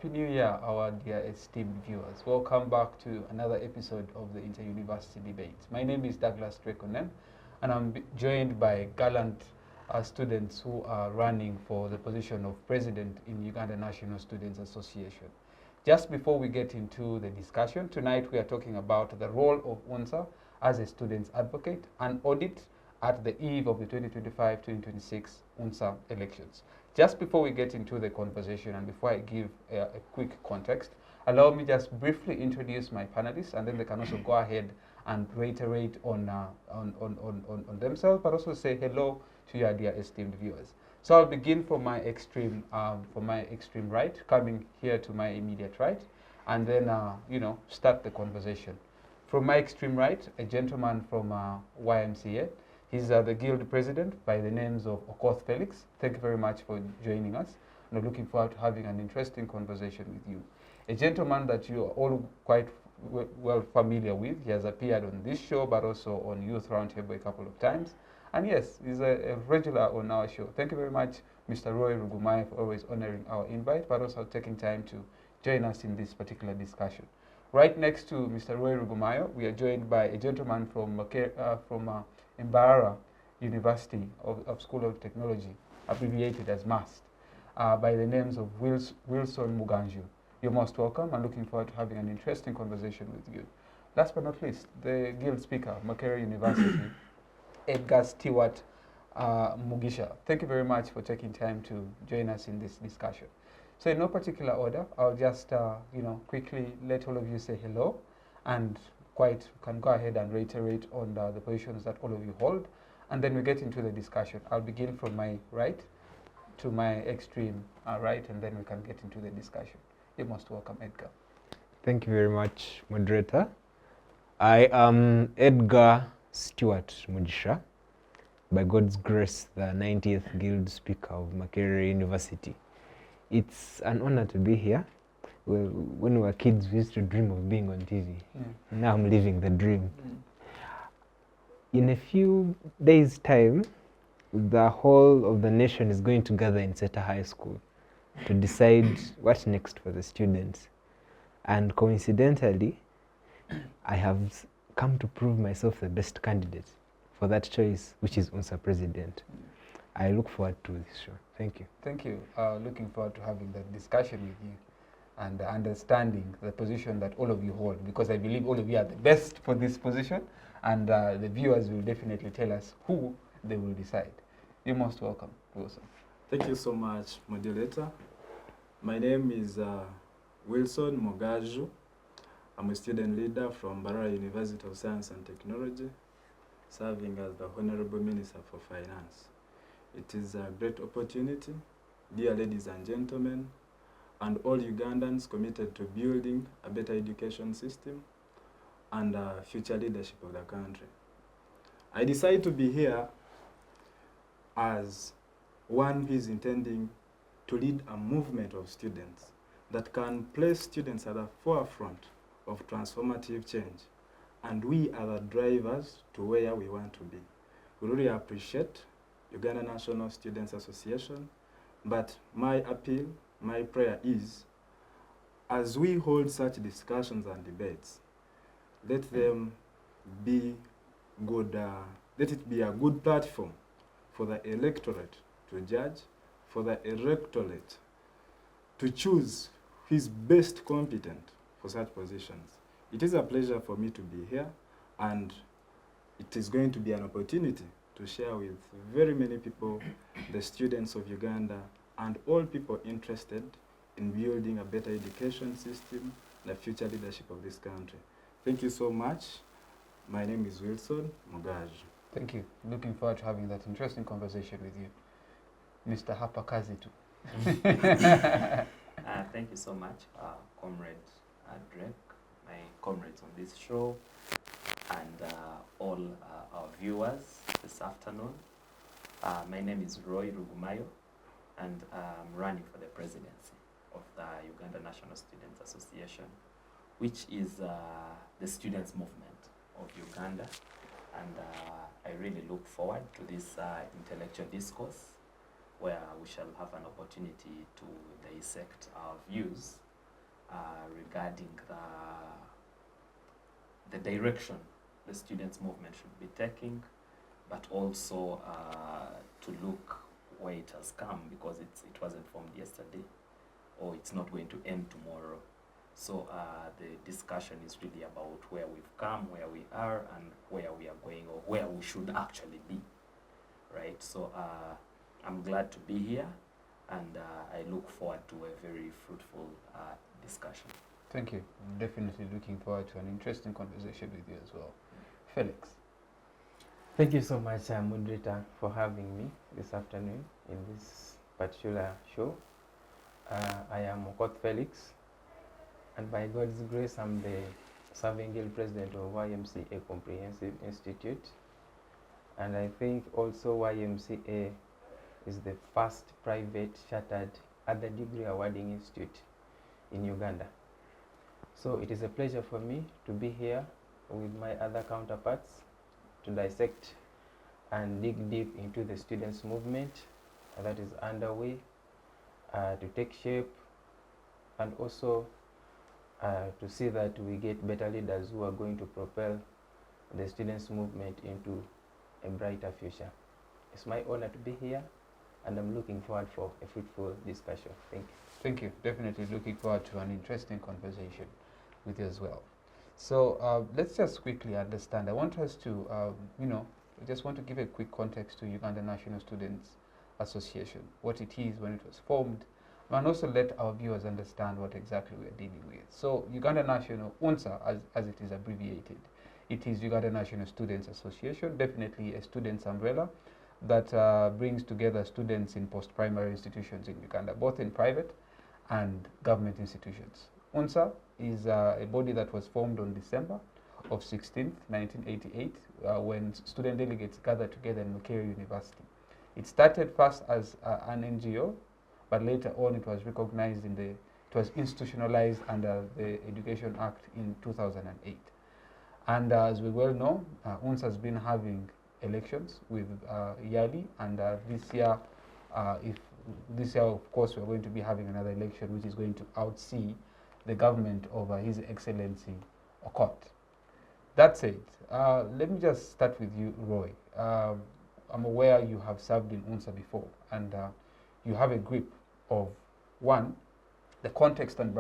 Happy New Year, our dear esteemed viewers. Welcome back to another episode of the Inter-University Debate. My name is Douglas Onen, and I'm joined by gallant students who are running for the position of president in Uganda National Students Association. Just before we get into the discussion, tonight we are talking about the role of UNSA as a student's advocate and audit at the eve of the 2025-2026 UNSA elections. Just before we get into the conversation and before I give a quick context, allow me just briefly introduce my panelists, and then they can also go ahead and reiterate on themselves, but also say hello to your dear esteemed viewers. So I'll begin from my extreme right, coming here to my immediate right, and then start the conversation. From my extreme right, a gentleman from YMCA. He's the guild president by the names of Okoth Felex. Thank you very much for joining us. I'm looking forward to having an interesting conversation with you. A gentleman that you are all quite well familiar with. He has appeared on this show, but also on Youth Roundtable a couple of times. And yes, he's a regular on our show. Thank you very much, Mr. Rugumayo, for always honoring our invite, but also taking time to join us in this particular discussion. Right next to Mr. Rugumayo, we are joined by a gentleman from Mbarara University of School of Technology, abbreviated as MAST, by the names of Wilson Mugazhu. You're most welcome, and looking forward to having an interesting conversation with you. Last but not least, the guild speaker, Makerere University, Edgar, Stuart, Mugisha. Thank you very much for taking time to join us in this discussion. So in no particular order, I'll just quickly let all of you say hello, and can go ahead and reiterate on the positions that all of you hold, and then we get into the discussion. I'll begin from my right to my extreme right, and then we can get into the discussion. You're most welcome, Edgar. Thank you very much, moderator. I am Edgar Stuart Mugisha, by God's grace, the 90th Guild Speaker of Makerere University. It's an honor to be here. Well, when we were kids, we used to dream of being on TV. Now I'm living the dream. In a few days' time, the whole of the nation is going to gather in Seta High School to decide what's next for the students. And coincidentally, I have come to prove myself the best candidate for that choice, which is UNSA president. I look forward to this show. Thank you. Thank you. Looking forward to having that discussion with you and understanding the position that all of you hold, because I believe all of you are the best for this position, and the viewers will definitely tell us who they will decide. You're most welcome, Wilson. Thank you so much, moderator. My name is Wilson Mugazhu. I'm a student leader from Mbarara University of Science and Technology, serving as the Honorable Minister for Finance. It is a great opportunity, dear ladies and gentlemen, and all Ugandans committed to building a better education system and future leadership of the country. I decided to be here as one who is intending to lead a movement of students that can place students at the forefront of transformative change, and we are the drivers to where we want to be. We really appreciate Uganda National Students Association, but my appeal, my prayer is, as we hold such discussions and debates, let them be good, let it be a good platform for the electorate to judge, for the electorate to choose who is best competent for such positions. It is a pleasure for me to be here, and it is going to be an opportunity to share with very many people, the students of Uganda, and all people interested in building a better education system, the future leadership of this country. Thank you so much. My name is Wilson Mugazhu. Thank you. Looking forward to having that interesting conversation with you. Mr. Hapakazitu. Thank you so much, Comrade Drake, my comrades on this show, and all our viewers this afternoon. My name is Rugumayo, and I'm running for the presidency of the Uganda National Students Association, which is the students' movement of Uganda. And I really look forward to this intellectual discourse, where we shall have an opportunity to dissect our views regarding the direction the students' movement should be taking, but also to look where it has come, because it wasn't formed yesterday, or it's not going to end tomorrow. So the discussion is really about where we've come, where we are, and where we are going, or where we should actually be, right? So I'm glad to be here, and I look forward to a very fruitful discussion. Thank you. I'm definitely looking forward to an interesting conversation with you as well. Felix. Thank you so much, moderator, for having me this afternoon in this particular show. I am Okoth Felex, and by God's grace, I'm the serving guild president of YMCA Comprehensive Institute. And I think also YMCA is the first private chartered other degree awarding institute in Uganda. So it is a pleasure for me to be here with my other counterparts to dissect and dig deep into the students' movement that is underway, to take shape, and also to see that we get better leaders who are going to propel the students' movement into a brighter future. It's my honor to be here, and I'm looking forward for a fruitful discussion. Thank you. Thank you. Definitely looking forward to an interesting conversation with you as well. So let's just quickly understand. I want us to, I just want to give a quick context to Uganda National Students Association, what it is, when it was formed, and also let our viewers understand what exactly we are dealing with. So Uganda National, UNSA, as it is abbreviated, it is Uganda National Students Association, definitely a students' umbrella that brings together students in post-primary institutions in Uganda, both in private and government institutions. UNSA is a body that was formed on December of 16th, 1988, when student delegates gathered together in Makerere University. It started first as an NGO, but later on it was recognized it was institutionalized under the Education Act in 2008. And as we well know, UNSA has been having elections with yearly, and this year, of course, we're going to be having another election, which is going to outsee the government of His Excellency Okoth. That said, let me just start with you, Roy. I'm aware you have served in UNSA before, and you have a grip of, one, the context and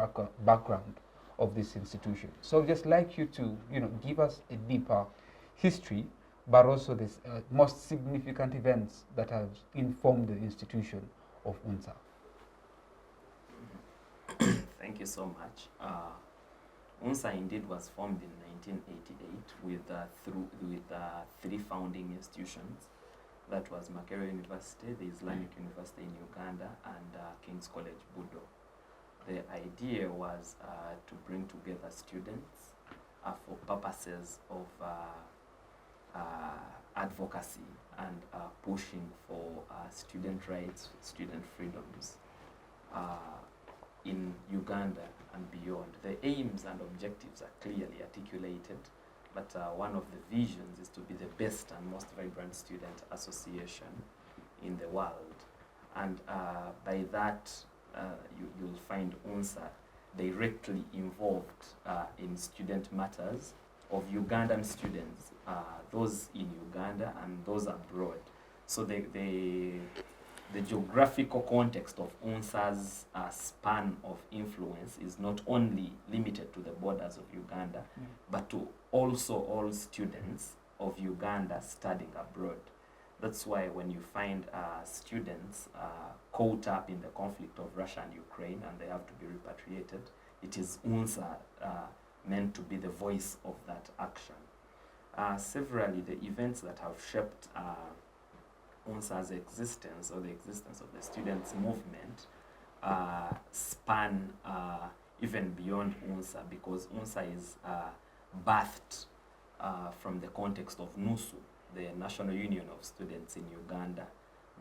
background of this institution. So I'd just like you to, give us a deeper history, but also the most significant events that have informed the institution of UNSA. Thank you so much. UNSA indeed was formed in 1988 with three founding institutions. That was Makerere University, the Islamic University in Uganda, and King's College Budo. The idea was to bring together students for purposes of advocacy and pushing for student rights, student freedoms in Uganda and beyond. The aims and objectives are clearly articulated, but one of the visions is to be the best and most vibrant student association in the world. And by that, you'll find UNSA directly involved in student matters of Ugandan students, those in Uganda and those abroad. So the geographical context of UNSA's span of influence is not only limited to the borders of Uganda, but to also all students of Uganda studying abroad. That's why when you find students caught up in the conflict of Russia and Ukraine and they have to be repatriated, it is UNSA meant to be the voice of that action. Severally, the events that have shaped UNSA's existence, or the existence of the students' movement, span even beyond UNSA, because UNSA is birthed from the context of NUSU, the National Union of Students in Uganda,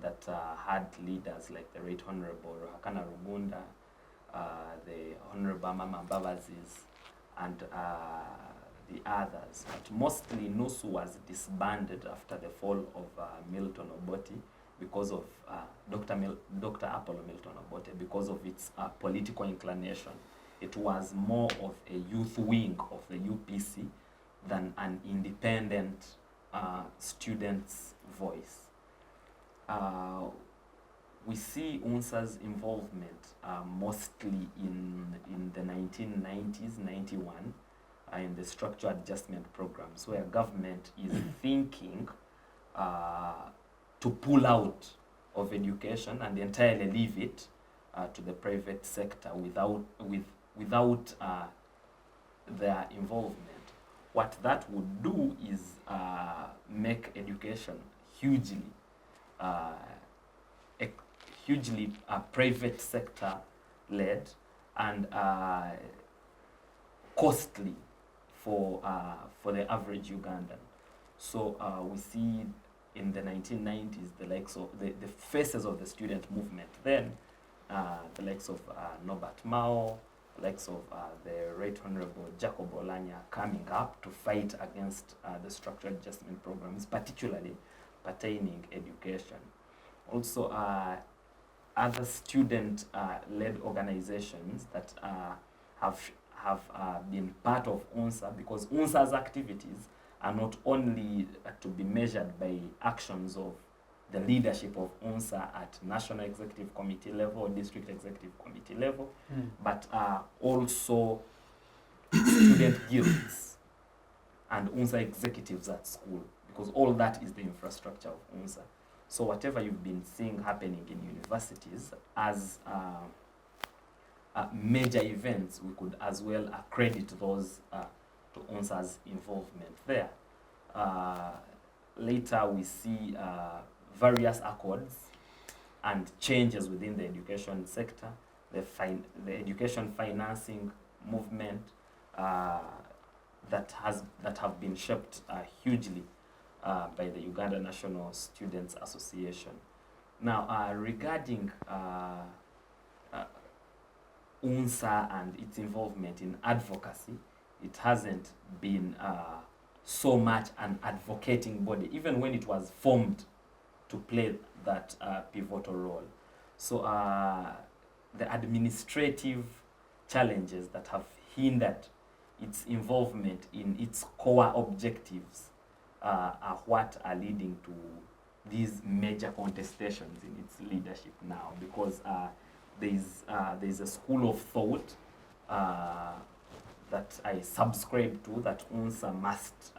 that had leaders like the Right Honorable Ruhakana Rugunda, the Honorable Mama Mbabazis, and the others. But mostly NUSU was disbanded after the fall of Milton Obote because of Dr. Apollo Milton Obote, because of its political inclination it was more of a youth wing of the UPC than an independent student's voice. We see UNSA's involvement mostly in the 1990s, 91, in the structural adjustment programs, where government is thinking to pull out of education and entirely leave it to the private sector without their involvement. What that would do is make education hugely private sector led and costly for the average Ugandan. So we see in the 1990s the likes of the faces of the student movement then, the likes of Norbert Mao, the likes of the Right Honorable Jacob Olanya coming up to fight against the structural adjustment programs, particularly pertaining education. Also, other student-led organizations that have been part of UNSA, because UNSA's activities are not only to be measured by actions of the leadership of UNSA at National Executive Committee level or District Executive Committee level, but also student guilds and UNSA executives at school, because all that is the infrastructure of UNSA. So whatever you've been seeing happening in universities as major events, we could as well accredit those to UNSA's involvement there. Later we see various accords and changes within the education sector, the education financing movement that have been shaped hugely by the Uganda National Students Association. Now, regarding UNSA and its involvement in advocacy, it hasn't been so much an advocating body, even when it was formed to play that pivotal role. So the administrative challenges that have hindered its involvement in its core objectives are what are leading to these major contestations in its leadership now, because there's a school of thought that I subscribe to, that UNSA must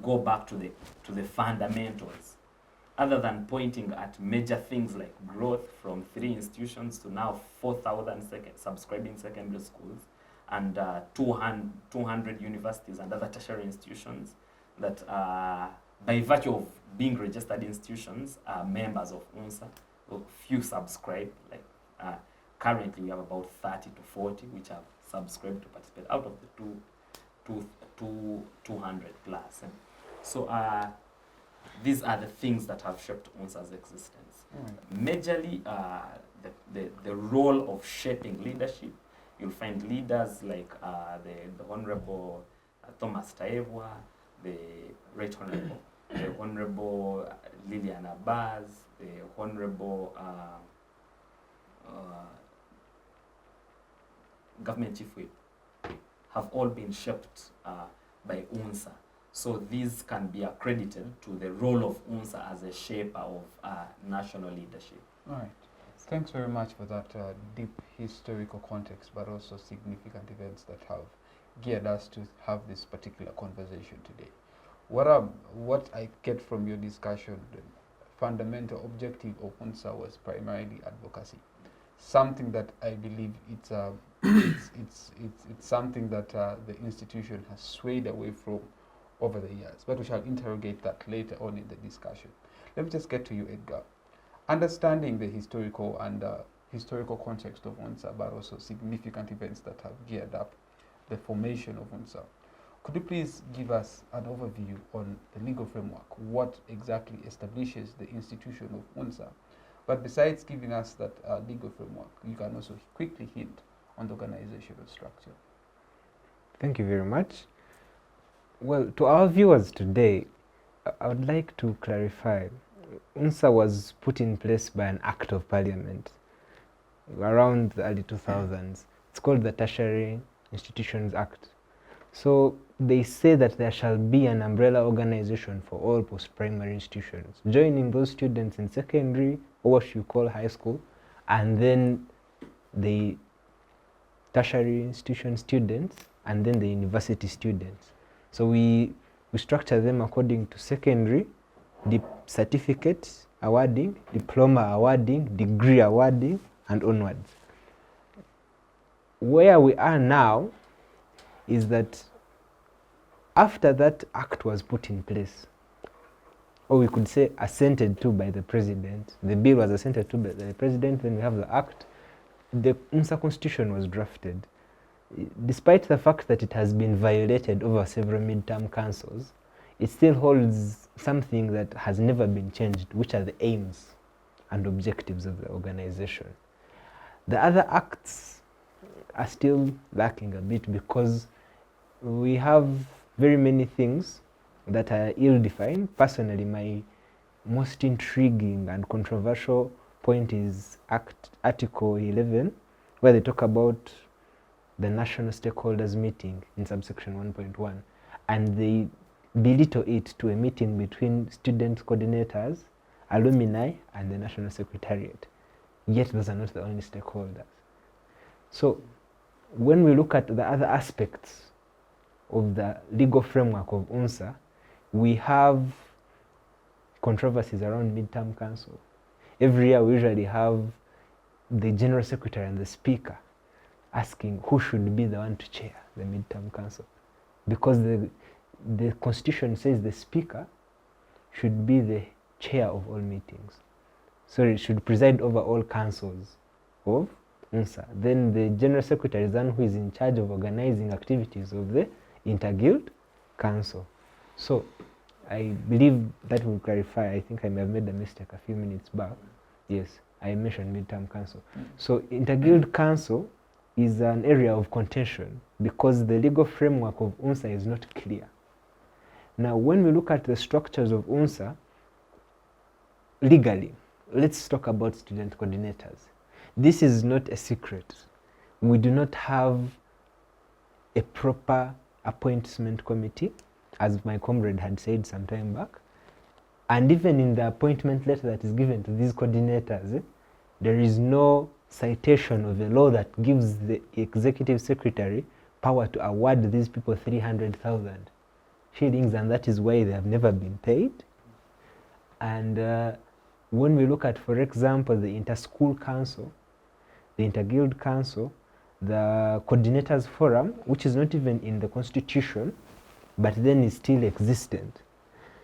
go back to the fundamentals, other than pointing at major things like growth from 3 institutions to now 4,000 subscribing secondary schools and 200 universities and other tertiary institutions that by virtue of being registered institutions are members of UNSA. Well, few subscribe, like currently we have about 30 to 40 which have subscribed to participate out of the 200 plus. And so these are the things that have shaped UNSA's existence. Majorly, the role of shaping leadership, you'll find leaders like the Honorable Thomas Taebwa, the Right Honorable, the Honorable Lilian Abaz, the Honorable Government Chief Whip, have all been shaped by UNSA. So these can be accredited to the role of UNSA as a shaper of national leadership. All right. Thanks very much for that deep historical context, but also significant events that have geared us to have this particular conversation today. What I get from your discussion, the fundamental objective of UNSA was primarily advocacy. Something that I believe it's something that the institution has swayed away from over the years, but we shall interrogate that later on in the discussion. Let me just get to you, Edgar. Understanding the historical context of UNSA, but also significant events that have geared up the formation of UNSA, could you please give us an overview on the legal framework? What exactly establishes the institution of UNSA? But besides giving us that legal framework, you can also quickly hint on the organizational structure. Thank you very much. Well, to our viewers today, I would like to clarify. UNSA was put in place by an Act of Parliament around the early 2000s. It's called the Tertiary Institutions Act. So they say that there shall be an umbrella organization for all post-primary institutions, joining those students in secondary, or what you call high school, and then the tertiary institution students, and then the university students. So we structure them according to secondary, certificate awarding, diploma awarding, degree awarding, and onwards. Where we are now is that after that act was put in place, or we could say assented to by the president, the bill was assented to by the president, then we have the act, the UNSA constitution was drafted. Despite the fact that it has been violated over several midterm councils, it still holds something that has never been changed, which are the aims and objectives of the organization. The other acts are still lacking a bit because we have very many things that are ill-defined. Personally, my most intriguing and controversial point is Article 11, where they talk about the national stakeholders meeting in subsection 1.1, and they belittle it to a meeting between student coordinators, alumni, and the national secretariat. Yet those are not the only stakeholders. So when we look at the other aspects of the legal framework of UNSA, we have controversies around midterm council. Every year we usually have the general secretary and the speaker asking who should be the one to chair the midterm council, because the constitution says the speaker should be the chair of all meetings. So it should preside over all councils of UNSA. Then the general secretary is the one who is in charge of organizing activities of the inter-guild council. So I believe that will clarify. I think I may have made a mistake a few minutes back. Yes, I mentioned midterm council. So inter-guild council is an area of contention because the legal framework of UNSA is not clear. Now, when we look at the structures of UNSA, legally, let's talk about student coordinators. This is not a secret. We do not have a proper appointment committee, as my comrade had said some time back. And even in the appointment letter that is given to these coordinators, there is no citation of a law that gives the executive secretary power to award these people 300,000 shillings, and that is why they have never been paid. And when we look at, for example, the inter-school council, the inter-guild council, the coordinators forum, which is not even in the constitution, but then is still existent.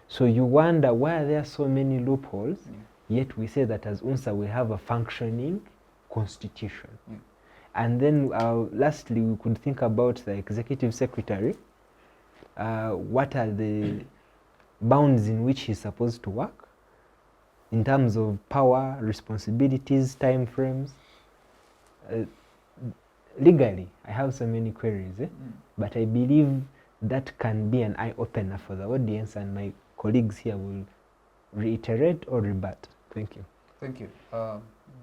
So you wonder why are there so many loopholes, yet we say that as UNSA we have a functioning constitution. And then lastly, we could think about the executive secretary. What are the bounds in which he's supposed to work in terms of power, responsibilities, time frames? Legally, I have so many queries, but I believe that can be an eye-opener for the audience, and my colleagues here will reiterate or rebut. Thank you. Thank you.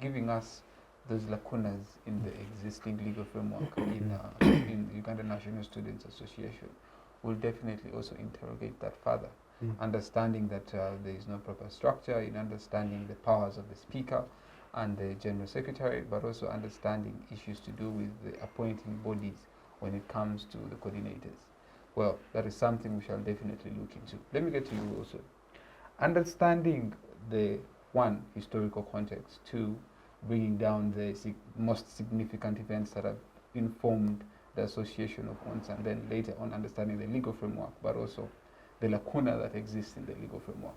Giving us those lacunas in the existing legal framework in Uganda National Students Association. We'll definitely also interrogate that further, understanding that there is no proper structure, in understanding the powers of the speaker and the general secretary, but also understanding issues to do with the appointing bodies when it comes to the coordinators. Well, that is something we shall definitely look into. Let me get to you also. Understanding the one, historical context, two, bringing down the most significant events that have informed the association of UNSA, and then later on understanding the legal framework, but also the lacuna that exists in the legal framework.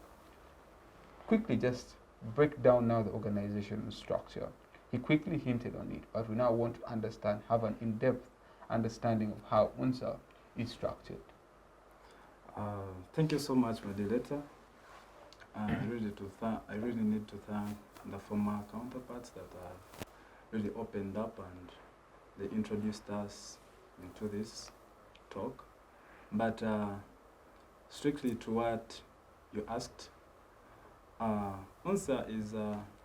Quickly, just break down now the organizational structure. He quickly hinted on it, but we now want to understand, have an in-depth understanding of how UNSA is structured. Thank you so much, moderator. I really need to thank the former counterparts that have really opened up and they introduced us into this talk. But strictly to what you asked, UNSA is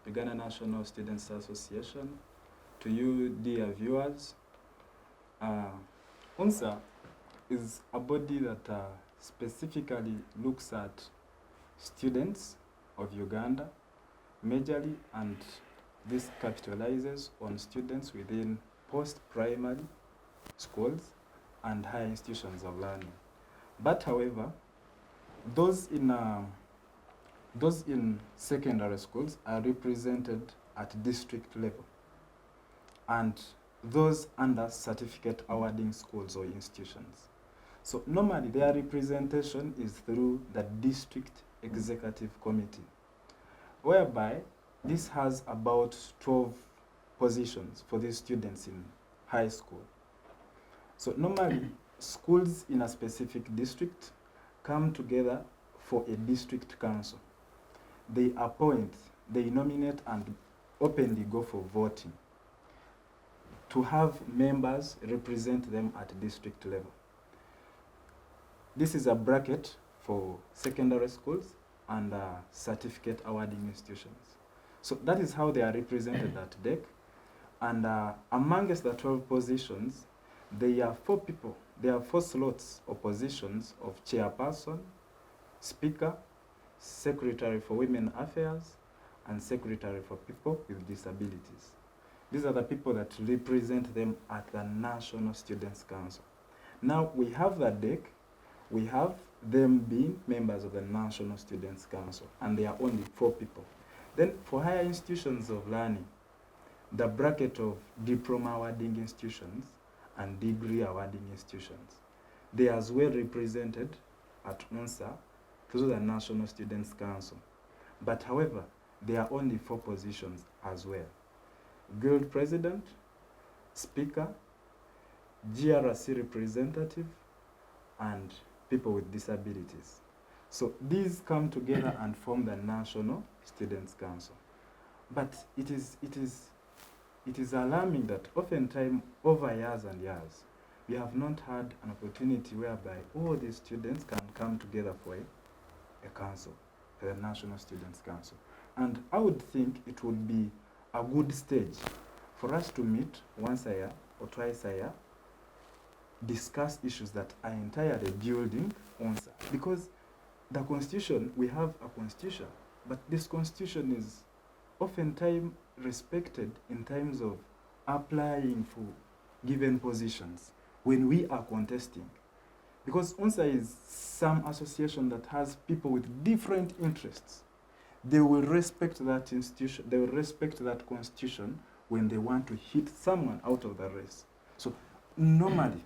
Uganda National Students Association. To you, dear viewers, UNSA is a body that specifically looks at students of Uganda majorly, and this capitalizes on students within post-primary schools and higher institutions of learning. But however, those in secondary schools are represented at district level, and those under certificate awarding schools or institutions. So normally their representation is through the district executive committee, whereby this has about 12 positions for these students in high school. So normally schools in a specific district come together for a district council. They appoint, they nominate, and openly go for voting to have members represent them at district level. This is a bracket for secondary schools and certificate awarding institutions. So that is how they are represented at DEC. And amongst the 12 positions, there are 4 people. There are 4 slots or positions of chairperson, speaker, secretary for women affairs, and secretary for people with disabilities. These are the people that represent them at the National Students' Council. Now we have the DEC, we have them being members of the National Students' Council, and there are only 4 people. Then for higher institutions of learning, the bracket of diploma awarding institutions and degree awarding institutions, they are as well represented at UNSA through the National Students' Council. But however, there are only 4 positions as well: Guild President, Speaker, GRC Representative, and people with disabilities. So these come together and form the National Students' Council. But it is alarming that oftentimes over years and years, we have not had an opportunity whereby all these students can come together for a council, the National Students' Council. And I would think it would be a good stage for us to meet once a year or twice a year, discuss issues that are entirely building UNSA. Because the constitution, we have a constitution, but this constitution is oftentimes respected in terms of applying for given positions when we are contesting. Because UNSA is some association that has people with different interests. They will respect that institution, they will respect that constitution when they want to hit someone out of the race. So normally,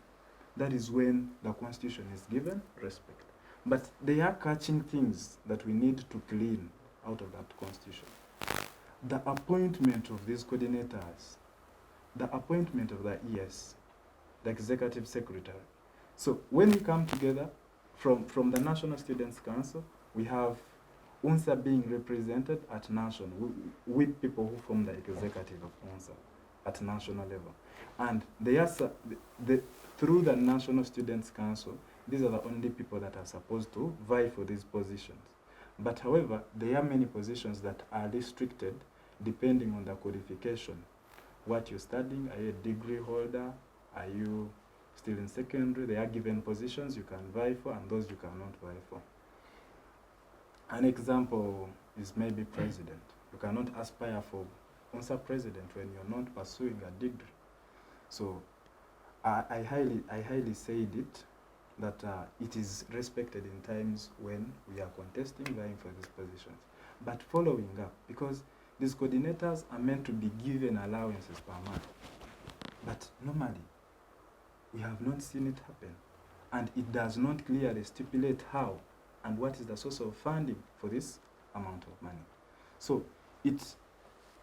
that is when the constitution is given respect. But they are catching things that we need to clean out of that constitution. The appointment of these coordinators, the appointment of the ES, the executive secretary. So when we come together from the National Students' Council, we have UNSA being represented at national, with people who form the executive of UNSA at national level. And they are, through the National Students' Council, these are the only people that are supposed to vie for these positions. But however, there are many positions that are restricted depending on the qualification. What you're studying, are you a degree holder? Are you still in secondary? There are given positions you can vie for and those you cannot vie for. An example is maybe president. You cannot aspire for UNSA president when you're not pursuing a degree. So I highly said it, that it is respected in times when we are contesting, vying for these positions. But following up, because these coordinators are meant to be given allowances per month. But normally, we have not seen it happen. And it does not clearly stipulate how and what is the source of funding for this amount of money. So it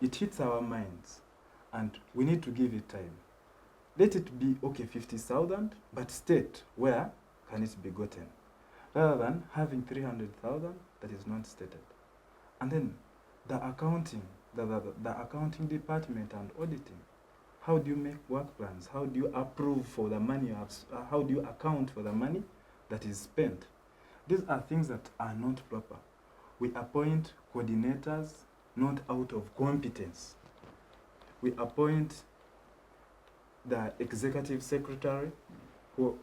hits our minds, and we need to give it time. Let it be, okay, 50,000, but state where can it be gotten, rather than having 300,000 that is not stated. And then the accounting, the accounting department and auditing. How do you make work plans? How do you approve for the money you have? How do you account for the money that is spent? These are things that are not proper. We appoint coordinators not out of competence. We appoint the executive secretary who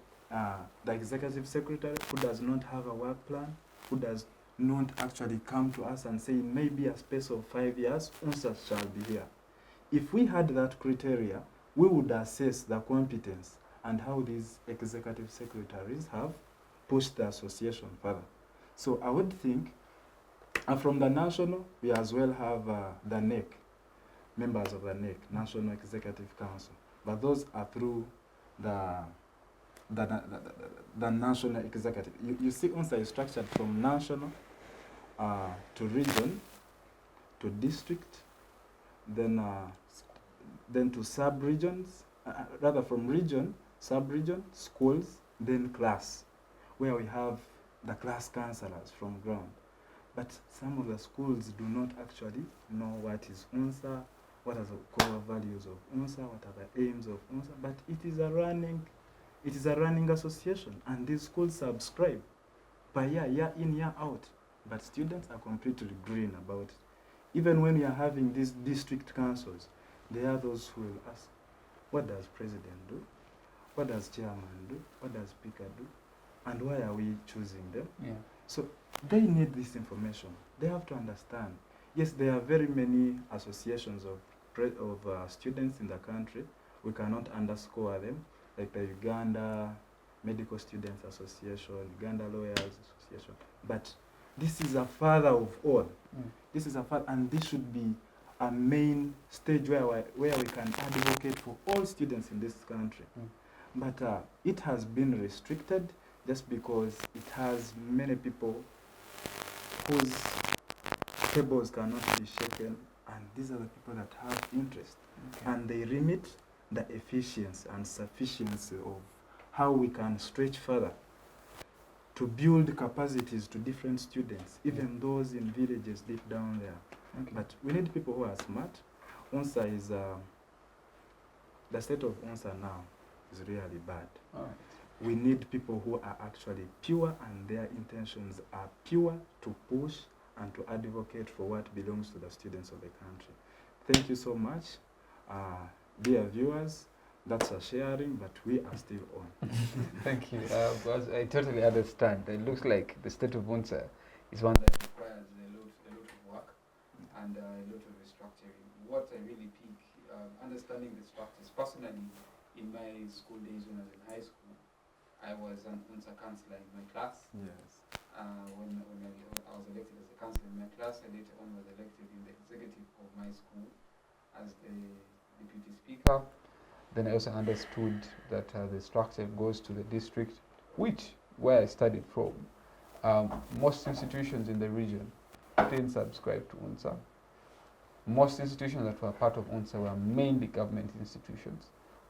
does not have a work plan, who does not actually come to us and say in maybe a space of 5 years, UNSA shall be here. If we had that criteria, we would assess the competence and how these executive secretaries have pushed the association further. So I would think, from the national, we as well have the NEC, members of the NEC, National Executive Council. But those are through the national executive. You see, UNSA is structured from national to region, to district, then to sub-regions, rather from region, sub-region, schools, then class, where we have the class counselors from ground. But some of the schools do not actually know what is UNSA, what are the core values of UNSA, what are the aims of UNSA, but it is a running association, and these schools subscribe per year, year in, year out. But students are completely green about it. Even when we are having these district councils, there are those who will ask, what does president do? What does chairman do? What does speaker do? And why are we choosing them? Yeah. So they need this information. They have to understand. Yes, there are very many associations of students in the country. We cannot underscore them, like the Uganda Medical Students Association, Uganda Lawyers Association. But this is a father of all. This is a father, and this should be a main stage where we can advocate for all students in this country. But it has been restricted just because it has many people whose tables cannot be shaken, and these are the people that have interest. And they limit the efficiency and sufficiency of how we can stretch further to build capacities to different students, even those in villages deep down there. But we need people who are smart. UNSA is, the state of UNSA now is really bad. We need people who are actually pure and their intentions are pure to push and to advocate for what belongs to the students of the country. Thank you so much. Dear viewers, that's a sharing, but we are still on. Thank you. I totally understand. It looks like the state of UNSA is one that requires a lot of work and a lot of restructuring. What I really pick, understanding the structures. Personally, in my school days when I was in high school, I was an UNSA counselor in my class. Yes. When I was elected as a counselor in my class, I later on was elected in the executive of my school as the deputy speaker. Then I also understood that the structure goes to the district, where I studied from. Most institutions in the region didn't subscribe to UNSA. Most institutions that were part of UNSA were mainly government institutions.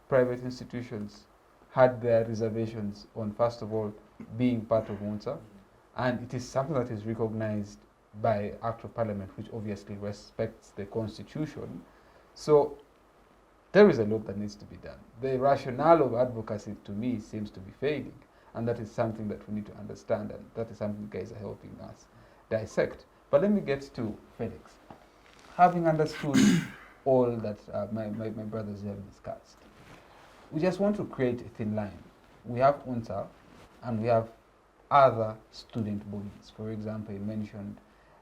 Private institutions had their reservations on, first of all, being part of UNSA, and it is something that is recognized by Act of Parliament, which obviously respects the Constitution. So there is a lot that needs to be done. The rationale of advocacy, to me, seems to be failing, and that is something that we need to understand, and that is something you guys are helping us dissect. But let me get to Felix. Having understood all that my brothers have discussed, we just want to create a thin line. We have UNSA, and we have other student bodies. For example, you mentioned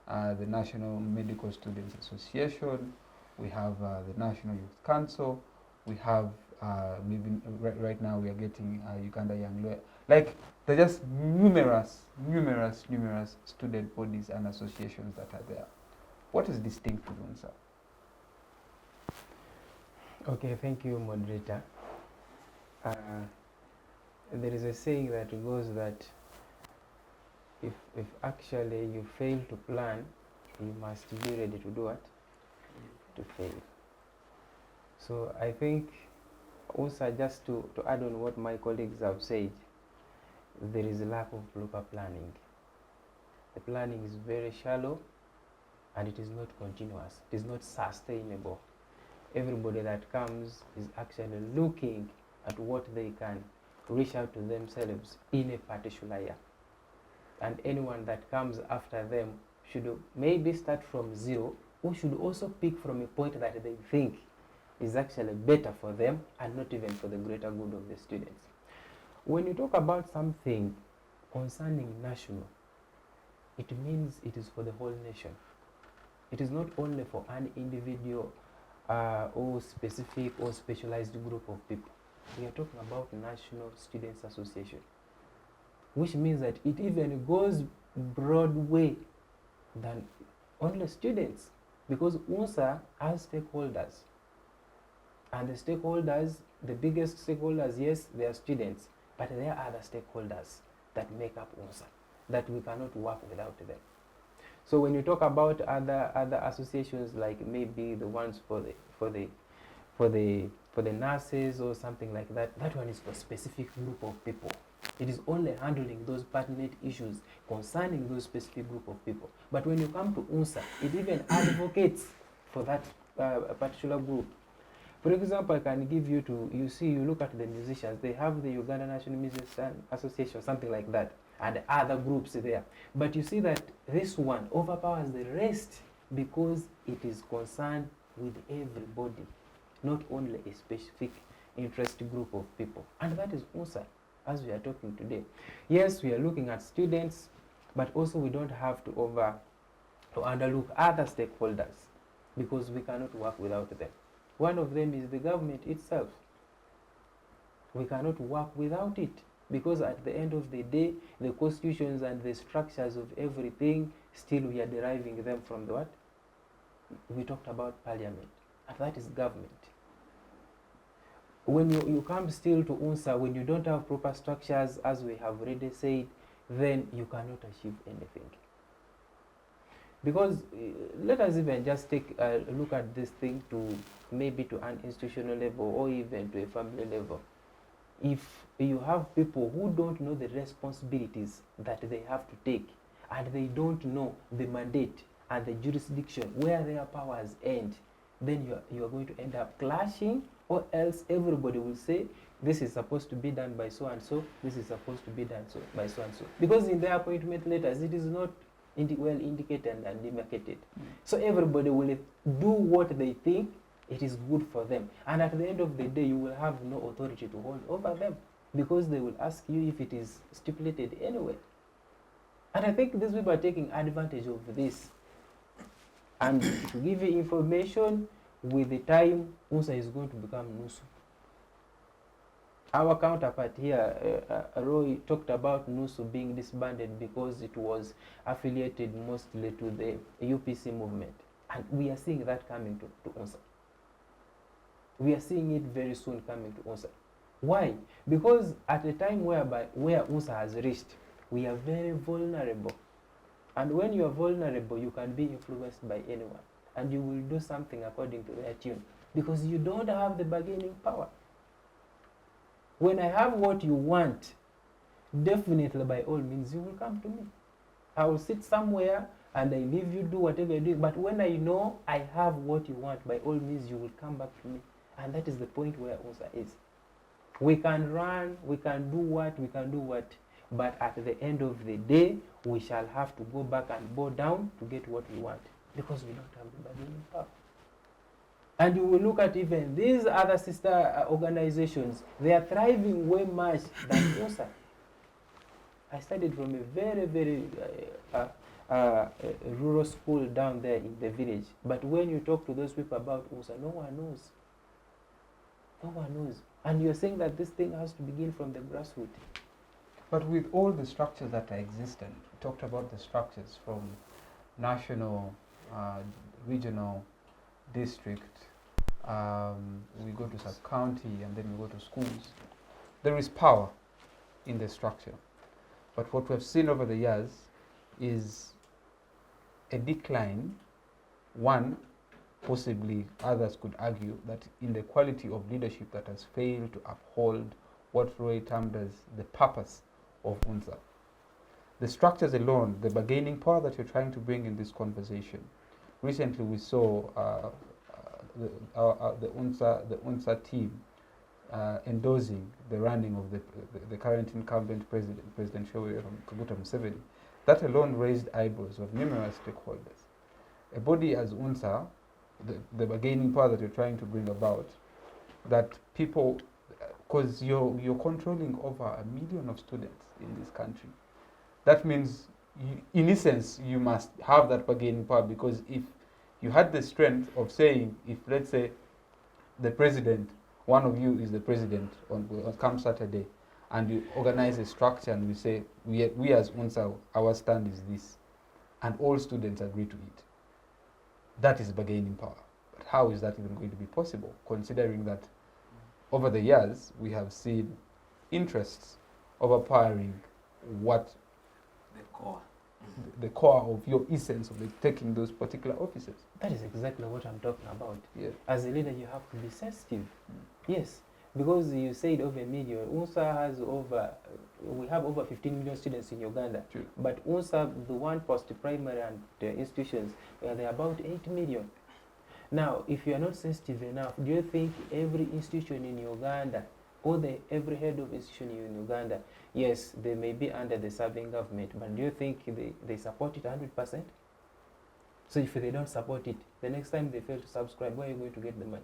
the National Medical Students Association, we have the National Youth Council, we have, maybe right now we are getting Uganda Young Lawyer. Like, there are just numerous student bodies and associations that are there. What is distinct with UNSA? Okay, thank you, moderator. There is a saying that goes that if actually you fail to plan, you must be ready to do what? To fail. So I think also, just to add on what my colleagues have said, there is a lack of proper planning. The planning is very shallow and it is not continuous. It is not sustainable. Everybody that comes is actually looking at what they can reach out to themselves in a particular year. And anyone that comes after them should maybe start from zero, or should also pick from a point that they think is actually better for them and not even for the greater good of the students. When you talk about something concerning national, it means it is for the whole nation. It is not only for an individual or specific or specialized group of people. We are talking about National Students Association, which means that it even goes broad way than only students, because UNSA has stakeholders, and the stakeholders, the biggest stakeholders, yes, they are students, but there are other stakeholders that make up UNSA that we cannot work without them. So when you talk about other associations, like maybe the ones for the nurses or something like that, that one is for a specific group of people. It is only handling those pertinent issues concerning those specific group of people. But when you come to UNSA, it even advocates for that particular group. For example, I can give you you look at the musicians, they have the Uganda National Musician Association, something like that, and other groups there. But you see that this one overpowers the rest because it is concerned with everybody, not only a specific interest group of people. And that is UNSA, as we are talking today. Yes, we are looking at students, but also we don't have to underlook other stakeholders, because we cannot work without them. One of them is the government itself. We cannot work without it, because at the end of the day, the constitutions and the structures of everything, still we are deriving them from the what? We talked about parliament, and that is government. When you come still to UNSA, when you don't have proper structures, as we have already said, then you cannot achieve anything. Because let us even just take a look at this thing to maybe to an institutional level or even to a family level. If you have people who don't know the responsibilities that they have to take, and they don't know the mandate and the jurisdiction where their powers end, then you are going to end up clashing, or else everybody will say this is supposed to be done by so and so, this is supposed to be done by so and so, because in their appointment letters it is not well indicated and demarcated. So everybody will do what they think it is good for them, and at the end of the day you will have no authority to hold over them, because they will ask you if it is stipulated anyway. And I think these people are taking advantage of this. And to give you information, with the time, UNSA is going to become NUSU. Our counterpart here, Roy, talked about NUSU being disbanded because it was affiliated mostly to the UPC movement. And we are seeing that coming to UNSA. We are seeing it very soon coming to UNSA. Why? Because at the time where UNSA has reached, we are very vulnerable. And when you are vulnerable, you can be influenced by anyone. And you will do something according to their tune, because you don't have the bargaining power. When I have what you want, definitely by all means you will come to me. I will sit somewhere and I leave you do whatever you do. But when I know I have what you want, by all means you will come back to me. And that is the point where UNSA is. We can run, we can do what, but at the end of the day, we shall have to go back and bow down to get what we want, because we don't have the bargaining power. And you will look at even these other sister organizations, they are thriving way much than UNSA. I studied from a very, very rural school down there in the village. But when you talk to those people about UNSA, no one knows. No one knows. And you're saying that this thing has to begin from the grassroots. But with all the structures that are existent, we talked about the structures from national, regional, district, we go to sub-county, and then we go to schools. There is power in the structure. But what we've seen over the years is a decline. One, possibly others could argue that in the quality of leadership that has failed to uphold what Roy termed as the purpose of UNSA. The structures alone, the bargaining power that you're trying to bring in this conversation. Recently we saw the UNSA team endorsing the running of the current incumbent President Kaguta Museveni. That alone raised eyebrows of numerous stakeholders. A body as UNSA the bargaining power that you're trying to bring about, that people, because you're controlling over 1 million of students in this country. That means, in essence, you must have that bargaining power, because if you had the strength of saying, if let's say the president, one of you is the president on come Saturday, and you organize a structure and we say, we as UNSA, our stand is this, and all students agree to it, that is bargaining power. But how is that even going to be possible, considering that over the years we have seen interests overpowering what the core of your essence of taking those particular offices? That is exactly what I'm talking about. Yeah. As a leader, you have to be sensitive. Yes, because you said over 1 million. UNSA has we have over 15 million students in Uganda. True. But UNSA, the one post-primary and institutions, they're about 8 million. Now, if you are not sensitive enough, do you think every institution in Uganda, or every head of institution in Uganda, yes, they may be under the serving government, but do you think they support it 100%? So if they don't support it, the next time they fail to subscribe, where are you going to get the money?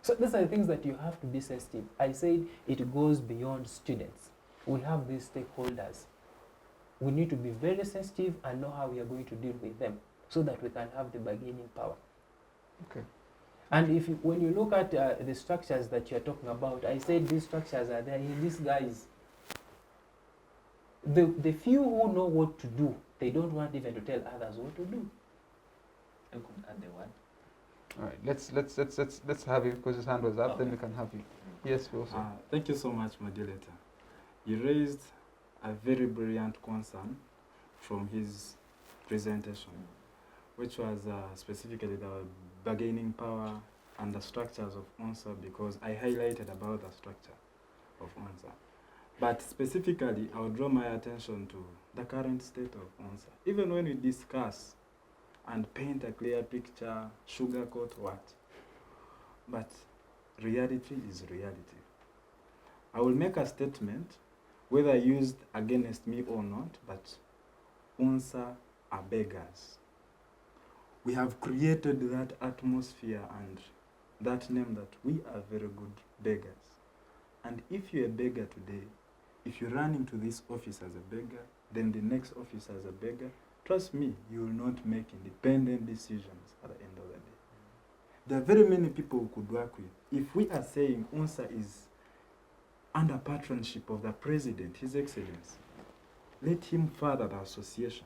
So these are the things that you have to be sensitive. I said it goes beyond students. We have these stakeholders. We need to be very sensitive and know how we are going to deal with them so that we can have the bargaining power. Okay. And when you look at the structures that you're talking about, I said these structures are there in these guys. The few who know what to do, they don't want even to tell others what to do. I could add the one. All right, let's have you, because his hand was up, then we can have you. Yes, Wilson. Thank you so much, moderator. You raised a very brilliant concern from his presentation, which was specifically the bargaining power and the structures of UNSA, because I highlighted about the structure of UNSA. But specifically, I would draw my attention to the current state of UNSA. Even when we discuss and paint a clear picture, sugarcoat what, but reality is reality. I will make a statement, whether used against me or not, but UNSA are beggars. We have created that atmosphere and that name that we are very good beggars. And if you're a beggar today, if you run into this office as a beggar, then the next office as a beggar, trust me, you will not make independent decisions at the end of the day. There are very many people who could work with. If we are saying UNSA is under patronship of the President, His Excellency, let him further the association,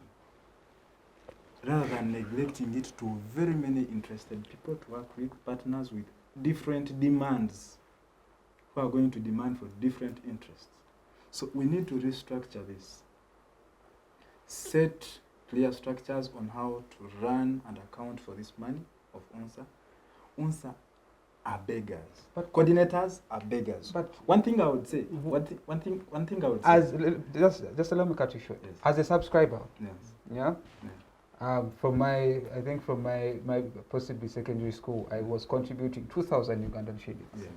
rather than neglecting it to very many interested people to work with, partners with different demands, who are going to demand for different interests. So we need to restructure this. Set clear structures on how to run and account for this money of UNSA. UNSA are beggars. But coordinators are beggars. But one thing I would say, one thing I would say. Just allow me to cut you short. Yes. As a subscriber, Yes. yeah. Yeah. From my possibly secondary school, I was contributing 2,000 Ugandan shillings. Yes.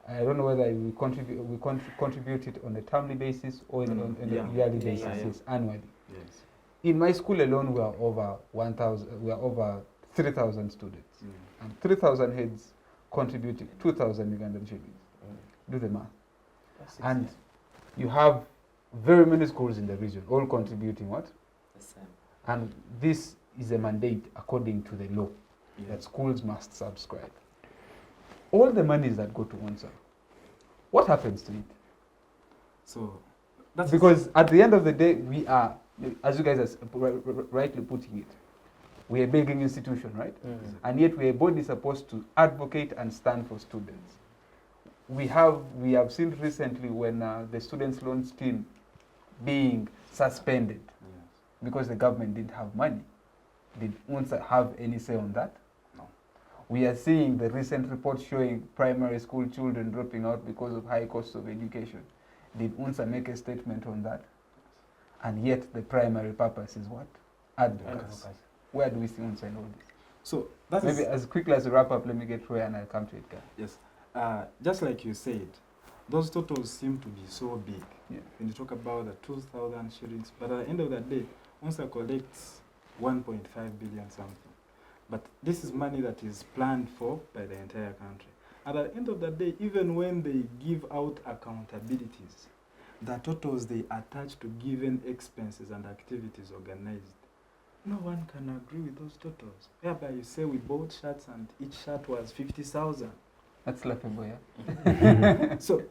I don't know whether we contribute it on a timely basis or on a yearly basis, annually. Yes. In my school alone, we are over 3,000 students, and 3,000 heads contributing 2,000 Ugandan shillings. Do the math. And you have very many schools in the region, all contributing what? The same. And this is a mandate according to the law that schools must subscribe. All the monies that go to UNSA, what happens to it? So, that's because at the end of the day, we are, as you guys are rightly putting it, we are a begging institution, right? And yet we are a body supposed to advocate and stand for students. We have seen recently when the students' loan scheme being suspended because the government didn't have money. Did UNSA have any say on that? No. We are seeing the recent report showing primary school children dropping out because of high costs of education. Did UNSA make a statement on that? And yet the primary purpose is what? Advocacy. Where do we see UNSA in all this? So that maybe as quickly as a wrap up, let me get Roy and I'll come to Edgar. Yes. Just like you said, those totals seem to be so big. Yeah. When you talk about the 2,000 shillings, but at the end of the day, UNSA collects 1.5 billion something. But this is money that is planned for by the entire country. And at the end of the day, even when they give out accountabilities, the totals they attach to given expenses and activities organized, no one can agree with those totals. Whereby you say we bought shirts and each shirt was 50,000. That's laughable, yeah. So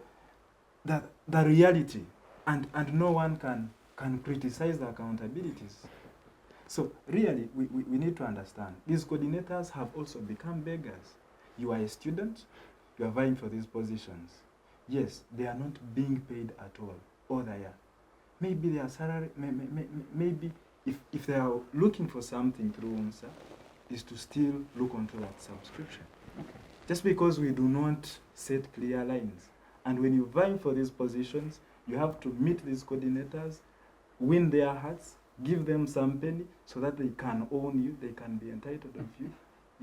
the reality, and no one can criticize the accountabilities. So really, we need to understand, these coordinators have also become beggars. You are a student, you are vying for these positions. Yes, they are not being paid at all the year. Maybe their salary, maybe if they are looking for something through UNSA, is to still look onto that subscription. Okay. Just because we do not set clear lines. And when you vie for these positions, you have to meet these coordinators, win their hearts, give them some penny so that they can own you, they can be entitled of you.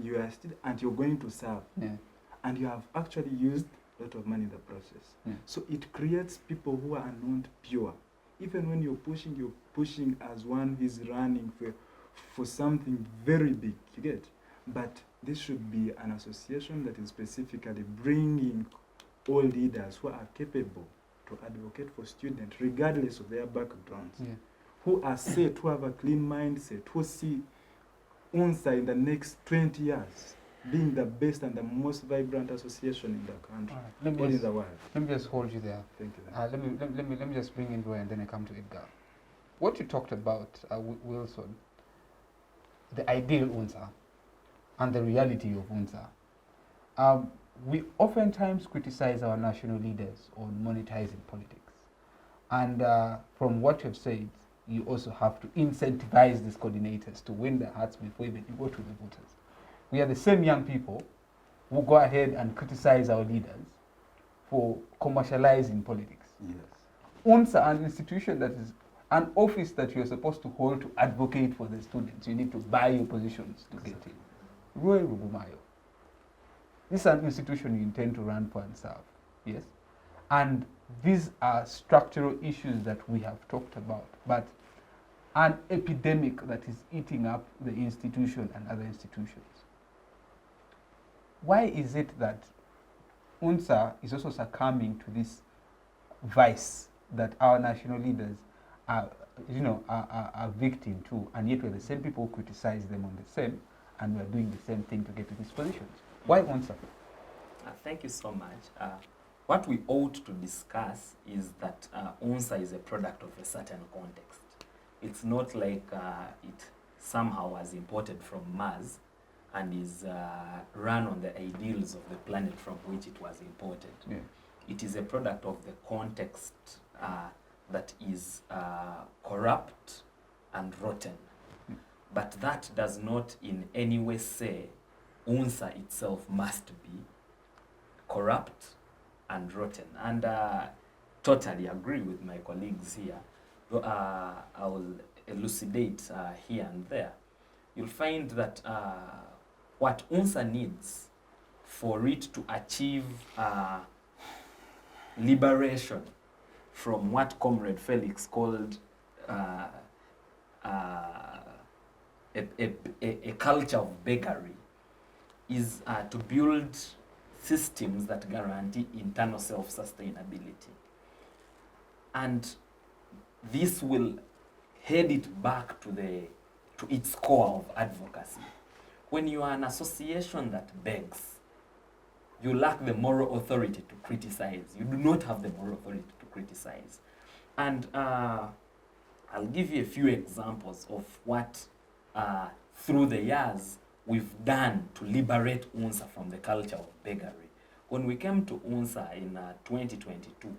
You are still, and you're going to serve. Yeah. And you have actually used a lot of money in the process. Yeah. So it creates people who are not pure. Even when you're pushing as one who is running for something very big, you get? But this should be an association that is specifically bringing all leaders who are capable to advocate for students, regardless of their backgrounds, Yeah. who are set, who have a clean mindset, who see UNSA in the next 20 years being the best and the most vibrant association in the country, Right. or in the world. Let me just hold you there. Thank you. Let me just bring in Roy and then I come to Edgar. What you talked about, Wilson, the ideal UNSA and the reality of UNSA. We oftentimes criticize our national leaders on monetizing politics. And from what you've said, you also have to incentivize these coordinators to win their hearts before even you go to the voters. We are the same young people who go ahead and criticize our leaders for commercializing politics. Yes. UNSA, an institution that is an office that you're supposed to hold to advocate for the students. You need to buy your positions to get in. Roy Rugumayo. This is an institution you intend to run for and serve. Yes? And these are structural issues that we have talked about, but an epidemic that is eating up the institution and other institutions. Why is it that UNSA is also succumbing to this vice that our national leaders are victim to, and yet we're the same people who criticize them on the same, and we're doing the same thing to get to these positions? Why UNSA? Thank you so much. What we ought to discuss is that UNSA is a product of a certain context. It's not like it somehow was imported from Mars and is run on the ideals of the planet from which it was imported. Yeah. It is a product of the context that is corrupt and rotten. But that does not in any way say UNSA itself must be corrupt and rotten. And totally agree with my colleagues here. I will elucidate here and there. You'll find that what UNSA needs for it to achieve liberation from what Comrade Felix called a culture of beggary is to build systems that guarantee internal self-sustainability. And this will head it back to its core of advocacy. When you are an association that begs, you lack the moral authority to criticize. You do not have the moral authority to criticize. And I'll give you a few examples of what, through the years, we've done to liberate UNSA from the culture of beggary. When we came to UNSA in 2022,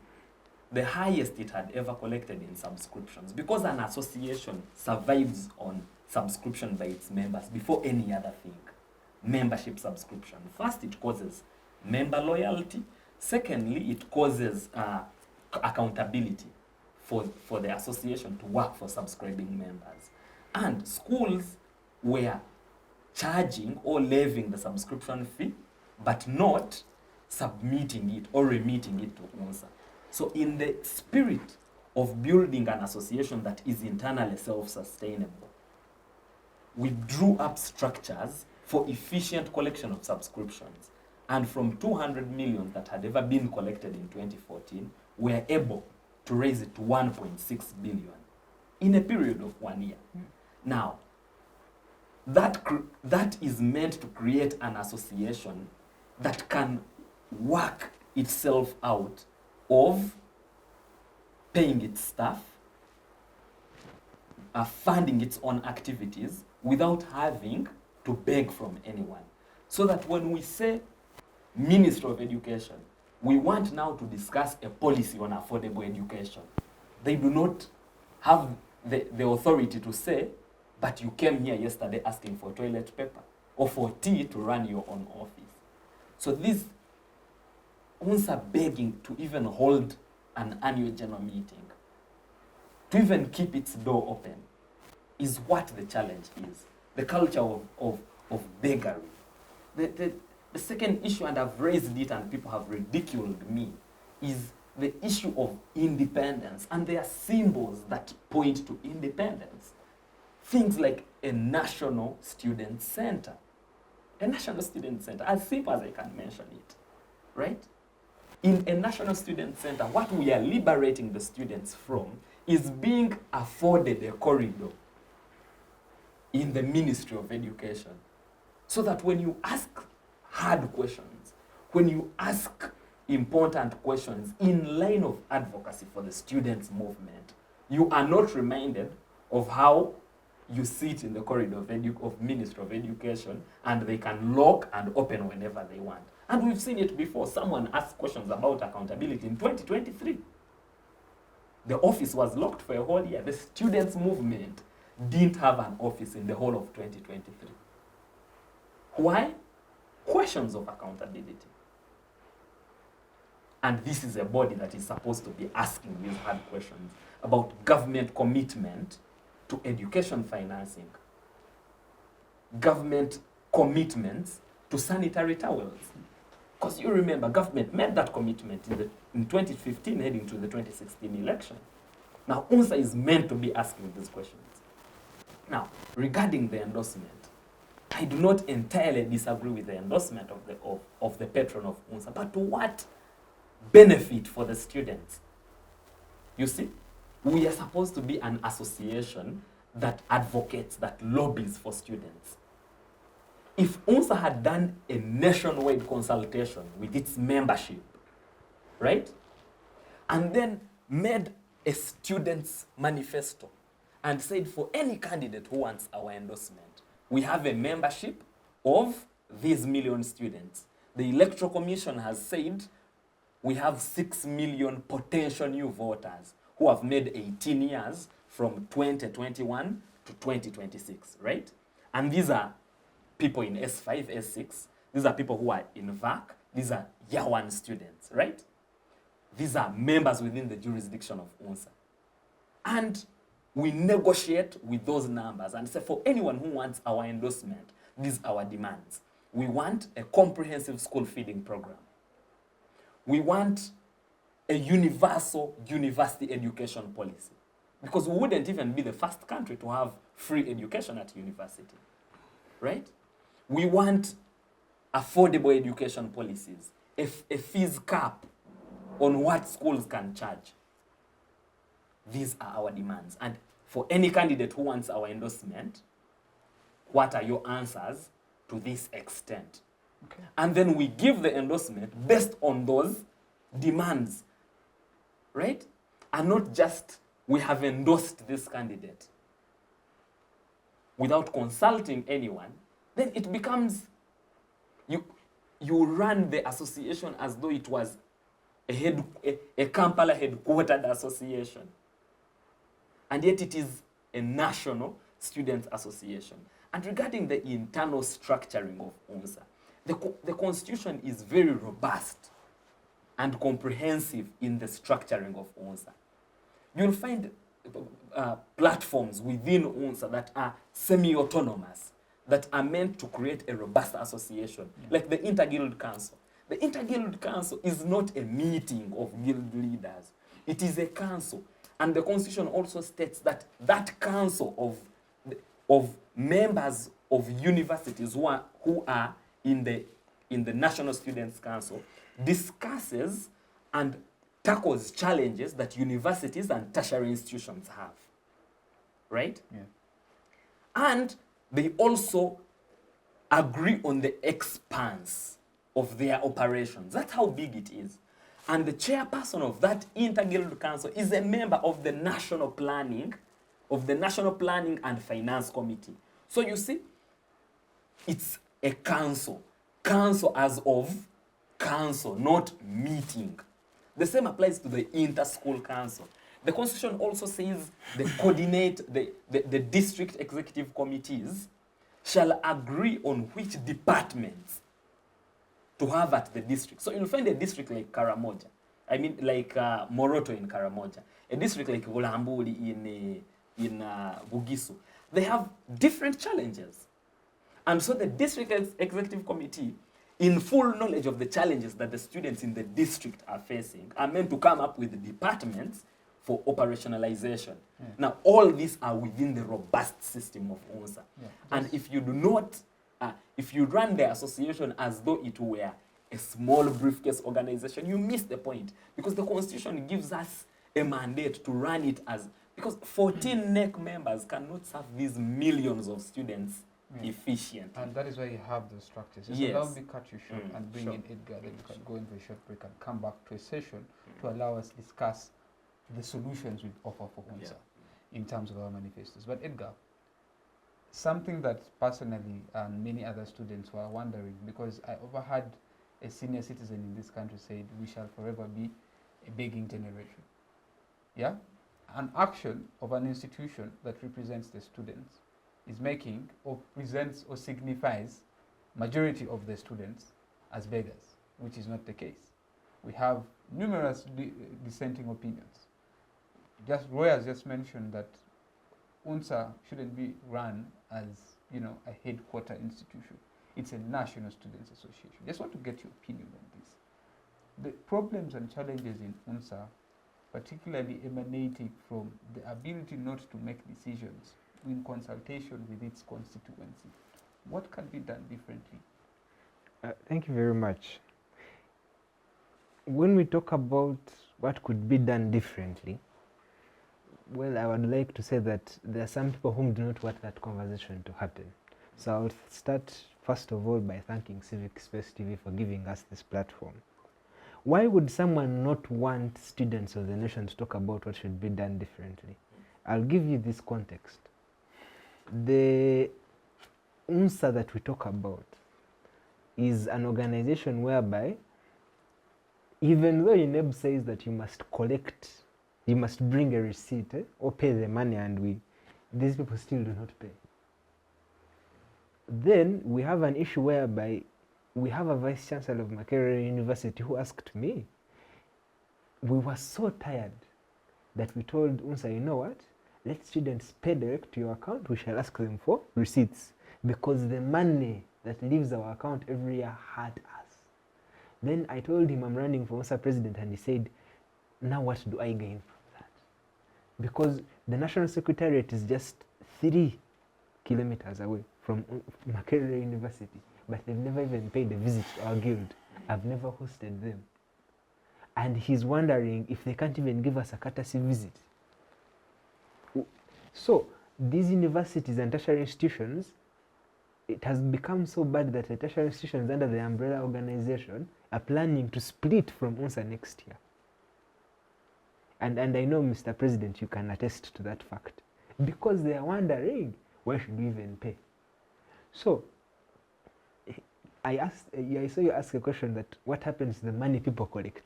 the highest it had ever collected in subscriptions, because an association survives on subscription by its members before any other thing, membership subscription. First, it causes member loyalty. Secondly, it causes accountability for the association to work for subscribing members. And schools were charging or levying the subscription fee, but not submitting it or remitting it to UNSA. So in the spirit of building an association that is internally self-sustainable, we drew up structures for efficient collection of subscriptions. And from 200 million that had ever been collected in 2014, we are able to raise it to 1.6 billion in a period of 1 year. Now, that is meant to create an association that can work itself out of paying its staff, funding its own activities without having to beg from anyone. So that when we say Ministry of Education, we want now to discuss a policy on affordable education. They do not have the authority to say, but you came here yesterday asking for toilet paper or for tea to run your own office. So this UNSA begging to even hold an annual general meeting, to even keep its door open, is what the challenge is. The culture of beggary. The second issue, and I've raised it and people have ridiculed me, is the issue of independence. And there are symbols that point to independence. Things like a national student center. A national student center, as simple as I can mention it, right? In a national student center, what we are liberating the students from is being afforded a corridor in the Ministry of Education. So that when you ask hard questions, when you ask important questions in line of advocacy for the students' movement, you are not reminded of how you sit in the corridor of Ministry of Education and they can lock and open whenever they want. And we've seen it before. Someone asked questions about accountability in 2023. The office was locked for a whole year. The students' movement didn't have an office in the whole of 2023. Why? Questions of accountability. And this is a body that is supposed to be asking these hard questions about government commitment to education financing, government commitments to sanitary towels. Because you remember, government made that commitment in 2015 heading to the 2016 election. Now, UNSA is meant to be asking these questions. Now, regarding the endorsement, I do not entirely disagree with the endorsement of the patron of UNSA, but to what benefit for the students? You see, we are supposed to be an association that advocates, that lobbies for students. If UNSA had done a nationwide consultation with its membership, right, and then made a student's manifesto and said for any candidate who wants our endorsement, we have a membership of these million students. The Electoral Commission has said we have 6 million potential new voters who have made 18 years from 2021 to 2026, right? And these are people in S5, S6. These are people who are in VAC. These are year one students, right? These are members within the jurisdiction of UNSA. And we negotiate with those numbers and say for anyone who wants our endorsement, these are our demands. We want a comprehensive school feeding program. We want a universal university education policy. Because we wouldn't even be the first country to have free education at university, right? We want affordable education policies, a fees cap on what schools can charge. These are our demands. And for any candidate who wants our endorsement, what are your answers to this extent? Okay. And then we give the endorsement based on those demands, right? And not just we have endorsed this candidate without consulting anyone. Then it becomes, you run the association as though it was a Kampala headquartered association. And yet it is a national student association. And regarding the internal structuring of UNSA, the constitution is very robust and comprehensive in the structuring of UNSA. You'll find platforms within UNSA that are semi-autonomous, that are meant to create a robust association, like the Inter-Guild Council. The Inter-Guild Council is not a meeting of guild leaders. It is a council. And the constitution also states that that council of members of universities who are in the National Students' Council discusses and tackles challenges that universities and tertiary institutions have, right? Yeah. And they also agree on the expanse of their operations. That's how big it is. And the chairperson of that Inter-Guild Council is a member of the National Planning and Finance Committee. So you see, it's a council. Council as of council, not meeting. The same applies to the inter-school council. The Constitution also says the district executive committees shall agree on which departments to have at the district. So you'll find a district like Karamoja, like Moroto in Karamoja, a district like Volambuli in Bugisu. They have different challenges. And so the district executive committee, in full knowledge of the challenges that the students in the district are facing, are meant to come up with the departments for operationalization. Yeah. Now, all these are within the robust system of UNSA. Yeah, and if you do not, if you run the association as though it were a small briefcase organization, you miss the point. Because the Constitution gives us a mandate to run it as, because 14 NEC members cannot serve these millions of students efficiently. And that is why you have those structures. So yes. allow me to cut you short and bring in Edgar, then you can go into a short break and come back to a session to allow us discuss the solutions we offer for UNSA in terms of our manifestos. But Edgar, something that personally and many other students were wondering, because I overheard a senior citizen in this country said, we shall forever be a begging generation. Yeah? An action of an institution that represents the students is making or presents or signifies majority of the students as beggars, which is not the case. We have numerous dissenting opinions. Roy has just mentioned that UNSA shouldn't be run as, a headquarter institution. It's a national students association. Just want to get your opinion on this. The problems and challenges in UNSA, particularly emanating from the ability not to make decisions in consultation with its constituency. What can be done differently? Thank you very much. When we talk about what could be done differently, well, I would like to say that there are some people who do not want that conversation to happen. So I'll start first of all by thanking Civic Space TV for giving us this platform. Why would someone not want students of the nation to talk about what should be done differently? I'll give you this context. The UNSA that we talk about is an organization whereby, even though UNEB says that you must bring a receipt or pay the money, and these people still do not pay. Then we have an issue whereby we have a vice chancellor of Makerere University who asked me, we were so tired that we told UNSA, you know what, let students pay direct to your account, we shall ask them for receipts, because the money that leaves our account every year hurt us. Then I told him I'm running for UNSA president, and he said, now what do I gain from that? Because the National Secretariat is just 3 kilometers away from Makerere University, but they've never even paid a visit to our guild. I've never hosted them. And he's wondering if they can't even give us a courtesy visit. So these universities and tertiary institutions, it has become so bad that the tertiary institutions under the umbrella organization are planning to split from UNSA next year. And I know, Mr. President, you can attest to that fact. Because they are wondering, why should we even pay? So, I saw you ask a question that what happens to the money people collect?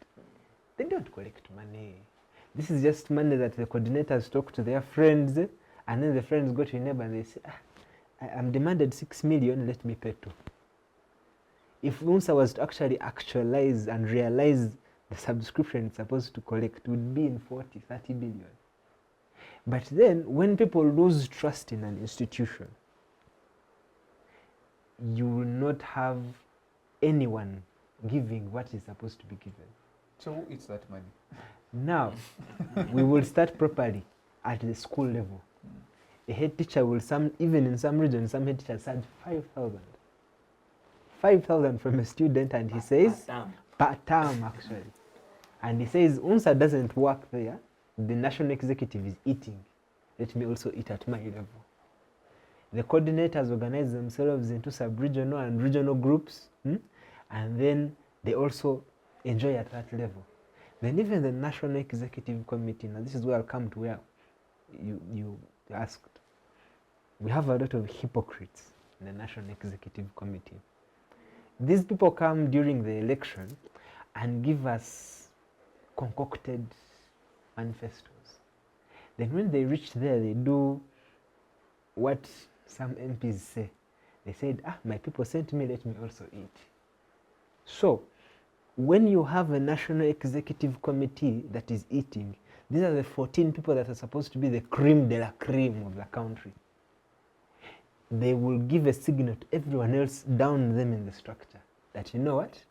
They don't collect money. This is just money that the coordinators talk to their friends, and then the friends go to your neighbor and they say, I'm demanded 6 million, let me pay 2. If UNSA was to actually actualize and realize the subscription it's supposed to collect, it would be in 40, 30 billion. But then, when people lose trust in an institution, you will not have anyone giving what is supposed to be given. So who eats that money? Now, we will start properly at the school level. A head teacher will, even in some regions, some head teachers charge 5,000. 5,000 from a student, and he says, per term actually. And he says, UNSA doesn't work there. The national executive is eating. Let me also eat at my level. The coordinators organize themselves into sub-regional and regional groups, and then they also enjoy at that level. Then even the National Executive Committee, now this is where I'll come to where you asked. We have a lot of hypocrites in the National Executive Committee. These people come during the election and give us concocted manifestos. Then when they reach there, they do what some MPs say. They said, my people sent me, let me also eat. So, when you have a National Executive Committee that is eating, these are the 14 people that are supposed to be the creme de la creme of the country. They will give a signal to everyone else down them in the structure that, you know what?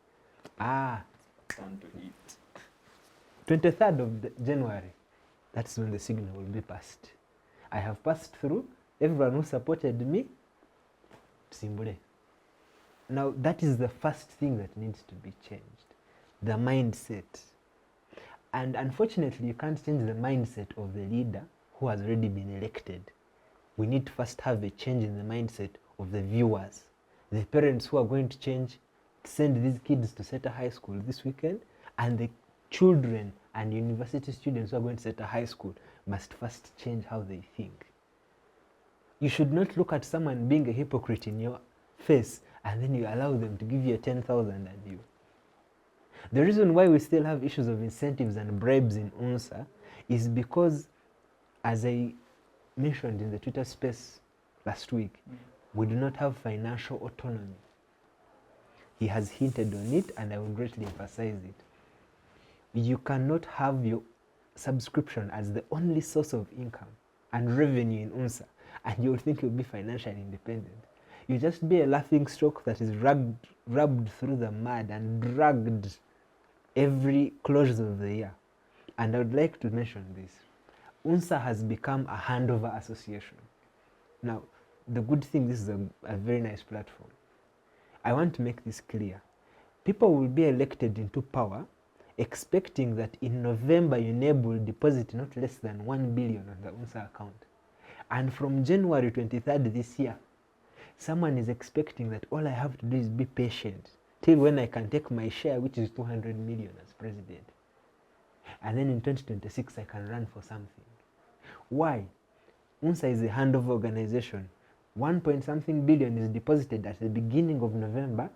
Time to eat. 23rd of January, that's when the signal will be passed. I have passed through. Everyone who supported me, Simbule. Now, that is the first thing that needs to be changed. The mindset. And unfortunately, you can't change the mindset of the leader who has already been elected. We need to first have a change in the mindset of the viewers. The parents who are going to send these kids to Seta High School this weekend, and the children and university students who are going to Seta High School must first change how they think. You should not look at someone being a hypocrite in your face and then you allow them to give you a 10,000 and you. The reason why we still have issues of incentives and bribes in UNSA is because, as I mentioned in the Twitter space last week, we do not have financial autonomy. He has hinted on it, and I will greatly emphasize it. You cannot have your subscription as the only source of income and revenue in UNSA, and you'll think you'll be financially independent. You just be a laughing stock that is rubbed through the mud and dragged every close of the year. And I would like to mention this. UNSA has become a handover association. Now, the good thing, this is a very nice platform. I want to make this clear. People will be elected into power expecting that in November, UNEB will deposit not less than 1 billion on the UNSA account. And from January 23rd this year, someone is expecting that all I have to do is be patient till when I can take my share, which is 200 million as president. And then in 2026, I can run for something. Why? UNSA is a handover organization. 1-point-something billion is deposited at the beginning of November,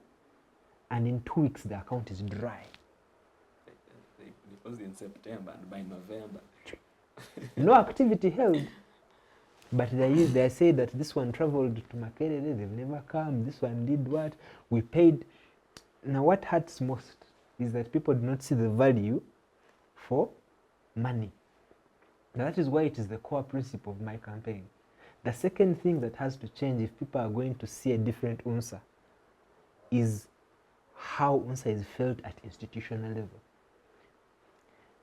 and in 2 weeks, the account is dry. They deposit in September, and by November. No activity held. But they say that this one traveled to Makerere, they've never come, this one did what, we paid. Now what hurts most is that people do not see the value for money. Now that is why it is the core principle of my campaign. The second thing that has to change if people are going to see a different UNSA is how UNSA is felt at institutional level.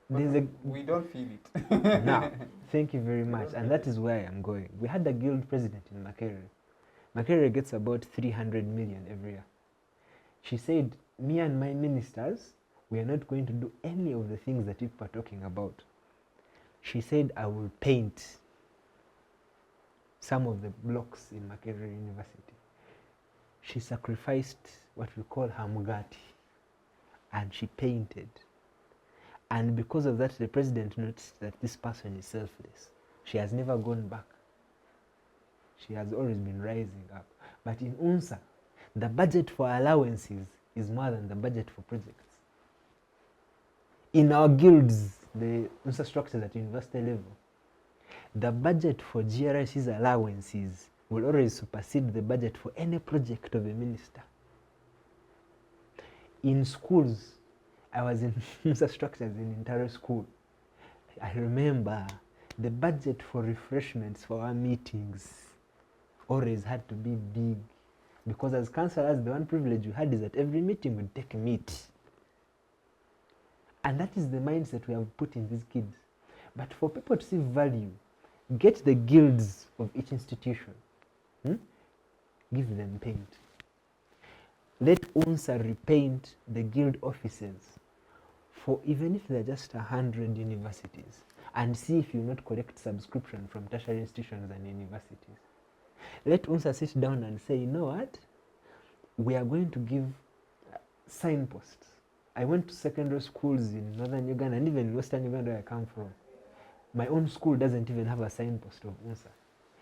We don't feel it. Now, thank you very much. And that is where I am going. We had a guild president in Makerere. Makerere gets about 300 million every year. She said, me and my ministers, we are not going to do any of the things that people are talking about. She said, I will paint some of the blocks in Makerere University. She sacrificed what we call her mugati, and she painted. And because of that, the president noticed that this person is selfless. She has never gone back. She has always been rising up. But in UNSA, the budget for allowances is more than the budget for projects. In our guilds, the UNSA structures at university level, the budget for GRS's allowances will always supersede the budget for any project of a minister. In schools, I was in UNSA structures in entire school. I remember the budget for refreshments for our meetings always had to be big, because as councillors, the one privilege we had is that every meeting would take meat. And that is the mindset we have put in these kids. But for people to see value, Get the guilds of each institution. Give them paint. Let UNSA repaint the guild offices for even if they're just 100 universities, and see if you not collect subscription from tertiary institutions and universities. Let UNSA sit down and say, you know what? We are going to give signposts. I went to secondary schools in northern Uganda and even in western Uganda where I come from. My own school doesn't even have a signpost of UNSA.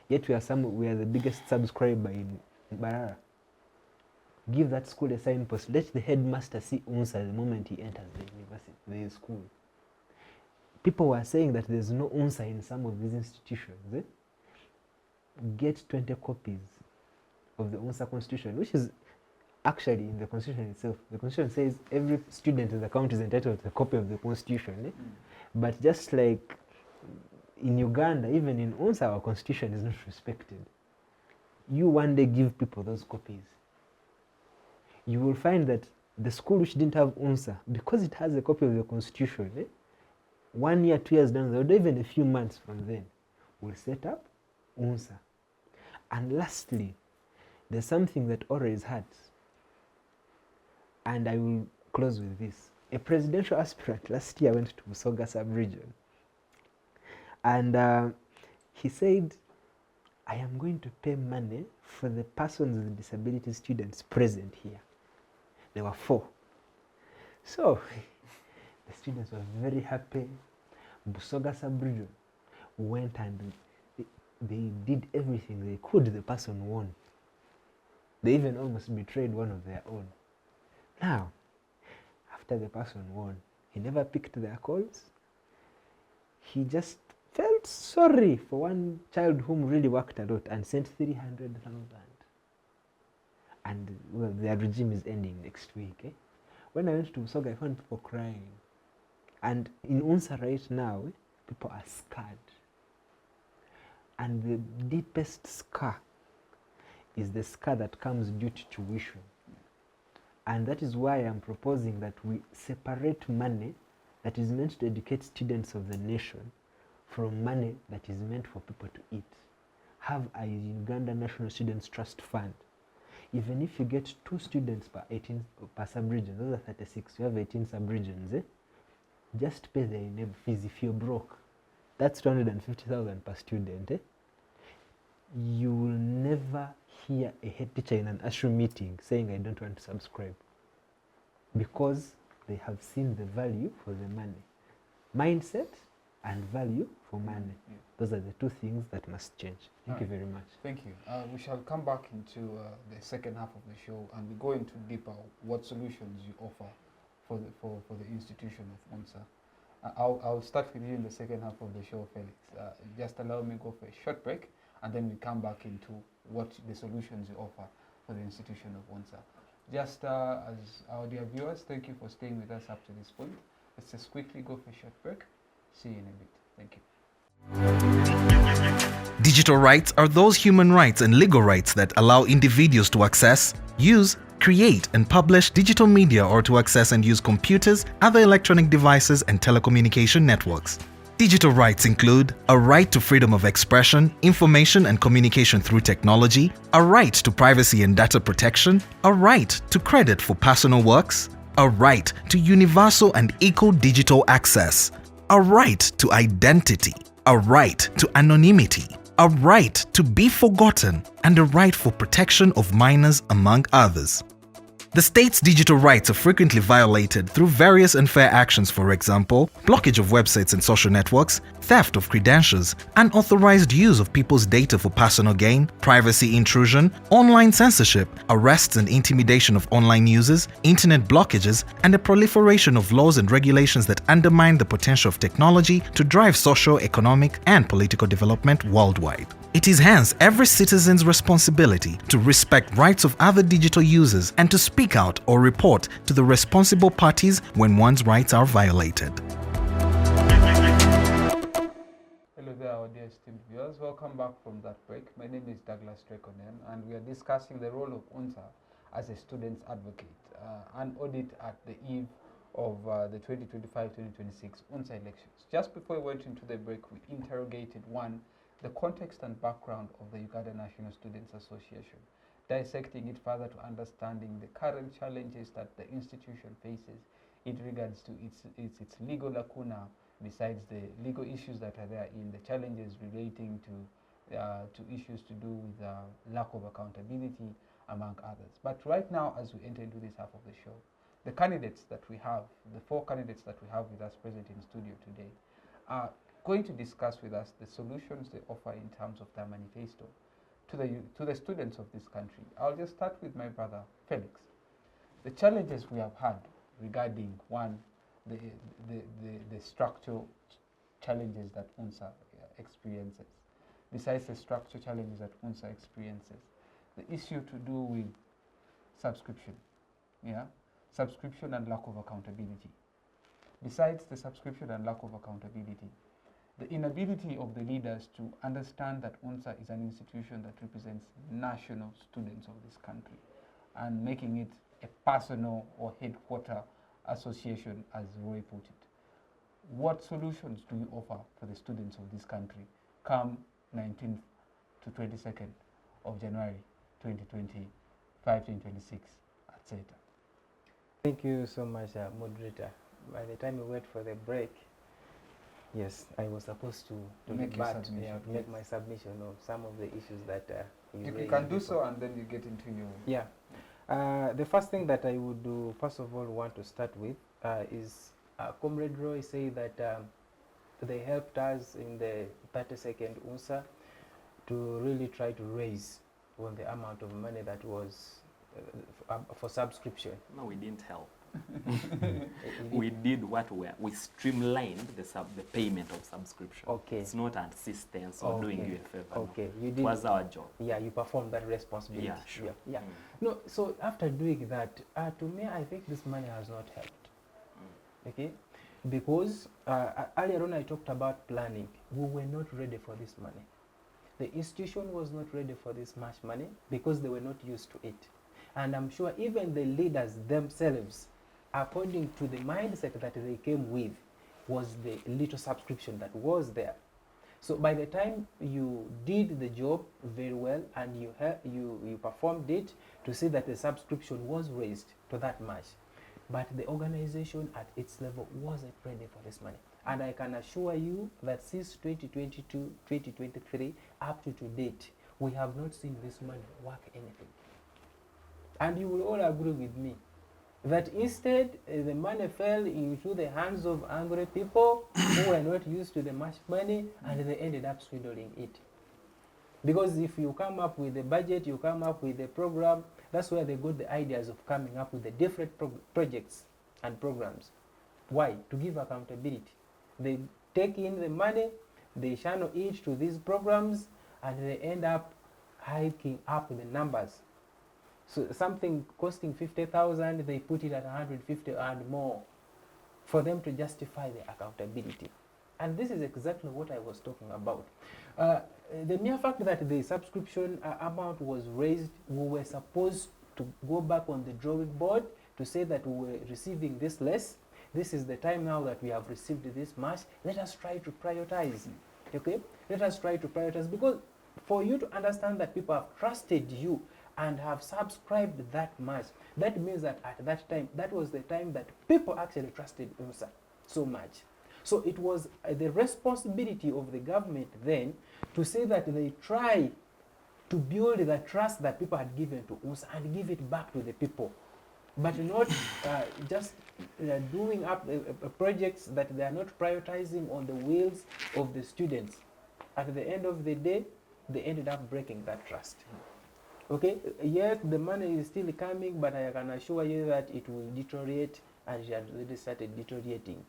Yet we are the biggest subscriber in Mbarara. Give that school a signpost. Let the headmaster see UNSA the moment he enters the university, the school. People were saying that there's no UNSA in some of these institutions. Get 20 copies of the UNSA constitution, which is actually in the constitution itself. The constitution says every student in the county is entitled to a copy of the constitution. But just like in Uganda, even in UNSA, our constitution is not respected. You one day give people those copies. You will find that the school which didn't have UNSA, because it has a copy of the constitution, 1 year, 2 years down the road, even a few months from then, will set up UNSA. And lastly, there's something that always hurts. And I will close with this. A presidential aspirant last year went to Busoga sub-region. And he said, I am going to pay money for the persons with disability students present here. There were 4. So the students were very happy. Busoga sub-region went and they did everything they could. The person won. They even almost betrayed one of their own. Now, after the person won, he never picked their calls. He just felt sorry for one child whom really worked a lot and sent 300,000. And well, their regime is ending next week. When I went to Busoga, I found people crying. And in UNSA right now, people are scared. And the deepest scar is the scar that comes due to tuition. And that is why I'm proposing that we separate money that is meant to educate students of the nation from money that is meant for people to eat. Have a Uganda National Students Trust Fund. Even if you get 2 students per sub-region, those are 36, you have 18 sub-regions, just pay the enable fees. If you're broke, that's 250,000 per student. You will never hear a head teacher in an ASHU meeting saying, I don't want to subscribe, because they have seen the value for the money. Mindset and value for money. Those are the 2 things that must change. Thank you very much. Thank you. We shall come back into the second half of the show and we go into deeper what solutions you offer for the institution of UNSA. I'll start with you in the second half of the show, Felix. Just allow me to go for a short break and then we come back into what the solutions you offer for the institution of UNSA. Just as our dear viewers, thank you for staying with us up to this point. Let's just quickly go for a short break. See you in a bit. Thank you. Digital rights are those human rights and legal rights that allow individuals to access, use, create and publish digital media or to access and use computers, other electronic devices and telecommunication networks. Digital rights include a right to freedom of expression, information and communication through technology, a right to privacy and data protection, a right to credit for personal works, a right to universal and equal digital access, a right to identity, a right to anonymity, a right to be forgotten, and a right for protection of minors, among others. The state's digital rights are frequently violated through various unfair actions, for example, blockage of websites and social networks, theft of credentials, unauthorized use of people's data for personal gain, privacy intrusion, online censorship, arrests and intimidation of online users, internet blockages, and the proliferation of laws and regulations that undermine the potential of technology to drive social, economic, and political development worldwide. It is hence every citizen's responsibility to respect rights of other digital users and to speak out or report to the responsible parties when one's rights are violated. Hello there, our dear esteemed viewers. Welcome back from that break. My name is Douglas Onen, and we are discussing the role of UNSA as a student's advocate. An audit at the eve of the 2025-2026 UNSA elections. Just before we went into the break, we interrogated one the context and background of the Uganda National Students Association, dissecting it further to understanding the current challenges that the institution faces in regards to its legal lacuna, besides the legal issues that are there in the challenges relating to issues to do with lack of accountability, among others. But right now, as we enter into this half of the show, the candidates that we have, the 4 candidates that we have with us present in studio today, are going to discuss with us the solutions they offer in terms of their manifesto to the students of this country. I'll just start with my brother, Felix. The challenges we have had regarding, one, the structural challenges that UNSA experiences. Besides the structural challenges that UNSA experiences, the issue to do with subscription, subscription and lack of accountability. Besides the subscription and lack of accountability, the inability of the leaders to understand that UNSA is an institution that represents national students of this country, and making it a personal or headquarter association, as Roy put it. What solutions do you offer for the students of this country come 19th to 22nd of January 2025, 2026, etc.? Thank you so much, moderator. By the time we wait for the break, yes, I was supposed to make make my submission of some of the issues that you can do so, and then you get into your... Yeah. The first thing that I would do, first of all, want to start with is Comrade Roy say that they helped us in the 32nd UNSA to really try to raise on the amount of money that was for subscription. No, we didn't help. We did what we streamlined the payment of subscription. Okay. It's not assistance or doing you a favor. Okay. No. You did. It was our job. Yeah, you performed that responsibility. Yeah, sure. Yeah. No, so after doing that, to me, I think this money has not helped. Okay, because earlier on I talked about planning. We were not ready for this money. The institution was not ready for this much money because they were not used to it. And I'm sure even the leaders themselves, according to the mindset that they came with, was the little subscription that was there. So by the time you did the job very well and you performed it, to see that the subscription was raised to that much, but the organization at its level wasn't ready for this money. And I can assure you that since 2022, 2023, up to date, we have not seen this money work anything. And you will all agree with me that instead the money fell into the hands of angry people who were not used to the much money, and they ended up swindling it. Because if you come up with a budget, you come up with a program, that's where they got the ideas of coming up with the different projects and programs. Why? To give accountability. They take in the money, they channel it to these programs, and they end up hiking up the numbers. So something costing 50,000, they put it at 150 and more for them to justify the accountability. And this is exactly what I was talking about. The mere fact that the subscription amount was raised, we were supposed to go back on the drawing board to say that we were receiving this less. This is the time now that we have received this much. Let us try to prioritize. Okay? Let us try to prioritize, because for you to understand that people have trusted you and have subscribed that much, that means that at that time, that was the time that people actually trusted UNSA so much. So it was the responsibility of the government then to say that they try to build the trust that people had given to UNSA and give it back to the people, but not just doing up projects that they are not prioritizing on the wills of the students. At the end of the day, they ended up breaking that trust. Okay, yes, the money is still coming, but I can assure you that it will deteriorate, and it has already started deteriorating.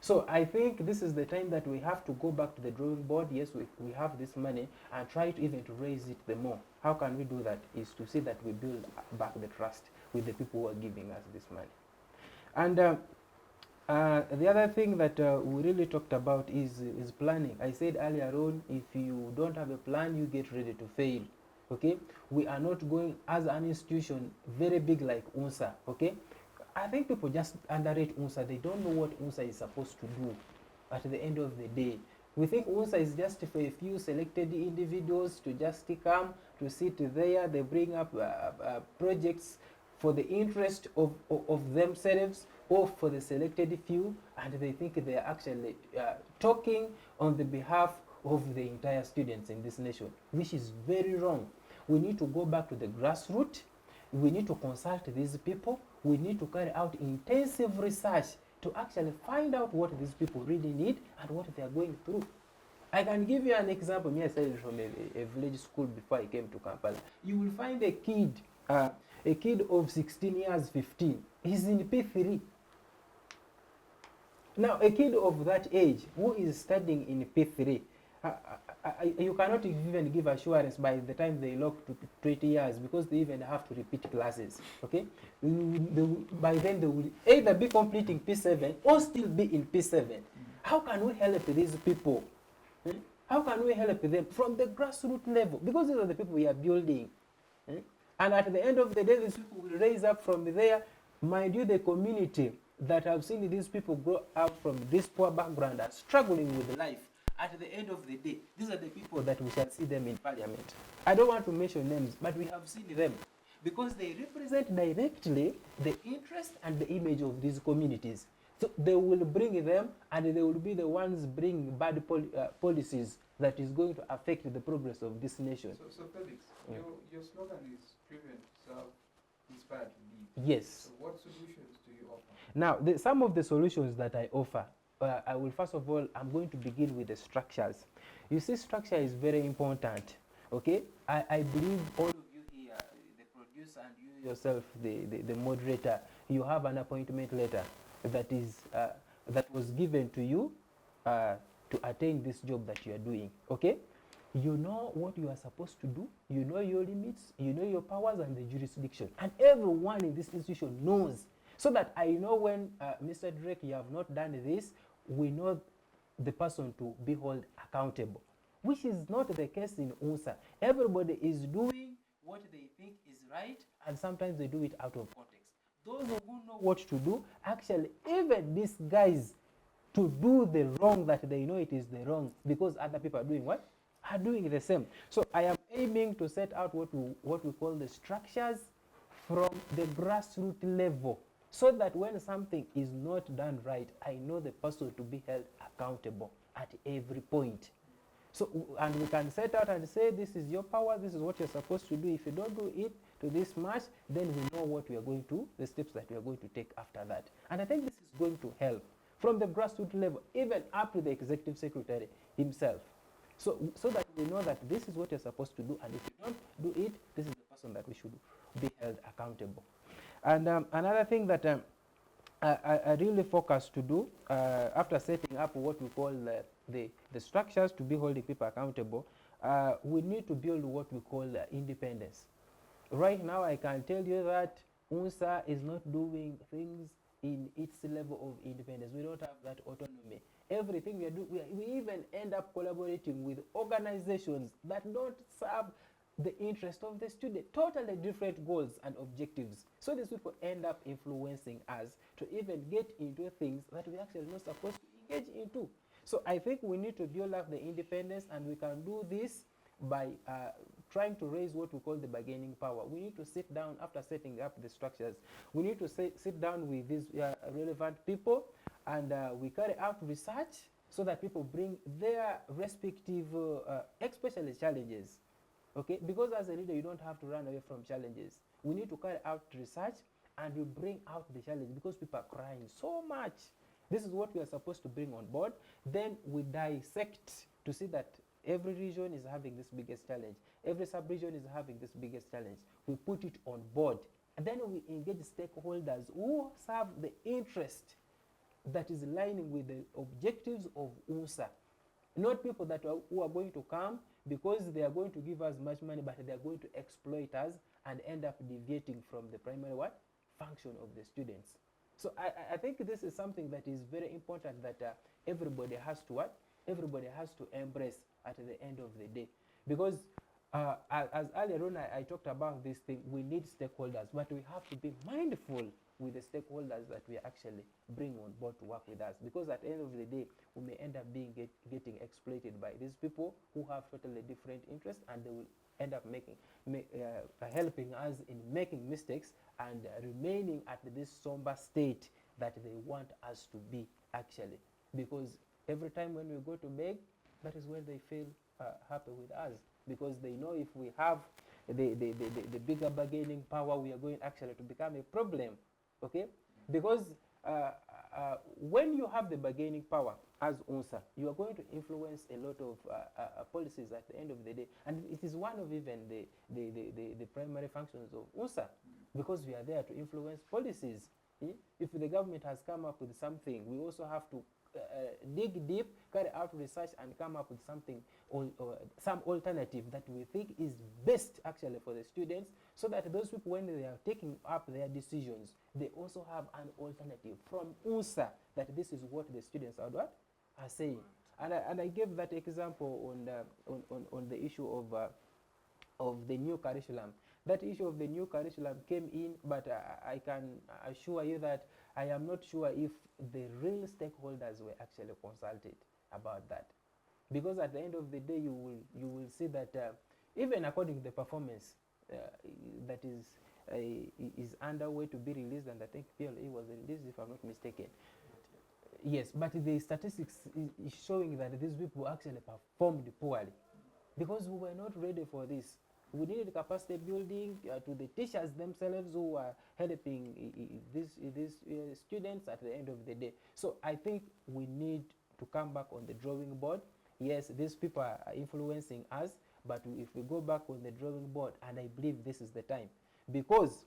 So I think this is the time that we have to go back to the drawing board. Yes, we have this money, and try to even to raise it the more. How can we do that? Is to see that we build back the trust with the people who are giving us this money. And the other thing that we really talked about is planning. I said earlier on, if you don't have a plan, you get ready to fail. Okay, we are not going as an institution very big like UNSA. Okay, I think people just underrate UNSA. They don't know what UNSA is supposed to do. At the end of the day, We think UNSA is just for a few selected individuals to just come, to sit there. They bring up projects for the interest of themselves or for the selected few, and they think they are actually talking on the behalf of the entire students in this nation, which is very wrong. We need to go back to the grassroots. We need to consult these people. We need to carry out intensive research to actually find out what these people really need and what they are going through. I can give you an example. Me, I started from a village school before I came to Kampala. You will find a kid of 16 years, 15. He's in P3. Now, a kid of that age who is studying in P3, you cannot even give assurance by the time they lock to 20 years because they even have to repeat classes. Okay, by then they will either be completing P7 or still be in P7. How can we help these people? How can we help them from the grassroots level? Because these are the people we are building. And at the end of the day, these people will raise up from there. Mind you, the community that have seen these people grow up from this poor background and struggling with life, at the end of the day, these are the people that we shall see them in parliament. I don't want to mention names, but we have seen them because they represent directly the interest and the image of these communities. So they will bring them, and they will be the ones bringing bad policies that is going to affect the progress of this nation. So Felix, your slogan is driven, serve, inspired to lead. Yes. So what solutions do you offer? Now, some of the solutions that I offer, I will first of all, I'm going to begin with the structures. You see, structure is very important. Okay, I believe all of you here, the producer and you yourself, the moderator, you have an appointment letter that is that was given to you to attain this job that you are doing. Okay, you know what you are supposed to do, you know your limits, you know your powers and the jurisdiction, and everyone in this institution knows, so that I know when Mr. Drake, you have not done this, we know the person to be held accountable, which is not the case in UNSA. Everybody is doing what they think is right, and sometimes they do it out of context. Those who know what to do, actually even these guys to do the wrong that they know it is the wrong, because other people are doing what? Are doing the same. So I am aiming to set out what we call the structures from the grassroots level, so that when something is not done right, I know the person to be held accountable at every point. So, and we can set out and say, this is your power, this is what you're supposed to do. If you don't do it to this much, then we know what we are going to, the steps that we are going to take after that. And I think this is going to help from the grassroots level, even up to the executive secretary himself. So that we know that this is what you're supposed to do, and if you don't do it, this is the person that we should be held accountable. And another thing that I really focus to do after setting up what we call the structures to be holding people accountable, we need to build what we call independence. Right now, I can tell you that UNSA is not doing things in its level of independence. We don't have that autonomy. Everything we are doing, we even end up collaborating with organizations that don't serve the interest of the student, totally different goals and objectives. So these people end up influencing us to even get into things that we actually not supposed to engage into. So I think we need to build up the independence, and we can do this by trying to raise what we call the bargaining power. We need to sit down after setting up the structures. We need to sit down with these relevant people, and we carry out research so that people bring their respective, especially challenges. Okay, because as a leader, you don't have to run away from challenges. We need to carry out research, and we bring out the challenge because people are crying so much. This is what we are supposed to bring on board. Then we dissect to see that every region is having this biggest challenge. Every sub-region is having this biggest challenge. We put it on board, and then we engage stakeholders who serve the interest that is aligning with the objectives of UNSA. Not people that who are going to come because they are going to give us much money, but they are going to exploit us and end up deviating from the primary function of the students. So I think this is something that is very important that everybody has to everybody has to embrace at the end of the day. Because as earlier on I talked about this thing, we need stakeholders, but we have to be mindful with the stakeholders that we actually bring on board to work with us. Because at the end of the day, we may end up getting exploited by these people who have totally different interests, and they will end up helping us in making mistakes and remaining at this somber state that they want us to be, actually. Because every time when we go to beg, that is when they feel happy with us, because they know if we have the bigger bargaining power, we are going actually to become a problem, okay? Because when you have the bargaining power as UNSA, you are going to influence a lot of policies at the end of the day, and it is one of even the primary functions of UNSA, because we are there to influence policies. If the government has come up with something, we also have to dig deep, carry out research, and come up with something or some alternative that we think is best actually for the students, so that those people, when they are taking up their decisions, they also have an alternative from UNSA that this is what the students are saying. And I gave that example on the issue of the new curriculum. That issue of the new curriculum came in, but I can assure you that I am not sure if the real stakeholders were actually consulted about that. Because at the end of the day, you will see that even according to the performance that is underway to be released, and I think PLE was released, if I'm not mistaken. Yes, but the statistics is showing that these people actually performed poorly, because we were not ready for this. We needed capacity building to the teachers themselves who are helping these students at the end of the day. So I think we need to come back on the drawing board. Yes, these people are influencing us, but if we go back on the drawing board, and I believe this is the time, because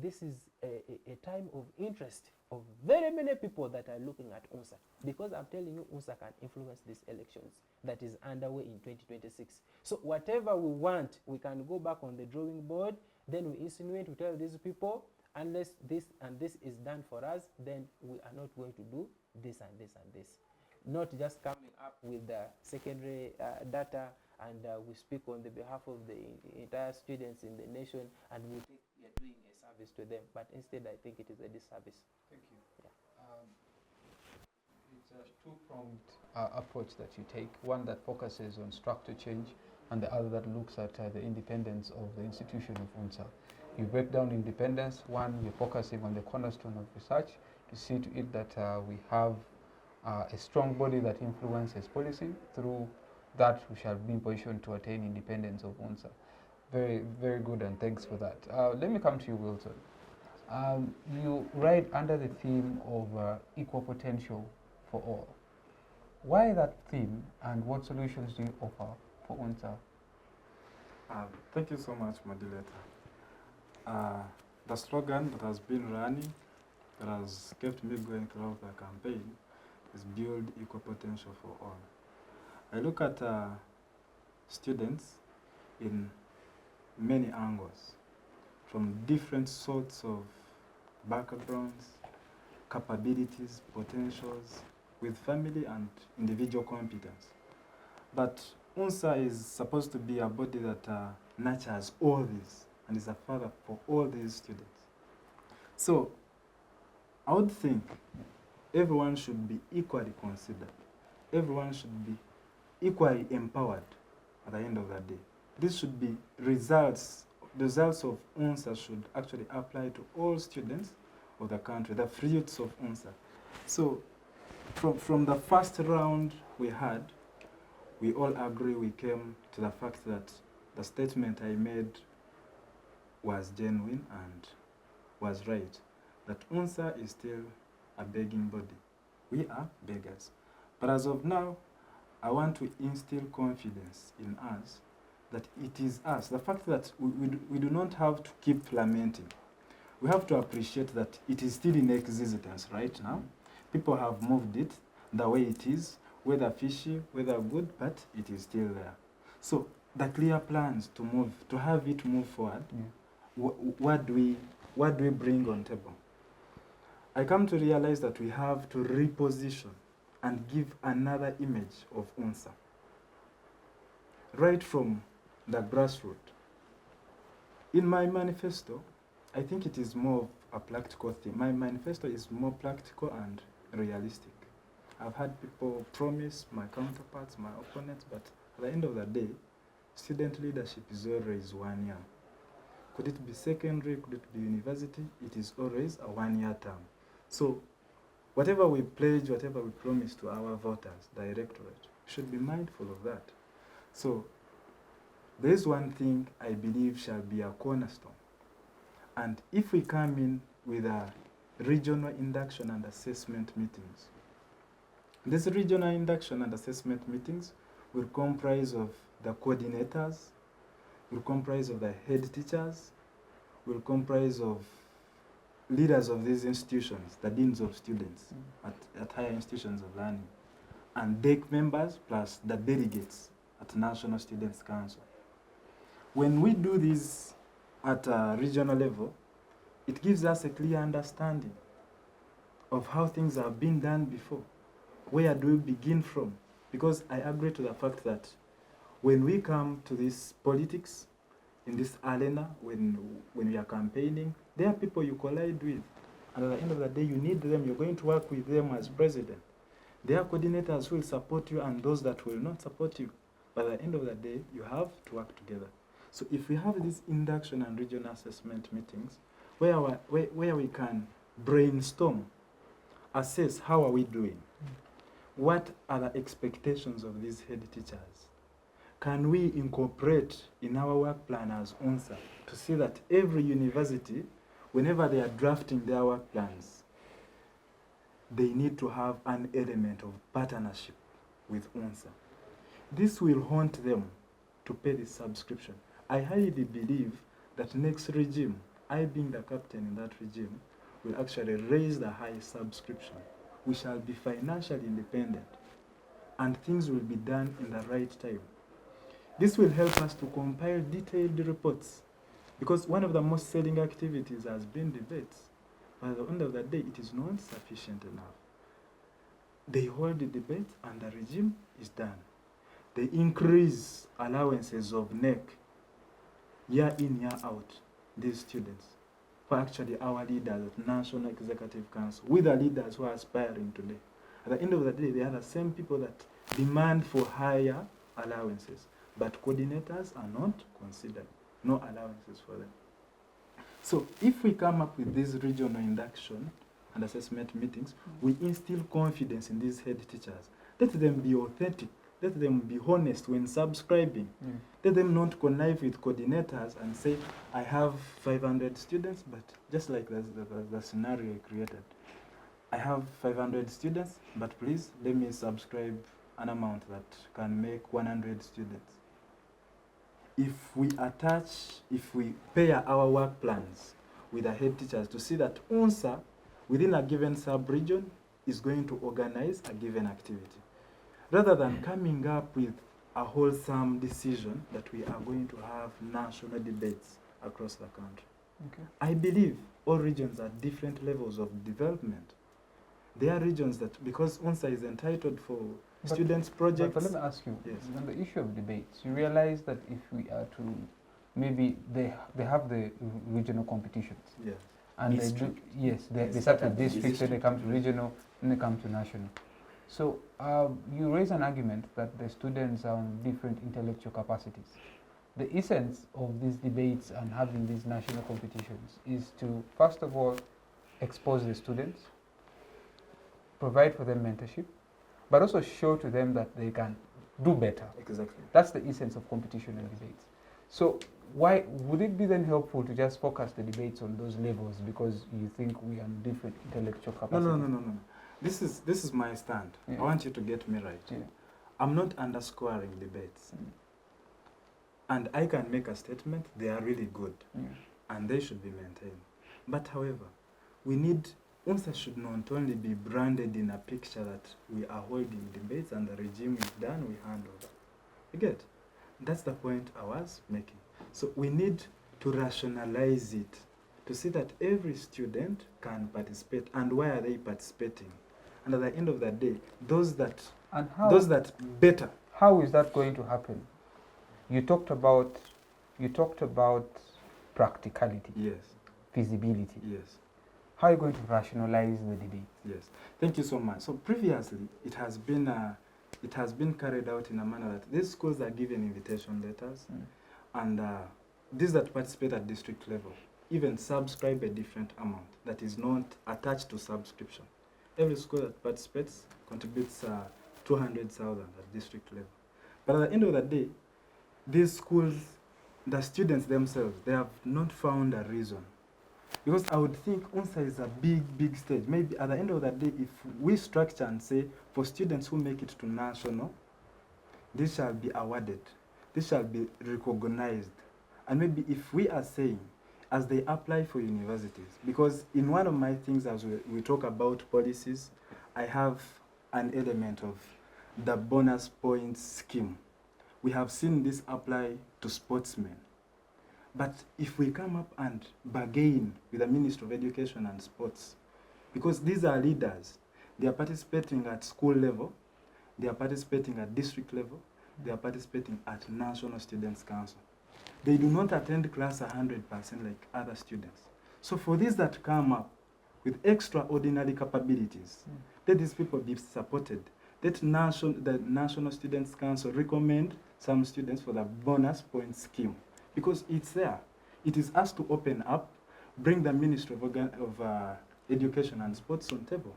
this is a time of interest of very many people that are looking at UNSA, because I'm telling you, UNSA can influence these elections that is underway in 2026. So whatever we want, we can go back on the drawing board, then we insinuate, we tell these people, unless this and this is done for us, then we are not going to do this and this and this. Not just coming up with the secondary data, and we speak on the behalf of the entire students in the nation, and we think we are doing a service to them, but instead I think it is a disservice. Thank you. Yeah. It's a two-pronged approach that you take, one that focuses on structure change, and the other that looks at the independence of the institution of UNSA. You break down independence. One, we're focusing on the cornerstone of research to see to it that we have a strong body that influences policy. Through that, we shall be in position to attain independence of UNSA. Very, very good, and thanks for that. Let me come to you, Wilson. You write under the theme of equal potential for all. Why that theme, and what solutions do you offer for UNSA? Thank you so much, moderator. The slogan that has been running, that has kept me going throughout the campaign, is build equal potential for all. I look at students in many angles, from different sorts of backgrounds, capabilities, potentials, with family and individual competence. But UNSA is supposed to be a body that nurtures all this and is a father for all these students. So I would think everyone should be equally considered. Everyone should be equally empowered at the end of the day. This should be results of UNSA should actually apply to all students of the country, the fruits of UNSA. So from the first round we had, we all agree, we came to the fact that the statement I made was genuine and was right, that UNSA is still a begging body. We are beggars. But as of now, I want to instill confidence in us that it is us. The fact that we do not have to keep lamenting. We have to appreciate that it is still in existence right now. People have moved it the way it is, whether fishy, whether good, but it is still there. So the clear plans to move, to have it move forward, what do we bring on table? I come to realize that we have to reposition and give another image of UNSA, right from the grassroots. In my manifesto, I think it is more of a practical thing. My manifesto is more practical and realistic. I've had people promise, my counterparts, my opponents, but at the end of the day, student leadership is always 1 year. Could it be secondary, could it be university? It is always a 1-year term. So whatever we pledge, whatever we promise to our voters, the electorate, should be mindful of that. So there is one thing I believe shall be a cornerstone. And if we come in with a regional induction and assessment meetings, these regional induction and assessment meetings will comprise of the coordinators, will comprise of the head teachers, will comprise of leaders of these institutions, the deans of students at higher institutions of learning, and DEC members plus the delegates at National Students' Council. When we do this at a regional level, it gives us a clear understanding of how things have been done before. Where do we begin from? Because I agree to the fact that when we come to this politics, in this arena, when we are campaigning, there are people you collide with. And at the end of the day, you need them. You're going to work with them as president. There are coordinators who will support you and those that will not support you. But at the end of the day, you have to work together. So if we have these induction and regional assessment meetings, where we can brainstorm, assess how are we doing, what are the expectations of these head teachers, can we incorporate in our work plan as UNSA to see that every university, whenever they are drafting their work plans, they need to have an element of partnership with UNSA. This will haunt them to pay the subscription. I highly believe that next regime, I being the captain in that regime, will actually raise the high subscription. We shall be financially independent and things will be done in the right time. This will help us to compile detailed reports because one of the most selling activities has been debates. But at the end of the day, it is not sufficient enough. They hold the debate and the regime is done. They increase allowances of NEC year in, year out, these students, for actually our leaders at National Executive Council, with the leaders who are aspiring today. At the end of the day, they are the same people that demand for higher allowances, but coordinators are not considered, no allowances for them. So if we come up with these regional induction and assessment meetings, we instill confidence in these head teachers. Let them be authentic. Let them be honest when subscribing. Let them not connive with coordinators and say, I have 500 students, but just like the scenario I created. I have 500 students, but please let me subscribe an amount that can make 100 students. If we pair our work plans with the head teachers to see that UNSA within a given sub-region is going to organize a given activity, rather than coming up with a wholesome decision that we are going to have national debates across the country. Okay. I believe all regions are different levels of development. There are regions that, because UNSA is entitled for students' projects. But let me ask you, yes, on the issue of debates, you realize that if we are to, maybe they have the regional competitions. yes, And they do, yes, they start with districts, then they come to regional, then they come to national. So you raise an argument that the students are on different intellectual capacities. The essence of these debates and having these national competitions is to, first of all, expose the students, provide for them mentorship, but also show to them that they can do better. exactly. That's the essence of competition and debates. So why would it be then helpful to just focus the debates on those levels because you think we are on different intellectual capacities? No. This is my stand. Yeah. I want you to get me right. Yeah. I'm not underscoring debates. And I can make a statement, they are really good, and they should be maintained. But however, UNSA should not only be branded in a picture that we are holding debates and the regime is done, we hand over. You get? That's the point I was making. So we need to rationalize it, to see that every student can participate, and why are they participating? And at the end of the day, those that better. How is that going to happen? You talked about practicality, Yes, feasibility. yes. How are you going to rationalize the debate? Yes, thank you so much. So previously, it has been carried out in a manner that these schools are given invitation letters, and these that participate at district level even subscribe a different amount that is not attached to subscription. Every school that participates contributes 200,000 at district level. But at the end of the day, these schools, the students themselves, they have not found a reason. Because I would think UNSA is a big stage. Maybe at the end of the day, if we structure and say, for students who make it to national, this shall be awarded, this shall be recognized. And maybe if we are saying, as they apply for universities, because in one of my things as we talk about policies, I have an element of the bonus points scheme. We have seen this apply to sportsmen. But if we come up and bargain with the Ministry of Education and Sports, because these are leaders, they are participating at school level, they are participating at district level, they are participating at National Students' Council. They do not attend class 100% like other students. So for these that come up with extraordinary capabilities, let these people be supported. Let the National Students' Council recommend some students for the bonus point scheme. Because it's there. It is us to open up, bring the Ministry of Education and Sports on table.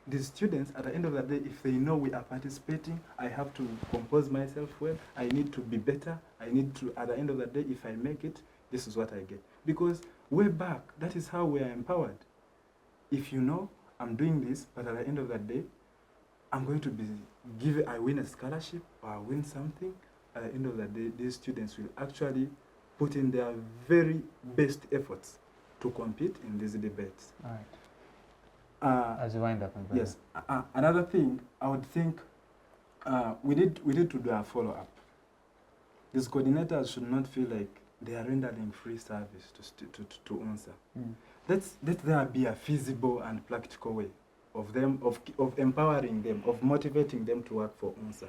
These students, at the end of the day, if they know we are participating, I have to compose myself well, I need to be better, I need to, at the end of the day, if I make it, this is what I get. Because way back, that is how we are empowered. If you know, I'm doing this, but at the end of the day, I'm going to be given, I win a scholarship, or I win something, at the end of the day, these students will actually put in their very best efforts to compete in these debates. All right. As you wind up, yes. Another thing, I would think we need to do a follow-up. These coordinators should not feel like they are rendering free service to UNSA. Let there be a feasible and practical way of them, of empowering them, of motivating them to work for UNSA,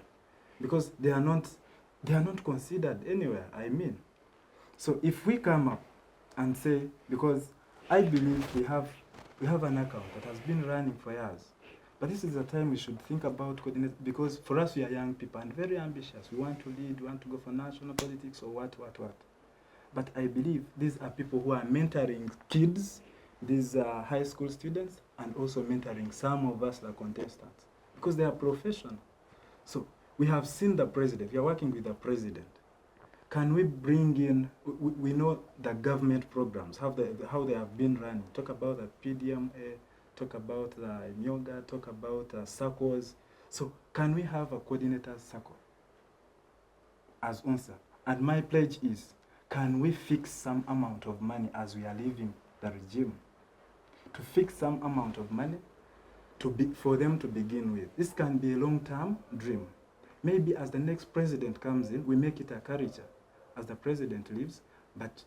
because they are not considered anywhere, I mean. So if we come up and say, because I believe we have an account that has been running for years, but this is the time we should think about coordinating, because for us we are young people and very ambitious. We want to lead, we want to go for national politics or what. But I believe these are people who are mentoring kids, these are high school students, and also mentoring some of us, the contestants, because they are professional. So we have seen the president, we are working with the president. Can we bring in, we know the government programs, how they have been running. Talk about the PDMA, talk about the MYOGA, talk about SACCOs. So can we have a coordinator SACCO as UNSA? And my pledge is, can we fix some amount of money as we are leaving the regime? To fix some amount of money for them to begin with. This can be a long-term dream. Maybe as the next president comes in, we make it a caricature as the president leaves, but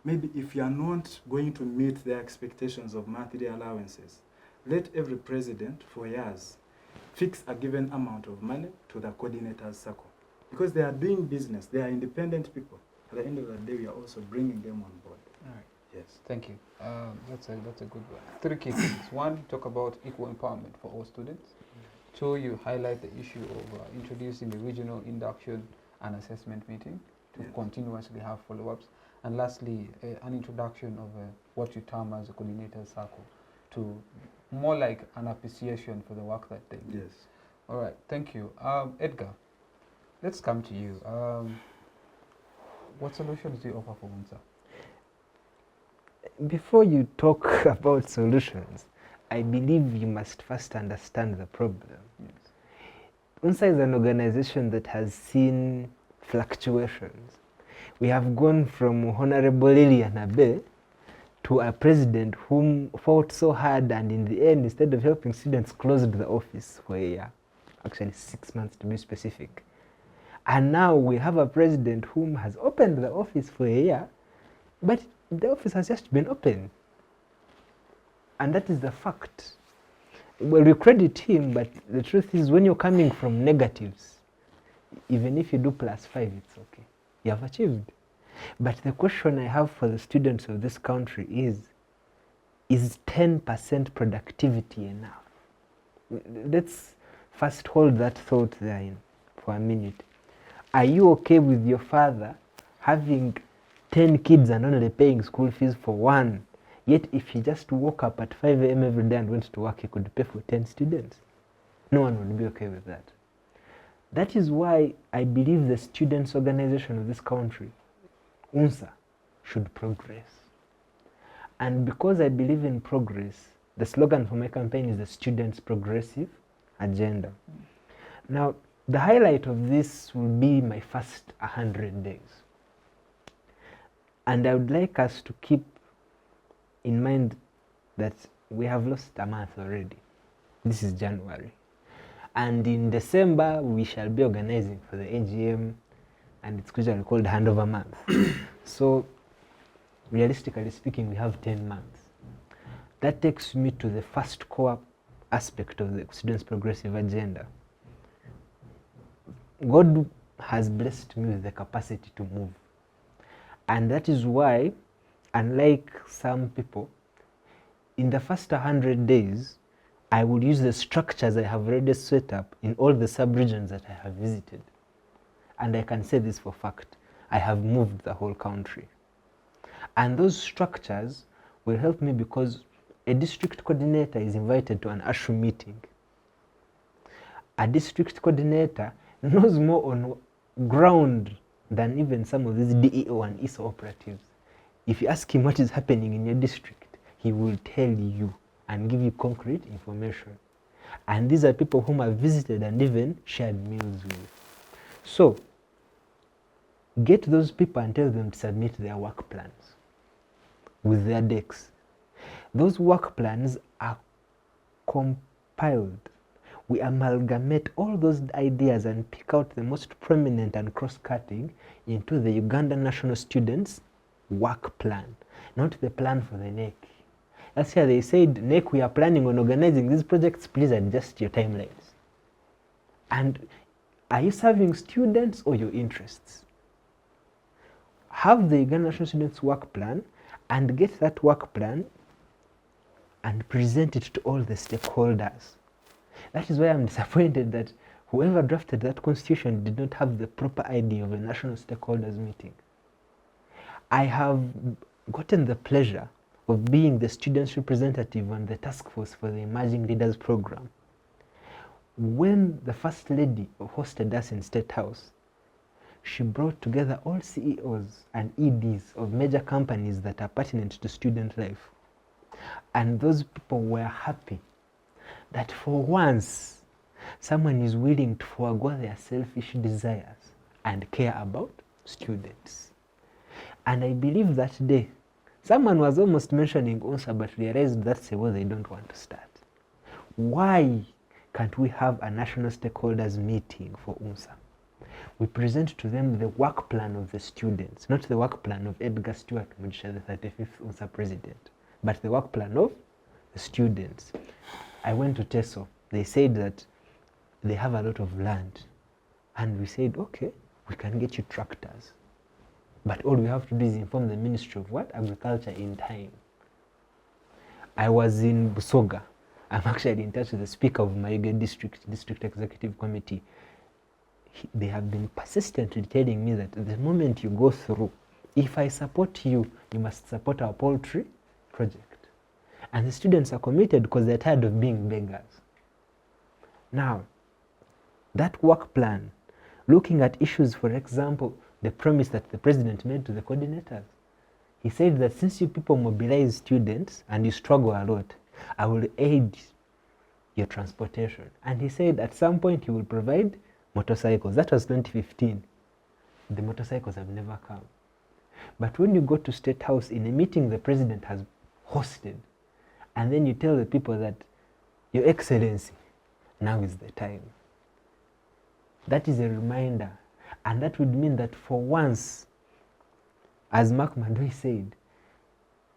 maybe if you are not going to meet their expectations of monthly allowances, let every president for years fix a given amount of money to the coordinators circle. Because they are doing business, they are independent people. At the end of the day, we are also bringing them on board. All right. Yes. Thank you. That's a good one. 3 key things. 1, talk about equal empowerment for all students. 2, you highlight the issue of introducing the regional induction and assessment meeting to continuously have follow-ups. And lastly, an introduction of what you term as a coordinator circle, to more like an appreciation for the work that they do. Yes. All right, thank you. Edgar, let's come to you. What solutions do you offer for UNSA? Before you talk about solutions, I believe you must first understand the problem. Yes. UNSA is an organization that has seen fluctuations. We have gone from Honorable Lilian Abe to a president whom fought so hard, and in the end, instead of helping students, closed the office for a year. Actually 6 months to be specific. And now we have a president whom has opened the office for a year, but the office has just been open. And that is the fact. Well, we credit him, but the truth is, when you're coming from negatives, even if you do +5, it's okay. You have achieved. But the question I have for the students of this country is, is 10% productivity enough? Let's first hold that thought there for a minute. Are you okay with your father having 10 kids and only paying school fees for one? Yet if he just woke up at 5 a.m. every day and went to work, he could pay for 10 students. No one would be okay with that. That is why I believe the students' organization of this country, UNSA, should progress. And because I believe in progress, the slogan for my campaign is the Students' Progressive Agenda. Now, the highlight of this will be my first 100 days. And I would like us to keep in mind that we have lost a month already. This is January. And in December, we shall be organizing for the AGM, and it's usually called Handover Month. So, realistically speaking, we have 10 months. That takes me to the first core aspect of the Students' Progressive Agenda. God has blessed me with the capacity to move. And that is why, unlike some people, in the first 100 days, I will use the structures I have already set up in all the sub-regions that I have visited. And I can say this for fact, I have moved the whole country. And those structures will help me because a district coordinator is invited to an ASHU meeting. A district coordinator knows more on ground than even some of these DEO and ISO operatives. If you ask him what is happening in your district, he will tell you and give you concrete information. And these are people whom I've visited and even shared meals with. So, get those people and tell them to submit their work plans with their decks. Those work plans are compiled. We amalgamate all those ideas and pick out the most prominent and cross-cutting into the Uganda National Students' work plan, not the plan for the NEC. Last year they said, NEC, we are planning on organizing these projects, please adjust your timelines. And are you serving students or your interests? Have the Uganda National Students' work plan and get that work plan and present it to all the stakeholders. That is why I'm disappointed that whoever drafted that constitution did not have the proper idea of a national stakeholders meeting. I have gotten the pleasure of being the students' representative on the task force for the Emerging Leaders Program. When the First Lady hosted us in State House, she brought together all CEOs and EDs of major companies that are pertinent to student life. And those people were happy that for once, someone is willing to forego their selfish desires and care about students. And I believe that day, someone was almost mentioning UNSA but realized that's a way they don't want to start. Why can't we have a national stakeholders meeting for UNSA? We present to them the work plan of the students, not the work plan of Edgar, Stuart, Mugisha, the 35th UNSA president, but the work plan of the students. I went to TESO. They said that they have a lot of land. And we said, okay, we can get you tractors. But all we have to do is inform the Ministry of what? Agriculture in time. I was in Busoga. I'm actually in touch with the Speaker of Makerere District Executive Committee. They have been persistently telling me that the moment you go through, if I support you, you must support our poultry project. And the students are committed because they're tired of being beggars. Now, that work plan, looking at issues, for example, the promise that the president made to the coordinators. He said that since you people mobilize students and you struggle a lot, I will aid your transportation. And he said at some point he will provide motorcycles. That was 2015. The motorcycles have never come. But when you go to State House in a meeting the president has hosted, and then you tell the people that, Your Excellency, now is the time. That is a reminder. And that would mean that for once, as Mark Madoi said,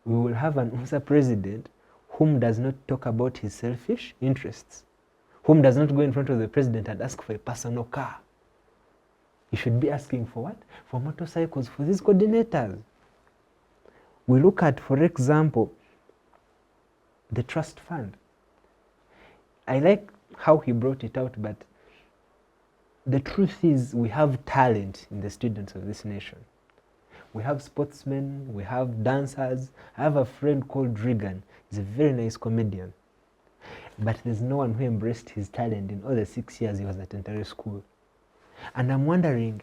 we will have an UNSA president whom does not talk about his selfish interests, whom does not go in front of the president and ask for a personal car. He should be asking for what? For motorcycles, for these coordinators. We look at, for example, the trust fund. I like how he brought it out, but the truth is we have talent in the students of this nation. We have sportsmen, we have dancers. I have a friend called Regan. He's a very nice comedian. But there's no one who embraced his talent in all the 6 years he was at entire school. And I'm wondering,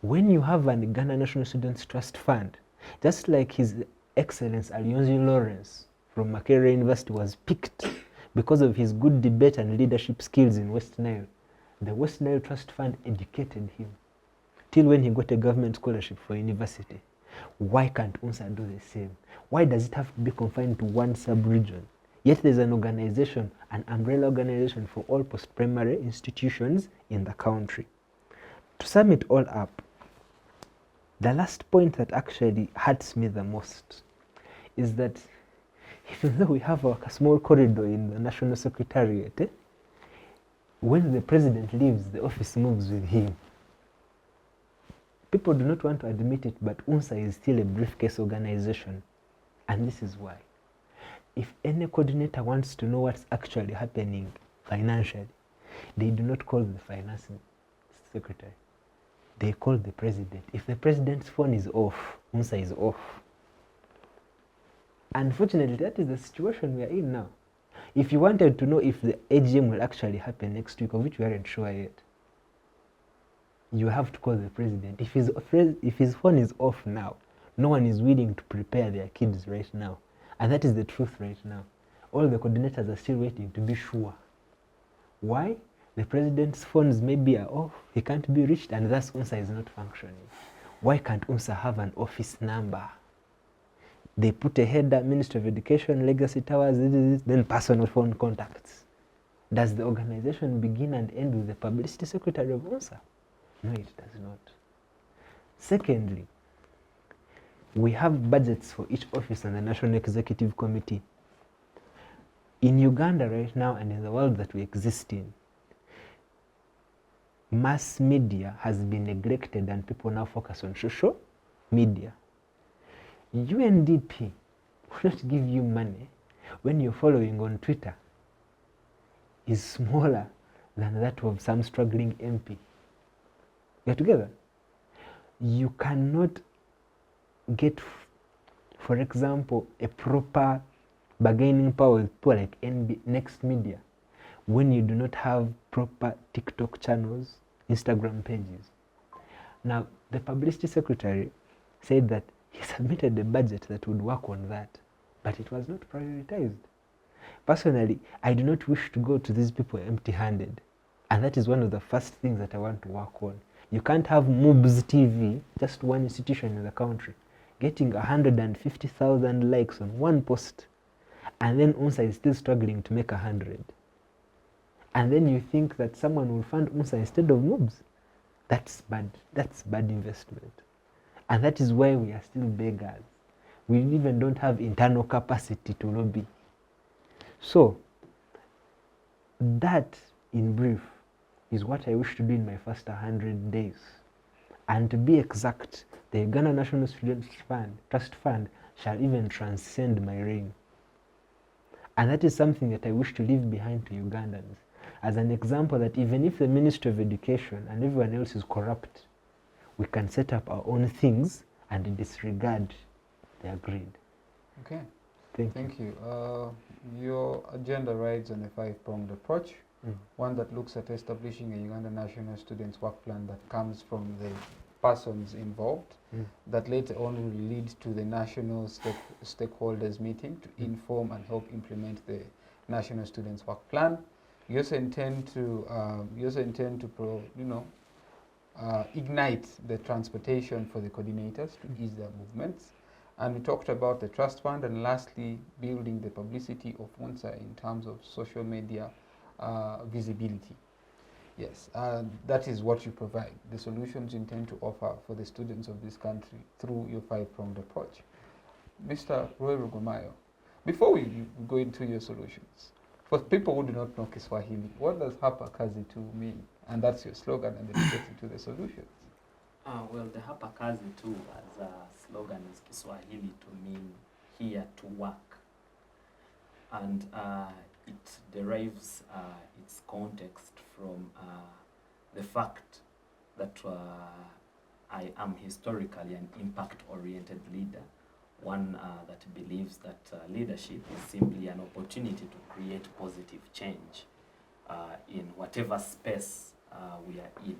when you have a Ghana National Students Trust Fund, just like His Excellence Alionzi Lawrence from Makerere University was picked because of his good debate and leadership skills in West Nile, the West Nile Trust Fund educated him till when he got a government scholarship for university. Why can't UNSA do the same? Why does it have to be confined to one sub-region? Yet there's an organization, an umbrella organization for all post-primary institutions in the country. To sum it all up, the last point that actually hurts me the most is that even though we have a small corridor in the National Secretariat, when the president leaves, the office moves with him. People do not want to admit it, but UNSA is still a briefcase organization. And this is why. If any coordinator wants to know what's actually happening financially, they do not call the finance secretary. They call the president. If the president's phone is off, UNSA is off. Unfortunately, that is the situation we are in now. If you wanted to know if the AGM will actually happen next week, of which we aren't sure yet, you have to call the president. If his phone is off now, no one is willing to prepare their kids right now. And that is the truth right now. All the coordinators are still waiting to be sure. Why? The president's phones maybe are off, he can't be reached, and thus UNSA is not functioning. Why can't UNSA have an office number? They put a header, Ministry of Education, Legacy Towers, then personal phone contacts. Does the organization begin and end with the publicity secretary of UNSA? No, it does not. Secondly, we have budgets for each office and the National Executive Committee. In Uganda right now and in the world that we exist in, mass media has been neglected and people now focus on social media. UNDP will not give you money when your following on Twitter is smaller than that of some struggling MP. You're together? You cannot get, for example, a proper bargaining power with people like Next Media when you do not have proper TikTok channels, Instagram pages. Now, the publicity secretary said that he submitted a budget that would work on that, but it was not prioritized. Personally, I do not wish to go to these people empty-handed, and that is one of the first things that I want to work on. You can't have Moobs TV, just one institution in the country, getting 150,000 likes on one post, and then UNSA is still struggling to make 100. And then you think that someone will fund UNSA instead of Moobs. That's bad. That's bad investment. And that is why we are still beggars. We even don't have internal capacity to lobby. So, that, in brief, is what I wish to do in my first 100 days. And to be exact, the Uganda National Students Trust Fund shall even transcend my reign. And that is something that I wish to leave behind to Ugandans, as an example that even if the Ministry of Education and everyone else is corrupt, we can set up our own things and disregard their greed. Okay. Thank you. Your agenda rides on a 5-pronged approach, one that looks at establishing a Uganda National Students Work Plan that comes from the persons involved, that later on will lead to the national stakeholders meeting to inform and help implement the National Students Work Plan. You also intend to ignite the transportation for the coordinators to ease their movements. And we talked about the trust fund, and lastly, building the publicity of UNSA in terms of social media visibility. Yes, that is what you provide, the solutions you intend to offer for the students of this country through your 5-pronged approach. Mr. Roy Rugumayo, before we go into your solutions, for people who do not know Kiswahili, what does hapa kazi tu mean? And that's your slogan, and then we get into the solutions. Well, the hapa kazi tu as a slogan is Kiswahili to mean here to work. and it derives its context from the fact that I am historically an impact-oriented leader, one that believes that leadership is simply an opportunity to create positive change in whatever space we are in.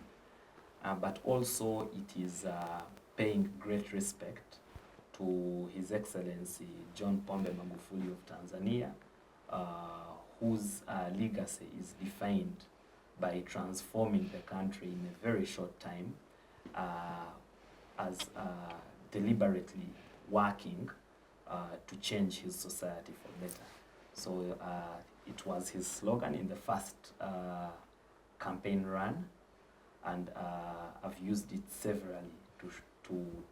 But also it is paying great respect to His Excellency John Pombe Magufuli of Tanzania, whose legacy is defined by transforming the country in a very short time, as deliberately working to change his society for better. So it was his slogan in the first campaign run, and I've used it severally to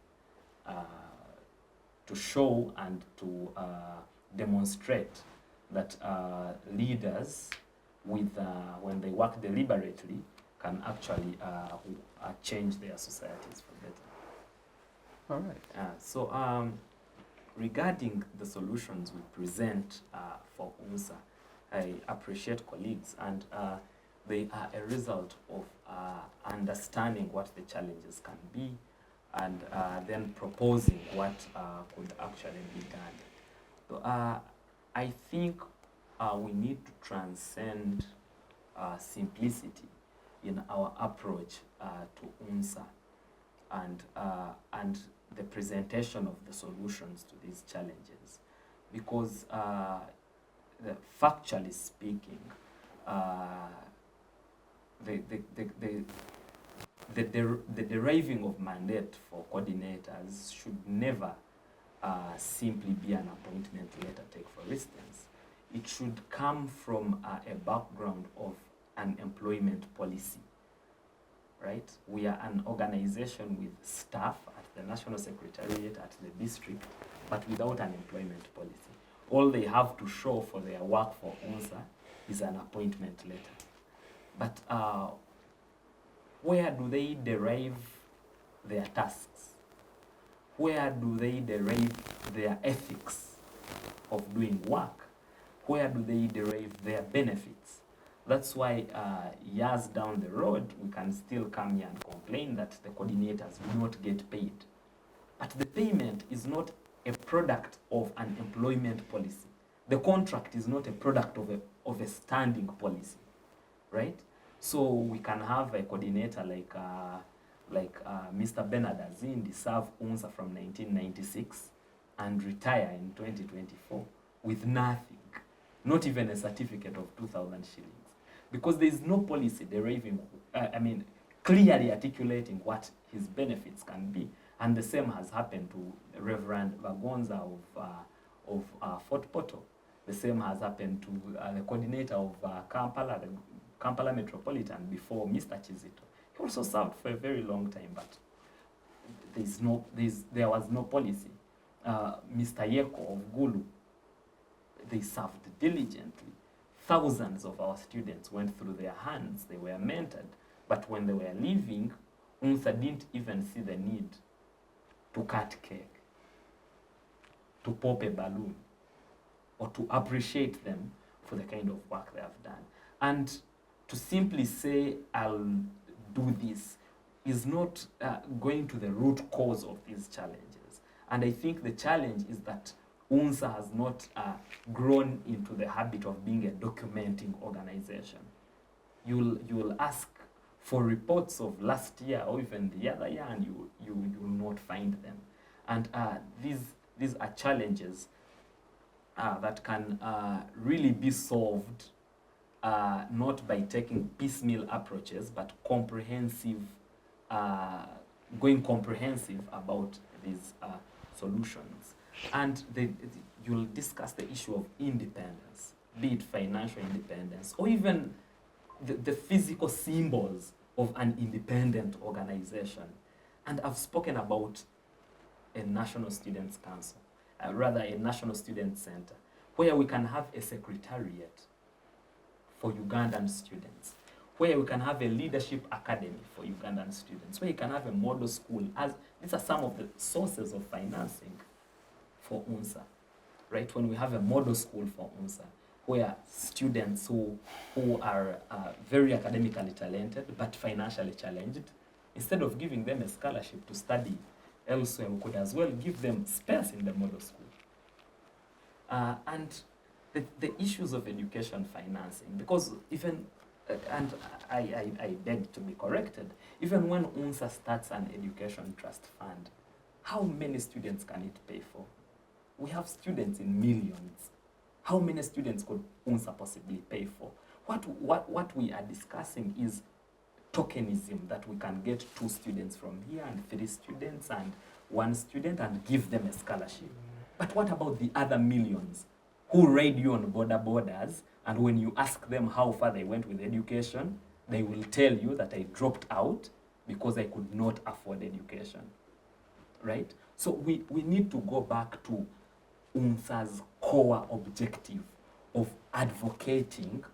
show and to demonstrate that leaders, when they work deliberately, can actually change their societies for better. All right. So regarding the solutions we present for UNSA, I appreciate colleagues, and they are a result of understanding what the challenges can be, and then proposing what could actually be done. So I think we need to transcend simplicity in our approach to UNSA and the presentation of the solutions to these challenges, because factually speaking, the deriving of mandate for coordinators should never simply be an appointment letter take, for instance. It should come from a background of an employment policy, right? We are an organization with staff at the National Secretariat, at the district, but without an employment policy. All they have to show for their work for UNSA is an appointment letter. But where do they derive their tasks? Where do they derive their ethics of doing work? Where do they derive their benefits? That's why years down the road, we can still come here and complain that the coordinators will not get paid. But the payment is not a product of an employment policy. The contract is not a product of a standing policy, right? So we can have a coordinator like Mr. Bernard Azindi serve UNSA from 1996 and retire in 2024 with nothing, not even a certificate of 2,000 shillings. Because there is no policy deriving, clearly articulating what his benefits can be. And the same has happened to Reverend Vagonza of Fort Portal. The same has happened to the coordinator of Kampala, the Kampala Metropolitan, before Mr. Chizito. He also served for a very long time, but there was no policy. Mr. Yeko of Gulu, they served diligently. Thousands of our students went through their hands. They were mentored. But when they were leaving, UNSA didn't even see the need to cut cake, to pop a balloon, or to appreciate them for the kind of work they have done. And to simply say, I'll do this, is not going to the root cause of these challenges. And I think the challenge is that UNSA has not grown into the habit of being a documenting organization. You'll ask for reports of last year or even the other year, and you will not find them. And these are challenges that can really be solved not by taking piecemeal approaches, but comprehensive, going comprehensive about these solutions. And you'll discuss the issue of independence, be it financial independence, or even the physical symbols of an independent organization. And I've spoken about a National Students' Council, rather a National Student Center, where we can have a secretariat for Ugandan students, where we can have a leadership academy for Ugandan students, where you can have a model school. As these are some of the sources of financing for UNSA. right? When we have a model school for UNSA, where students who are very academically talented but financially challenged, instead of giving them a scholarship to study elsewhere, we could as well give them space in the model school. And the issues of education financing, because even, and I beg to be corrected, even when UNSA starts an education trust fund, how many students can it pay for? We have students in millions. How many students could UNSA possibly pay for? What we are discussing is tokenism, that we can get 2 students from here and 3 students and 1 student and give them a scholarship. But what about the other millions who raid you on borders, and when you ask them how far they went with education, they will tell you that I dropped out because I could not afford education, right? So we need to go back to UNSA's core objective of advocating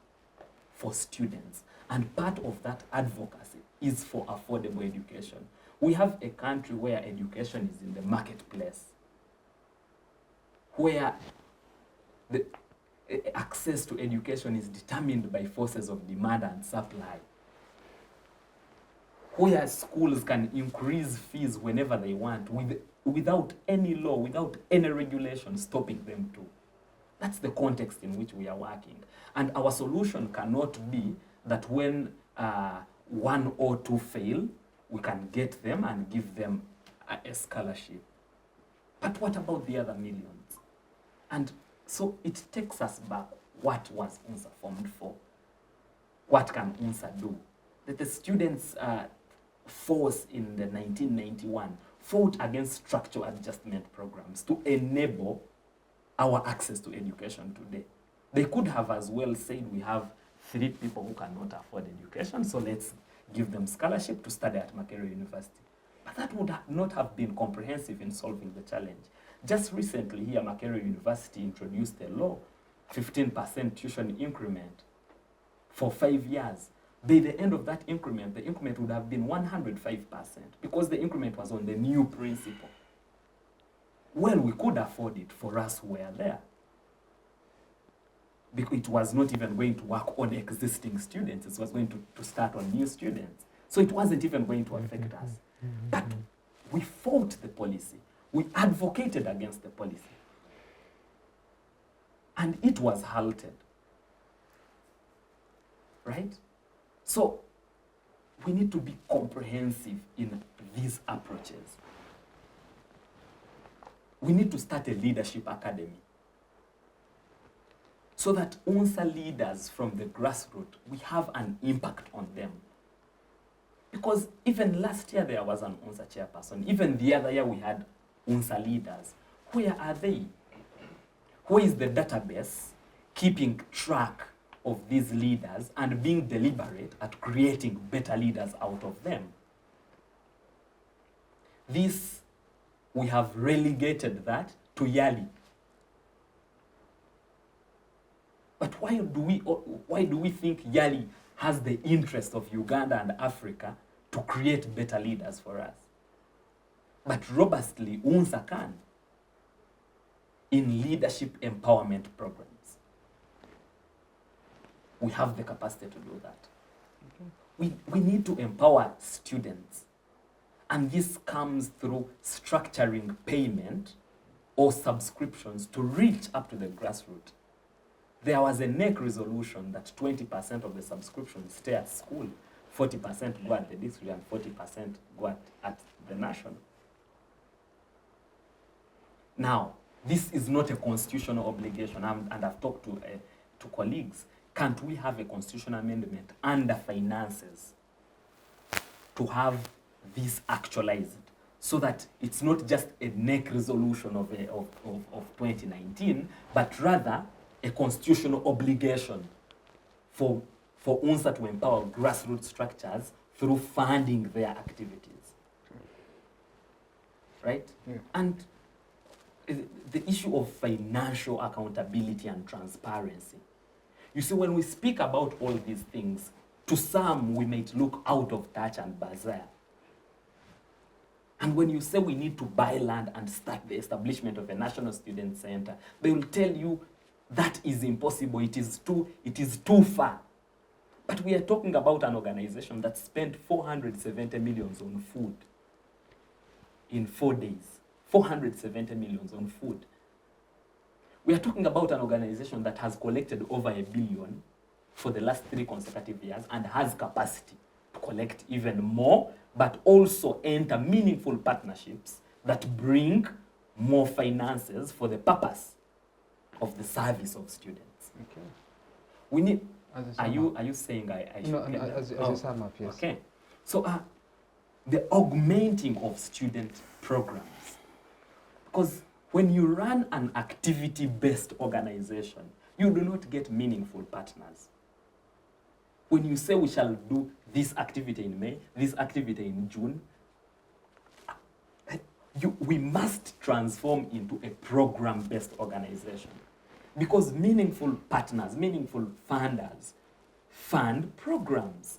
for students. And part of that advocacy is for affordable education. We have a country where education is in the marketplace, where the access to education is determined by forces of demand and supply, where schools can increase fees whenever they want without any law, without any regulation stopping them to. That's the context in which we are working. And our solution cannot be that when 1 or 2 fail, we can get them and give them a scholarship. But what about the other millions? And so it takes us back. What was UNSA formed for? What can UNSA do? That the students' force in the 1991 fought against structural adjustment programs to enable our access to education today. They could have as well said, we have 3 people who cannot afford education, so let's give them scholarship to study at Makerere University. But that would not have been comprehensive in solving the challenge. Just recently here, Makerere University introduced a law, 15% tuition increment for 5 years. By the end of that increment, the increment would have been 105% because the increment was on the new principle. Well, we could afford it for us who were there, because it was not even going to work on existing students. It was going to start on new students. So it wasn't even going to affect us. But we fought the policy. We advocated against the policy. And it was halted. Right? So we need to be comprehensive in these approaches. We need to start a leadership academy so that UNSA leaders from the grassroots, we have an impact on them. Because even last year there was an UNSA chairperson. Even the other year we had UNSA leaders. Where are they? Where is the database keeping track of these leaders and being deliberate at creating better leaders out of them? This, we have relegated that to yearly. But why do we think YALI has the interest of Uganda and Africa to create better leaders for us? But robustly, UNSA can in leadership empowerment programs. We have the capacity to do that. Okay. We need to empower students. And this comes through structuring payment or subscriptions to reach up to the grassroots. There was a NEC resolution that 20% of the subscriptions stay at school, 40% go at the district, and 40% go at the national. Now, this is not a constitutional obligation, and I've talked to colleagues. Can't we have a constitutional amendment under finances to have this actualized, so that it's not just a NEC resolution of 2019, but rather a constitutional obligation for UNSA to empower grassroots structures through funding their activities. Right? Yeah. And the issue of financial accountability and transparency. You see, when we speak about all these things, to some we might look out of touch and bizarre. And when you say we need to buy land and start the establishment of a national student center, they will tell you that is impossible, it is too far. But we are talking about an organization that spent 470 millions on food in 4 days. 470 millions on food. We are talking about an organization that has collected over $1 billion for the last 3 consecutive years and has capacity to collect even more, but also enter meaningful partnerships that bring more finances for the purpose of the service of students. Okay. We need. As a Are sum up. you saying I should? No, as a sum up, yes. Okay. So the augmenting of student programs, because when you run an activity-based organization, you do not get meaningful partners. When you say we shall do this activity in May, this activity in June, we must transform into a program-based organization. Because meaningful partners, meaningful funders, fund programs.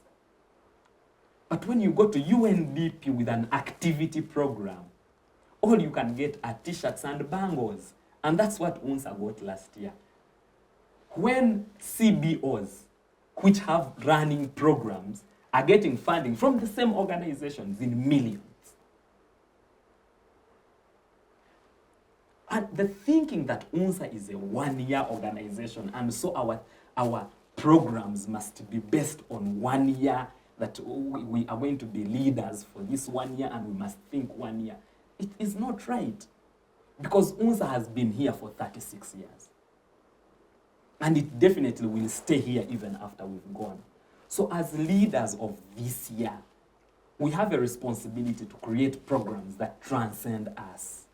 But when you go to UNDP with an activity program, all you can get are t-shirts and bangles. And that's what UNSA got last year. When CBOs, which have running programs, are getting funding from the same organizations in millions. And the thinking that UNSA is a one-year organization, and so our programs must be based on 1 year, that we are going to be leaders for this 1 year and we must think 1 year. It is not right. Because UNSA has been here for 36 years. And it definitely will stay here even after we've gone. So as leaders of this year, we have a responsibility to create programs that transcend us.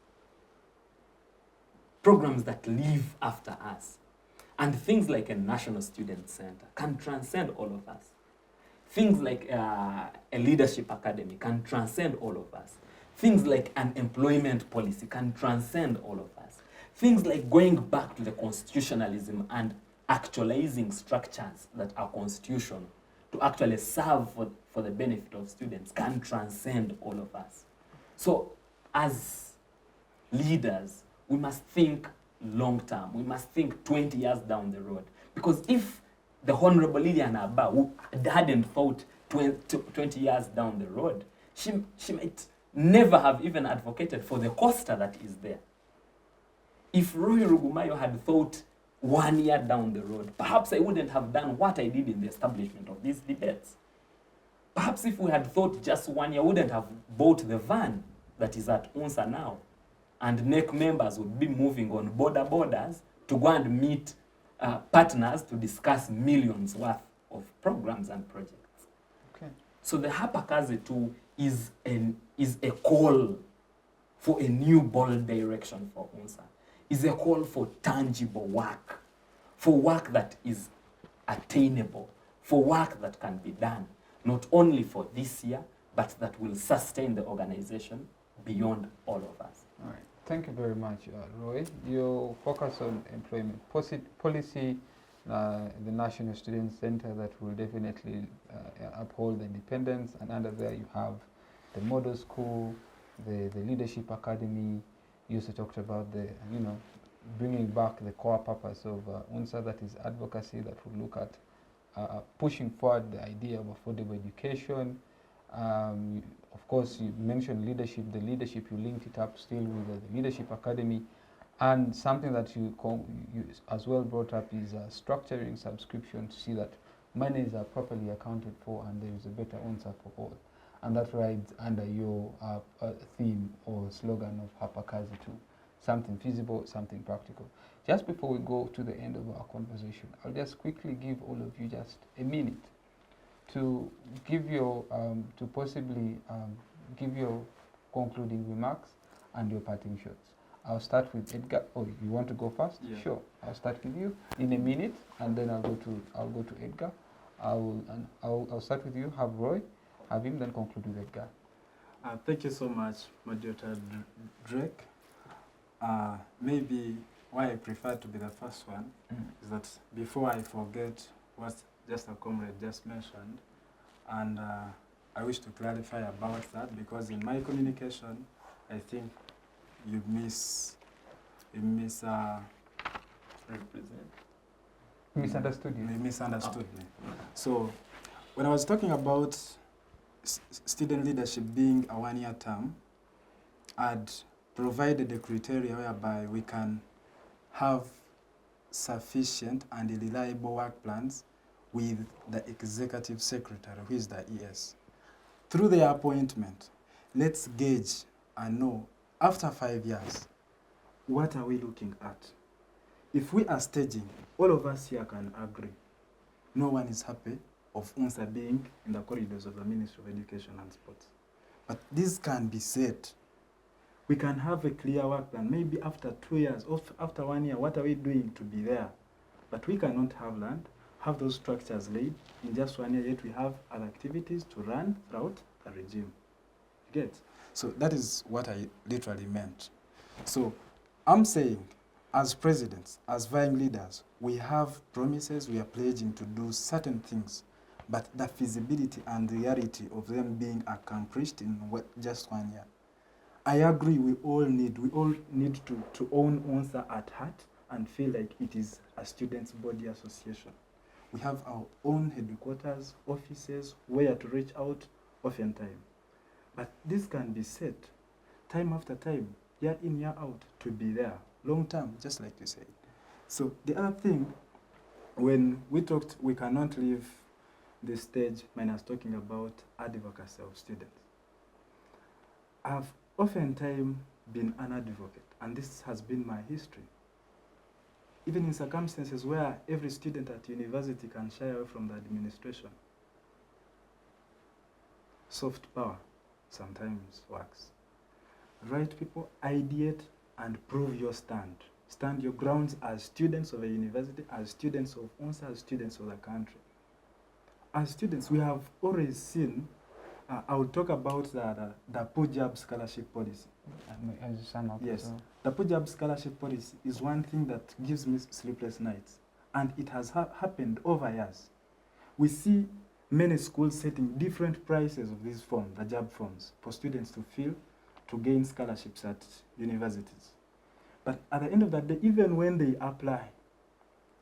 Programs that live after us. And things like a National Student Center can transcend all of us. Things like a leadership academy can transcend all of us. Things like an employment policy can transcend all of us. Things like going back to the constitutionalism and actualizing structures that are constitutional to actually serve for the benefit of students can transcend all of us. So as leaders, we must think long term. We must think 20 years down the road. Because if the Honorable Lilian Abba, who hadn't thought 20 years down the road, she might never have even advocated for the coaster that is there. If Roy Rugumayo had thought 1 year down the road, perhaps I wouldn't have done what I did in the establishment of these debates. Perhaps if we had thought just 1 year, I wouldn't have bought the van that is at UNSA now. And NEC members would be moving on borders to go and meet partners to discuss millions worth of programs and projects. Okay. So the Hapakazi tool is a call for a new bold direction for UNSA. Is a call for tangible work, for work that is attainable, for work that can be done, not only for this year, but that will sustain the organization beyond all of us. All right. Thank you very much, Roy. You focus on employment policy, the National Student Center that will definitely uphold the independence, and under there you have the model school, the leadership academy. You also talked about the, bringing back the core purpose of UNSA, that is advocacy, that will look at pushing forward the idea of affordable education. Of course, you mentioned leadership. The leadership, you linked it up still with the leadership academy. And something that you as well brought up is structuring subscription to see that monies are properly accounted for and there is a better UNSA for all. And that rides under your theme or slogan of Hapakazi too. Something feasible, something practical. Just before we go to the end of our conversation, I'll just quickly give all of you just a minute to give your, to possibly give your concluding remarks and your parting shots. I'll start with Edgar. Oh, you want to go first? Yeah. Sure. I'll start with you in a minute, and then I'll go to Edgar. I'll start with you. Have Roy, have him, then conclude with Edgar. Thank you so much, Moderator Drake. Maybe why I prefer to be the first one is that before I forget what just a comrade just mentioned, and I wish to clarify about that, because in my communication, I think you Misunderstood you. misunderstood me. So when I was talking about student leadership being a 1-year term, I'd provided a criteria whereby we can have sufficient and reliable work plans with the executive secretary, who is the ES. Through the appointment, let's gauge and know, after 5 years, what are we looking at? If we are staging, all of us here can agree, no one is happy of UNSA being in the corridors of the Ministry of Education and Sports. But this can be said. We can have a clear work plan. Maybe after 2 years, or after 1 year, what are we doing to be there? But we cannot have land, have those structures laid in just 1 year, yet we have other activities to run throughout the regime. You get? So that is what I literally meant. So I'm saying, as presidents, as vying leaders, we have promises, we are pledging to do certain things, but the feasibility and reality of them being accomplished in just 1 year. I agree, we all need to own UNSA at heart and feel like it is a students' body association. We have our own headquarters, offices, where to reach out oftentimes. But this can be set time after time, year in, year out, to be there, long term, just like you said. So the other thing, when we talked, we cannot leave the stage minus talking about advocacy of students. I've oftentimes been an advocate, and this has been my history. Even in circumstances where every student at university can shy away from the administration, soft power sometimes works. Right people, ideate and prove your stand. Stand your grounds as students of a university, as students of UNSA, as students of the country. As students, we have always seen, I will talk about the Punjab scholarship policy. Yes, the Punjab scholarship policy is one thing that gives me sleepless nights, and it has happened over years. We see many schools setting different prices of these forms, the JAB forms, for students to fill to gain scholarships at universities. But at the end of the day, even when they apply,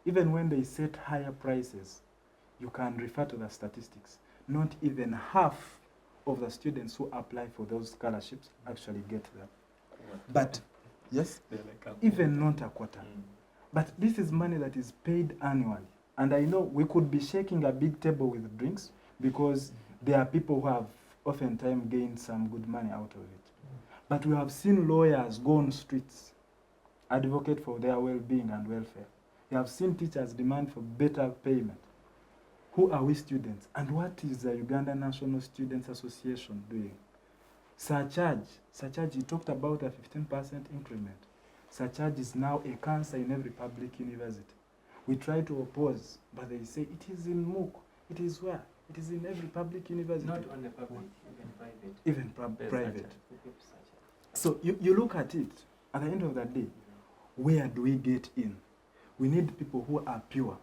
even when they set higher prices, you can refer to the statistics. Not even half of the students who apply for those scholarships actually get them. But, yes, even not a quarter. But this is money that is paid annually. And I know we could be shaking a big table with drinks because there are people who have oftentimes gained some good money out of it. But we have seen lawyers go on streets, advocate for their well-being and welfare. We have seen teachers demand for better payment. Who are we students? And what is the Uganda National Students Association doing? Surcharge, you talked about a 15% increment. Surcharge is now a cancer in every public university. We try to oppose, but they say it is in MOOC. It is where? It is in every public university. Not only public, even private. Even private. So you look at it, at the end of the day, where do we get in? We need people who are pure.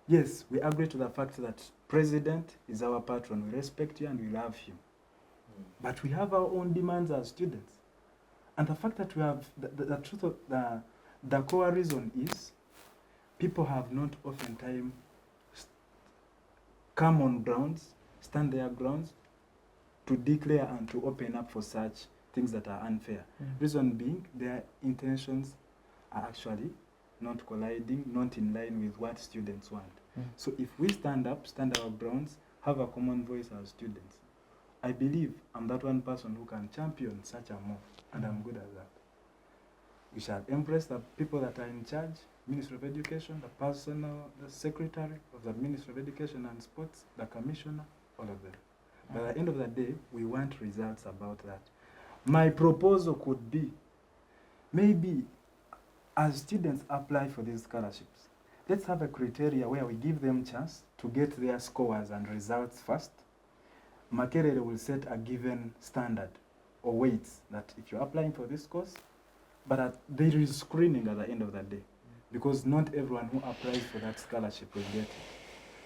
Yes, we agree to the fact that president is our patron. We respect you and we love him. But we have our own demands as students. And the fact that we have, the truth of the core reason is, people have not oftentimes come on grounds, stand their grounds, to declare and to open up for such things that are unfair. Reason being, their intentions are actually not colliding, not in line with what students want. So if we stand up, stand our grounds, have a common voice as students, I believe I'm that one person who can champion such a move, and I'm good at that. We shall impress the people that are in charge, Ministry of Education, the Secretary of the Ministry of Education and Sports, the Commissioner, all of them. But at the end of the day, we want results about that. My proposal could be, maybe as students apply for these scholarships, let's have a criteria where we give them chance to get their scores and results first. Makerere will set a given standard or weights that if you're applying for this course, but there is screening at the end of the day, because not everyone who applies for that scholarship will get it.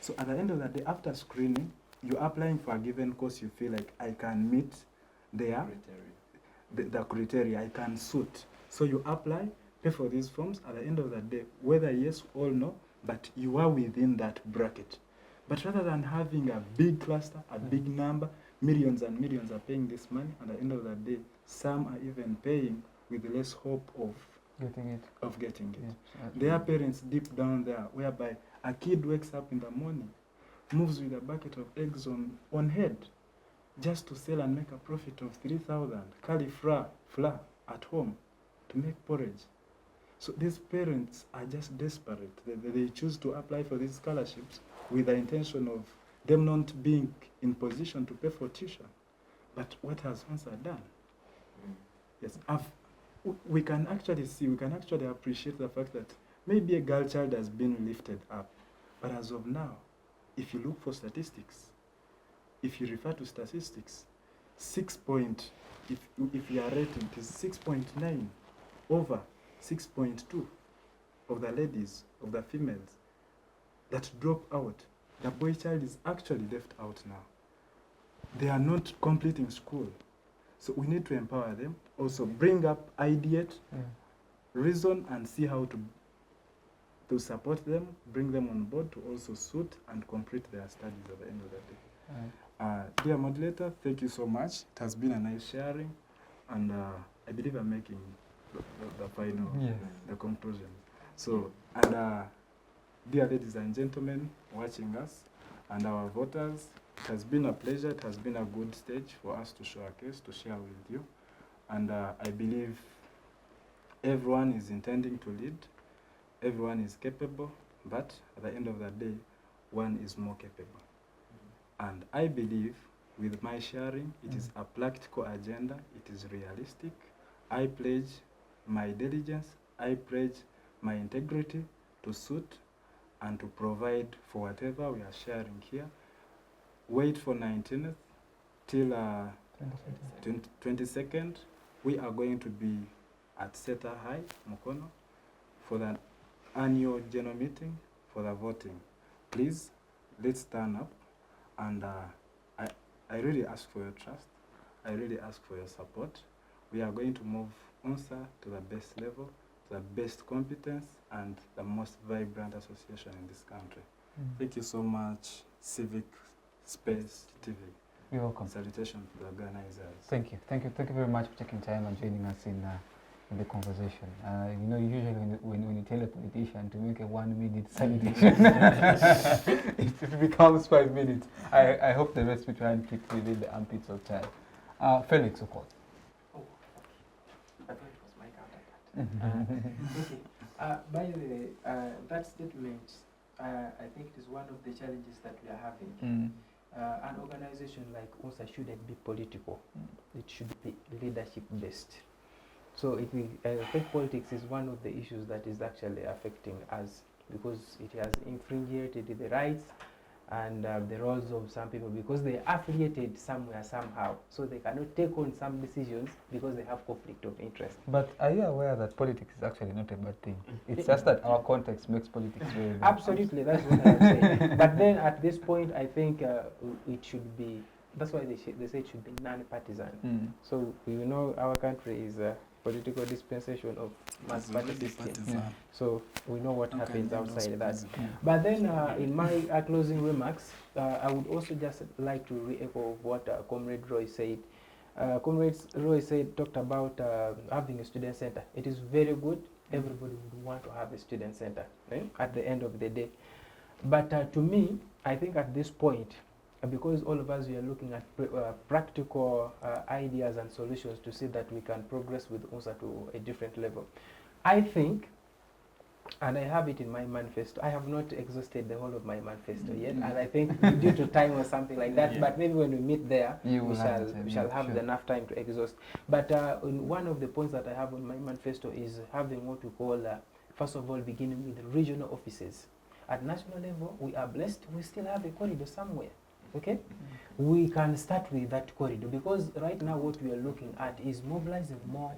So at the end of the day, after screening, you're applying for a given course, you feel like I can meet their the criteria, I can suit. So you apply, pay for these forms. At the end of the day, whether yes or no, but you are within that bracket. But rather than having a big cluster, a big number, millions and millions are paying this money, at the end of the day, some are even paying with less hope of Getting it. getting it. Yeah. Their parents deep down there, whereby a kid wakes up in the morning, moves with a bucket of eggs on head, just to sell and make a profit of 3,000, carry flour at home to make porridge. So these parents are just desperate. They choose to apply for these scholarships with the intention of them not being in position to pay for tuition. But what has UNSA done? Yes, we can actually see, we can actually appreciate the fact that maybe a girl child has been lifted up. But as of now, if you look for statistics, if you refer to statistics, if you are rating, it is 6.9 over 6.2 of the ladies, of the females that drop out. The boy child is actually left out now. They are not completing school. So we need to empower them, also bring up ideate, reason, and see how to support them, bring them on board to also suit and complete their studies at the end of the day. Dear moderator, thank you so much. It has been a nice sharing, and I believe I'm making the final, the conclusion. So, and dear ladies and gentlemen watching us, and our voters, it has been a pleasure. It has been a good stage for us to show our case, to share with you. And I believe everyone is intending to lead. Everyone is capable, but at the end of the day, one is more capable. And I believe with my sharing, it is a practical agenda. It is realistic. I pledge my diligence. I pledge my integrity to suit and to provide for whatever we are sharing here. Wait for 19th till 22nd. We are going to be at Seta High, Mukono, for the annual general meeting for the voting. Please, let's turn up, and I really ask for your trust. I really ask for your support. We are going to move UNSA to the best level, to the best competence, and the most vibrant association in this country. Thank you so much, Civic Space TV. You're welcome. Salutation to the organizers. Thank you very much for taking time and joining us in the conversation. You know, usually when you tell a politician to make a 1 minute salutation, it becomes 5 minutes. I hope the rest we try and keep within the armpits of time. Felix Okoth. Oh, okay. I thought it was my counterpart. By the way, that statement, I think it is one of the challenges that we are having. An organization like UNSA shouldn't be political. It should be leadership based. So I think politics is one of the issues that is actually affecting us, because it has infringed the rights and the roles of some people, because they are affiliated somewhere somehow, so they cannot take on some decisions because they have conflict of interest. But are you aware that politics is actually not a bad thing? It's just that our context makes politics very bad. Absolutely, that's what I'm saying. But then at this point, I think it should be, that's why they say it should be non-partisan. So you know our country is a political dispensation of mass party system. So we know what happens outside that. But then in my closing remarks, I would also just like to re-echo what Comrade Roy said. Comrade Roy talked about having a student center. It is very good. Everybody would want to have a student center, right, at the end of the day. But to me, I think at this point, because all of us we are looking at practical ideas and solutions to see that we can progress with UNSA to a different level. I think, and I have it in my manifesto, I have not exhausted the whole of my manifesto yet, and I think due to time or something like that, but maybe when we meet there, we shall have enough time to exhaust. But one of the points that I have on my manifesto is having what we call, first of all, beginning with the regional offices. At national level, we are blessed, we still have a corridor somewhere. Okay, we can start with that corridor, because right now what we are looking at is mobilizing more,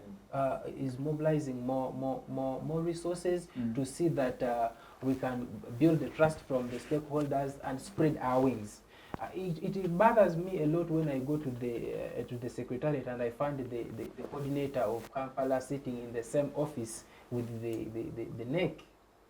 more resources to see that we can build the trust from the stakeholders and spread our wings. It bothers me a lot when I go to the secretariat and I find the coordinator of Kampala sitting in the same office with the NEC.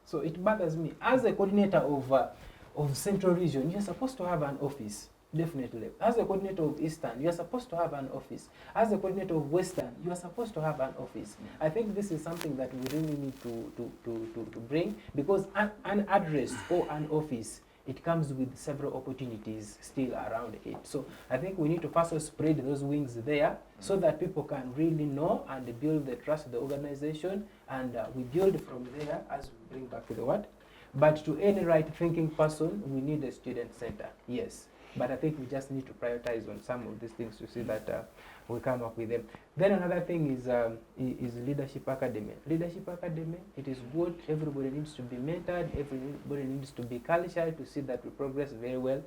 So it bothers me. As a coordinator of Central Region, you're supposed to have an office, definitely. As a coordinator of Eastern, you're supposed to have an office. As a coordinator of Western, you're supposed to have an office. I think this is something that we really need to bring, because an address or an office, it comes with several opportunities still around it. So I think we need to first spread those wings there so that people can really know and build the trust of the organization, and we build from there as we bring back to the what. But to any right-thinking person, we need a student center, yes. But I think we just need to prioritize on some of these things to see that we come up with them. Then another thing is Leadership Academy. Leadership Academy, it is good. Everybody needs to be mentored. Everybody needs to be cultured to see that we progress very well.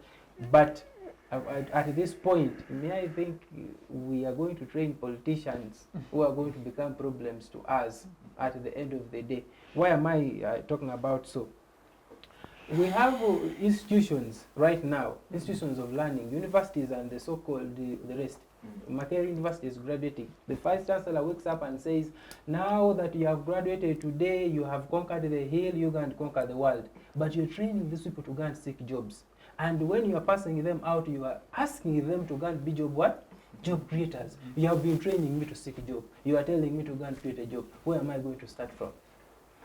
But at this point, may I think we are going to train politicians who are going to become problems to us at the end of the day. Why am I talking about so? We have institutions right now, institutions of learning, universities and the so-called the rest. Makerere University is graduating. The Vice Chancellor wakes up and says, now that you have graduated today, you have conquered the hill, you can conquer the world. But you're training these people to go and seek jobs. And when you are passing them out, you are asking them to go and be job what? Job creators. You have been training me to seek a job. You are telling me to go and create a job. Where am I going to start from?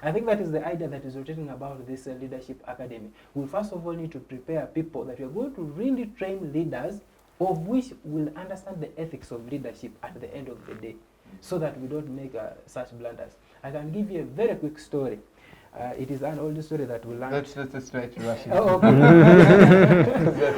I think that is the idea that is rotating about this Leadership Academy. We first of all need to prepare people that we are going to really train leaders of which will understand the ethics of leadership at the end of the day, so that we don't make such blunders. I can give you a very quick story. It is an old story that we learned. Let's try to rush it. Oh,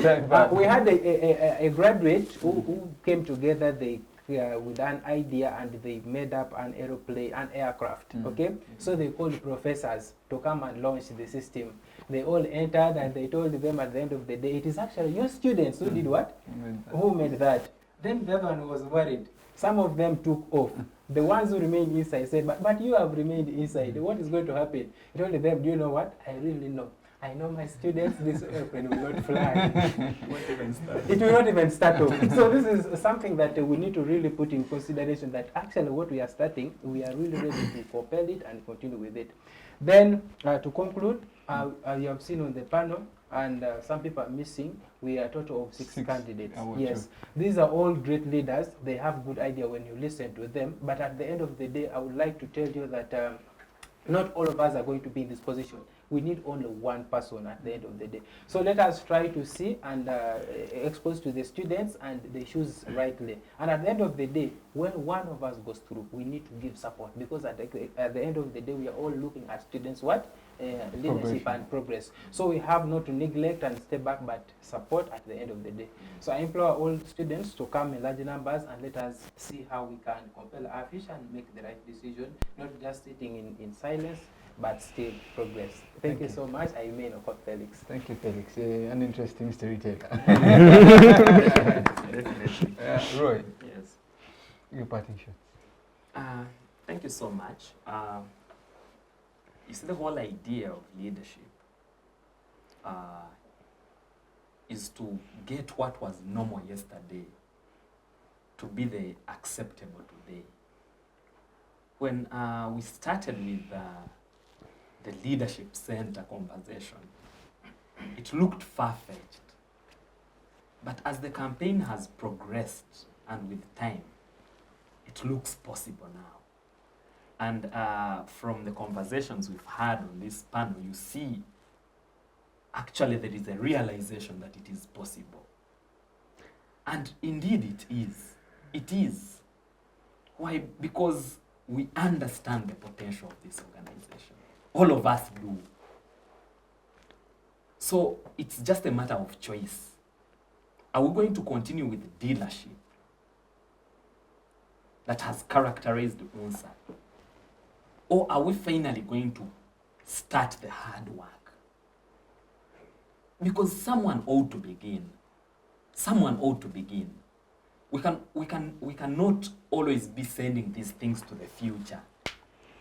okay. We had a graduate who came together. They with an idea, and they made up an aeroplane, an aircraft. Okay, so they called professors to come and launch the system. They all entered, and they told them at the end of the day, it is actually your students who did what? Who made that? Then the other one was worried. Some of them took off. The ones who remained inside said, but you have remained inside. What is going to happen? He told them, do you know what? I really know. I know my students, this airplane will not fly. It will not even start off. So this is something that we need to really put in consideration, that actually what we are starting, we are really ready to propel it and continue with it. Then to conclude, you have seen on the panel, and some people are missing, we are a total of six candidates. Yes, these are all great leaders. They have good idea when you listen to them. But at the end of the day, I would like to tell you that not all of us are going to be in this position. We need only one person at the end of the day. So let us try to see and expose to the students, and they choose rightly. And at the end of the day, when one of us goes through, we need to give support, because at the end of the day, we are all looking at students' what? Leadership and progress. So we have not to neglect and step back, but support at the end of the day. So I implore all students to come in large numbers, and let us see how we can compel our fish and make the right decision, not just sitting in silence, but still progress. Thank you so much. I remain Okoth Felex. Thank you, Felix. An interesting storyteller. Definitely. Roy, Yes. your parting shot. Thank you so much. You see, the whole idea of leadership is to get what was normal yesterday to be the acceptable today. When we started with the leadership center conversation, it looked far-fetched. But as the campaign has progressed and with time, it looks possible now. And from the conversations we've had on this panel, you see actually there is a realization that it is possible. And indeed it is. It is. Why? Because we understand the potential of this organization. All of us do. So it's just a matter of choice. Are we going to continue with the dealership that has characterized UNSA? Or are we finally going to start the hard work? Because someone ought to begin. Someone ought to begin. We cannot always be sending these things to the future.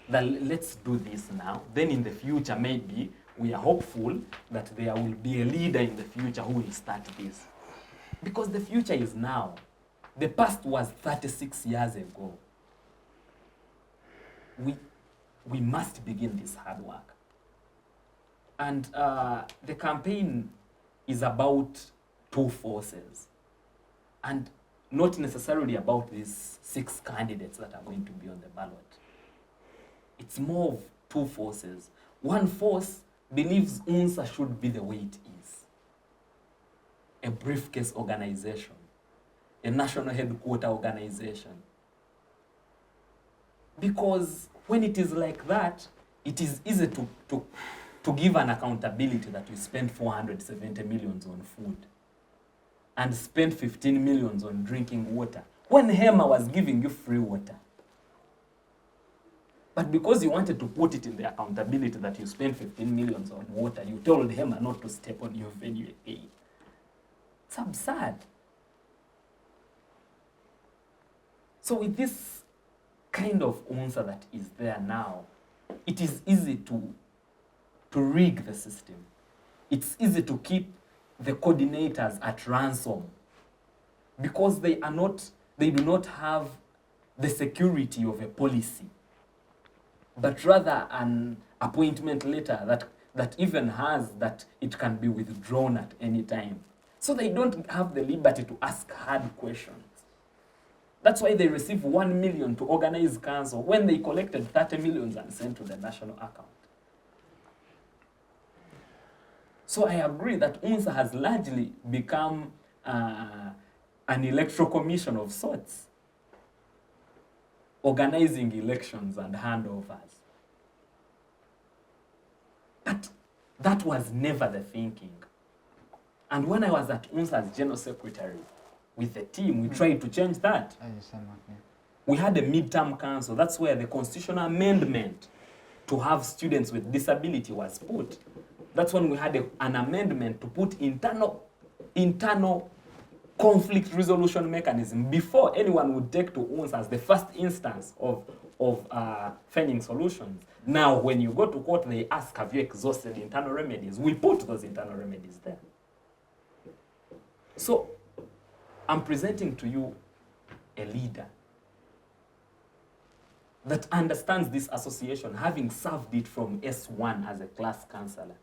That let's do this now. Then in the future, maybe we are hopeful that there will be a leader in the future who will start this. Because the future is now. The past was 36 years ago. We must begin this hard work. And the campaign is about two forces, and not necessarily about these 6 candidates that are going to be on the ballot. It's more of two forces. One force believes UNSA should be the way it is. A briefcase organization, a national headquarter organization. Because when it is like that, it is easy to give an accountability that we spend 470 million on food and spend 15 million on drinking water, when HEMA was giving you free water. But because you wanted to put it in the accountability that you spend 15 million on water, you told HEMA not to step on your venue again. It's absurd. So with this kind of UNSA that is there now, it is easy to rig the system. It's easy to keep the coordinators at ransom because they do not have the security of a policy, but rather an appointment letter that even has that it can be withdrawn at any time. So they don't have the liberty to ask hard questions. That's why they receive 1 million to organize council when they collected 30 million and sent to the national account. So I agree that UNSA has largely become an electoral commission of sorts, organizing elections and handovers. But that was never the thinking. And when I was at UNSA as General Secretary with the team, we tried to change that. We had a midterm council. That's where the constitutional amendment to have students with disability was put. That's when we had an amendment to put internal conflict resolution mechanism before anyone would take to UNSA as the first instance of finding solutions. Now, when you go to court, they ask, have you exhausted internal remedies? We put those internal remedies there. So, I'm presenting to you a leader that understands this association, having served it from S1 as a class councillor,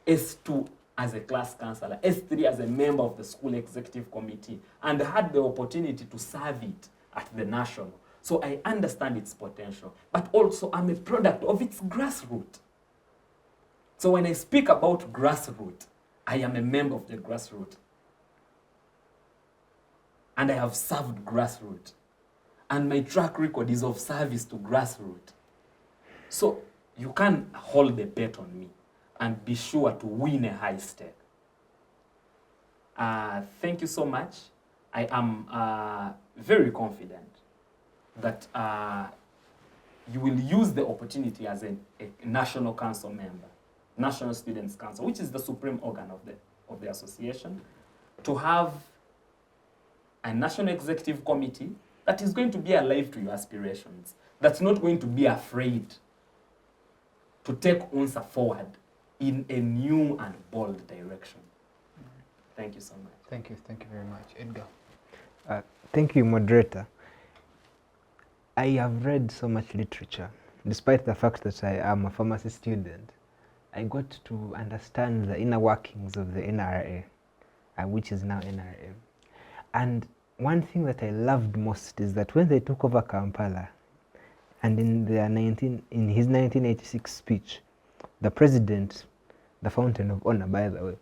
S2 as a class councillor, S3 as a member of the school executive committee, and had the opportunity to serve it at the national. So I understand its potential, but also I'm a product of its grassroots. So when I speak about grassroots, I am a member of the grassroots. And I have served grassroots. And my track record is of service to grassroots. So you can hold a bet on me and be sure to win a high stake. Thank you so much. I am very confident that you will use the opportunity as a National Council member, National Students' Council, which is the supreme organ of the association, to have a National Executive Committee that is going to be alive to your aspirations, that's not going to be afraid to take UNSA forward in a new and bold direction. Thank you so much. Thank you very much. Edgar. Thank you, moderator. I have read so much literature. Despite the fact that I am a pharmacy student, I got to understand the inner workings of the NRA, which is now NRM. And one thing that I loved most is that when they took over Kampala, and in his 1986 speech, the president, the fountain of honor, by the way,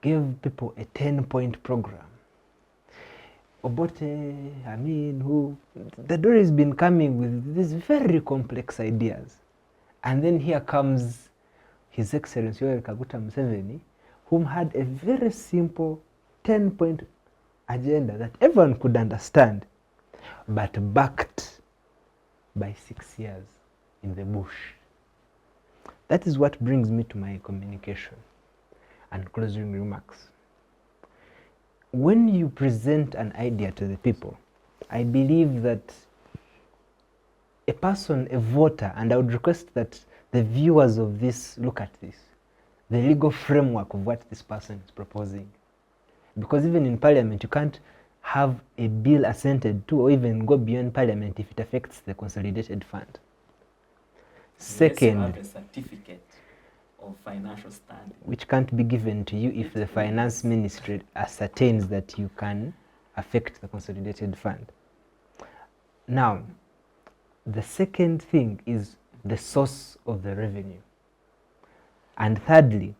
gave people a 10-point program. Obote, the door has been coming with these very complex ideas. And then here comes His Excellency Yoweri Kaguta Museveni, whom had a very simple 10-point agenda that everyone could understand, but backed by 6 years in the bush. That is what brings me to my communication and closing remarks. When you present an idea to the people, I believe that a person, a voter, and I would request that the viewers of this look at this, the legal framework of what this person is proposing. Because even in parliament, you can't have a bill assented to or even go beyond parliament if it affects the consolidated fund. Second, Unless you have a certificate of financial standing, which can't be given to you if the finance ministry ascertains that you can affect the consolidated fund. Now, the second thing is the source of the revenue. And thirdly,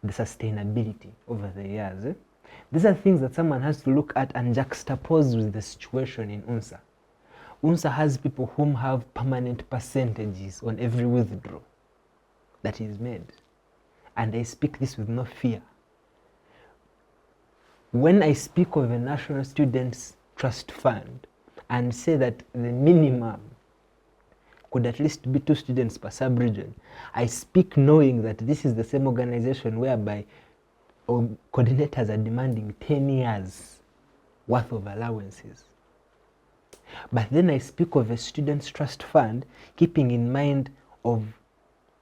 the sustainability over the years. These are things that someone has to look at and juxtapose with the situation in UNSA. UNSA has people whom have permanent percentages on every withdrawal that is made. And I speak this with no fear. When I speak of a National Students Trust Fund and say that the minimum could at least be 2 students per sub-region, I speak knowing that this is the same organization whereby coordinators are demanding 10 years worth of allowances. But then I speak of a students' trust fund, keeping in mind of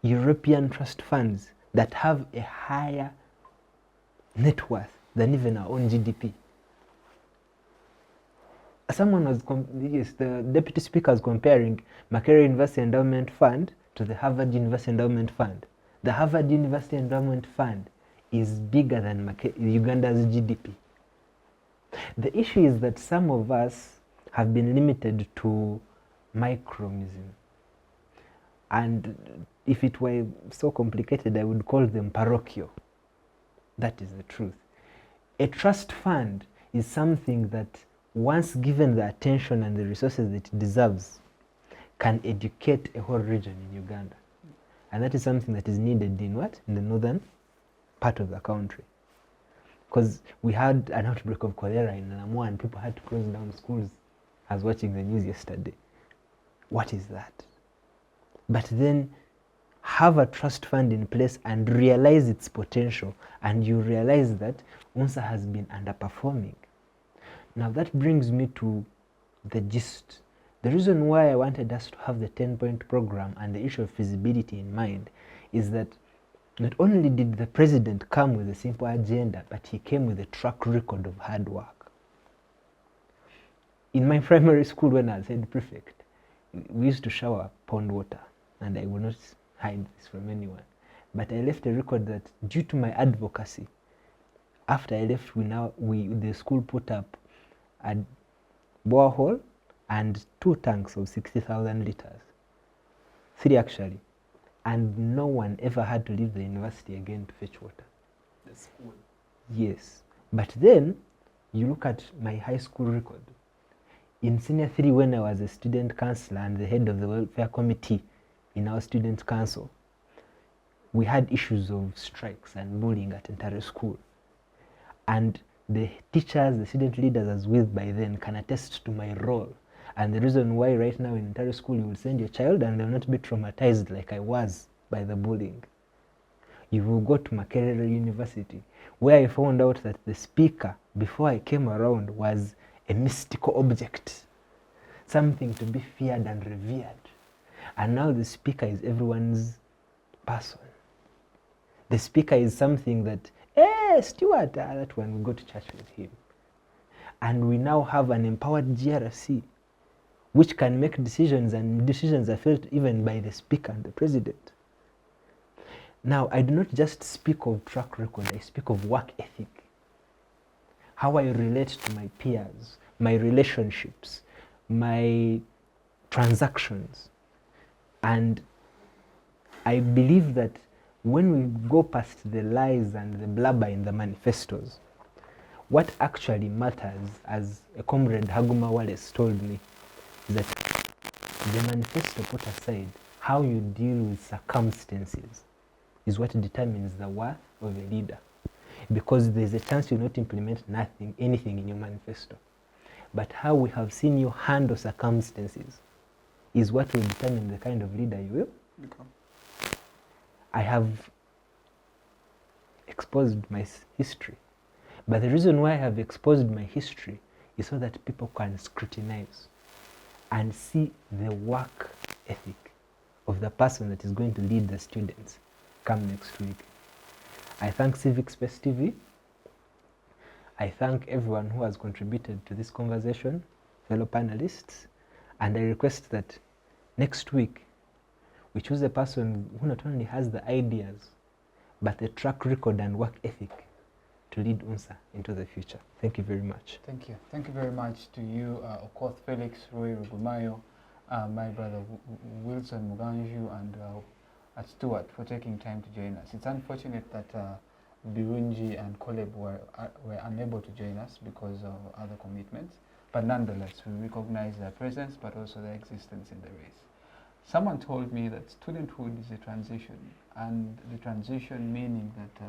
European trust funds that have a higher net worth than even our own GDP. Someone was, the deputy speaker was comparing Makerere University Endowment Fund to the Harvard University Endowment Fund. The Harvard University Endowment Fund is bigger than Uganda's GDP. The issue is that some of us have been limited to micromism. And if it were so complicated, I would call them parochial. That is the truth. A trust fund is something that, once given the attention and the resources that it deserves, can educate a whole region in Uganda. And that is something that is needed in what? In the northern part of the country. Because we had an outbreak of cholera in Namwa and people had to close down schools. I was watching the news yesterday. What is that? But then have a trust fund in place and realize its potential, and you realize that UNSA has been underperforming. Now that brings me to the gist. The reason why I wanted us to have the 10-point program and the issue of feasibility in mind is that not only did the president come with a simple agenda, but he came with a track record of hard work. In my primary school, when I was head prefect, we used to shower pond water, and I will not hide this from anyone. But I left a record that, due to my advocacy, after I left, the school put up a borehole and 2 tanks of 60,000 liters. 3 actually. And no one ever had to leave the university again to fetch water. the school. Yes. But then, you look at my high school record. In senior 3, when I was a student councillor and the head of the welfare committee in our student council, we had issues of strikes and bullying at entire school. And the teachers, the student leaders I was with by then can attest to my role. And the reason why right now in entire school you will send your child and they will not be traumatized like I was by the bullying. You will go to Makerere University, where I found out that the speaker, before I came around, was a mystical object, something to be feared and revered. And now the speaker is everyone's person. The speaker is something that, hey, Stuart, that one, we go to church with him. And we now have an empowered GRC, which can make decisions, and decisions are felt even by the speaker and the president. Now, I do not just speak of track record, I speak of work ethic. How I relate to my peers, my relationships, my transactions. And I believe that when we go past the lies and the blabber in the manifestos, what actually matters, as a comrade Haguma Wallace told me, is that the manifesto put aside, how you deal with circumstances is what determines the worth of a leader. Because there's a chance you'll not implement anything in your manifesto. But how we have seen you handle circumstances is what will determine the kind of leader you will become. I have exposed my history. But the reason why I have exposed my history is so that people can scrutinize and see the work ethic of the person that is going to lead the students come next week. I thank Civic Space TV. I thank everyone who has contributed to this conversation, fellow panelists, and I request that next week we choose a person who not only has the ideas, but a track record and work ethic to lead UNSA into the future. Thank you very much. Thank you. Thank you very much to you, Okoth Felex, Rugumayo, my brother Wilson Mugazhu, and Stuart for taking time to join us. It's unfortunate that Birunji and Koleb were unable to join us because of other commitments, but nonetheless, we recognize their presence, but also their existence in the race. Someone told me that studenthood is a transition, and the transition meaning that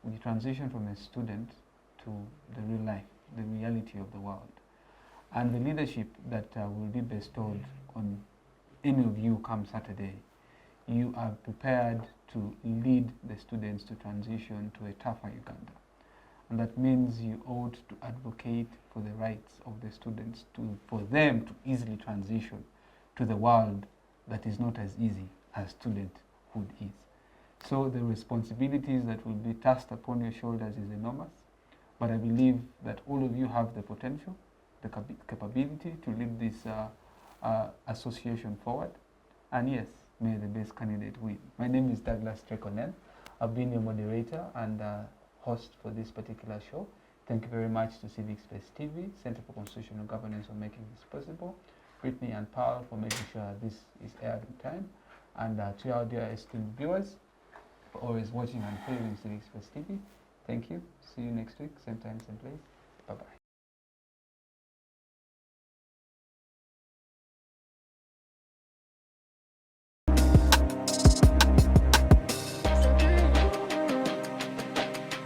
we transition from a student to the real life, the reality of the world. And the leadership that will be bestowed on any of you come Saturday, you are prepared to lead the students to transition to a tougher Uganda. And that means you ought to advocate for the rights of the students, for them to easily transition to the world that is not as easy as studenthood is. So the responsibilities that will be cast upon your shoulders is enormous, but I believe that all of you have the potential, the capability to lead this association forward. And yes, may the best candidate win. My name is Douglas Onen. I've been your moderator and host for this particular show. Thank you very much to Civic Space TV, Center for Constitutional Governance for making this possible, Brittany and Paul for making sure this is aired in time, and to our dear esteemed viewers for always watching and following Civic Space TV. Thank you. See you next week, same time, same place. Bye-bye.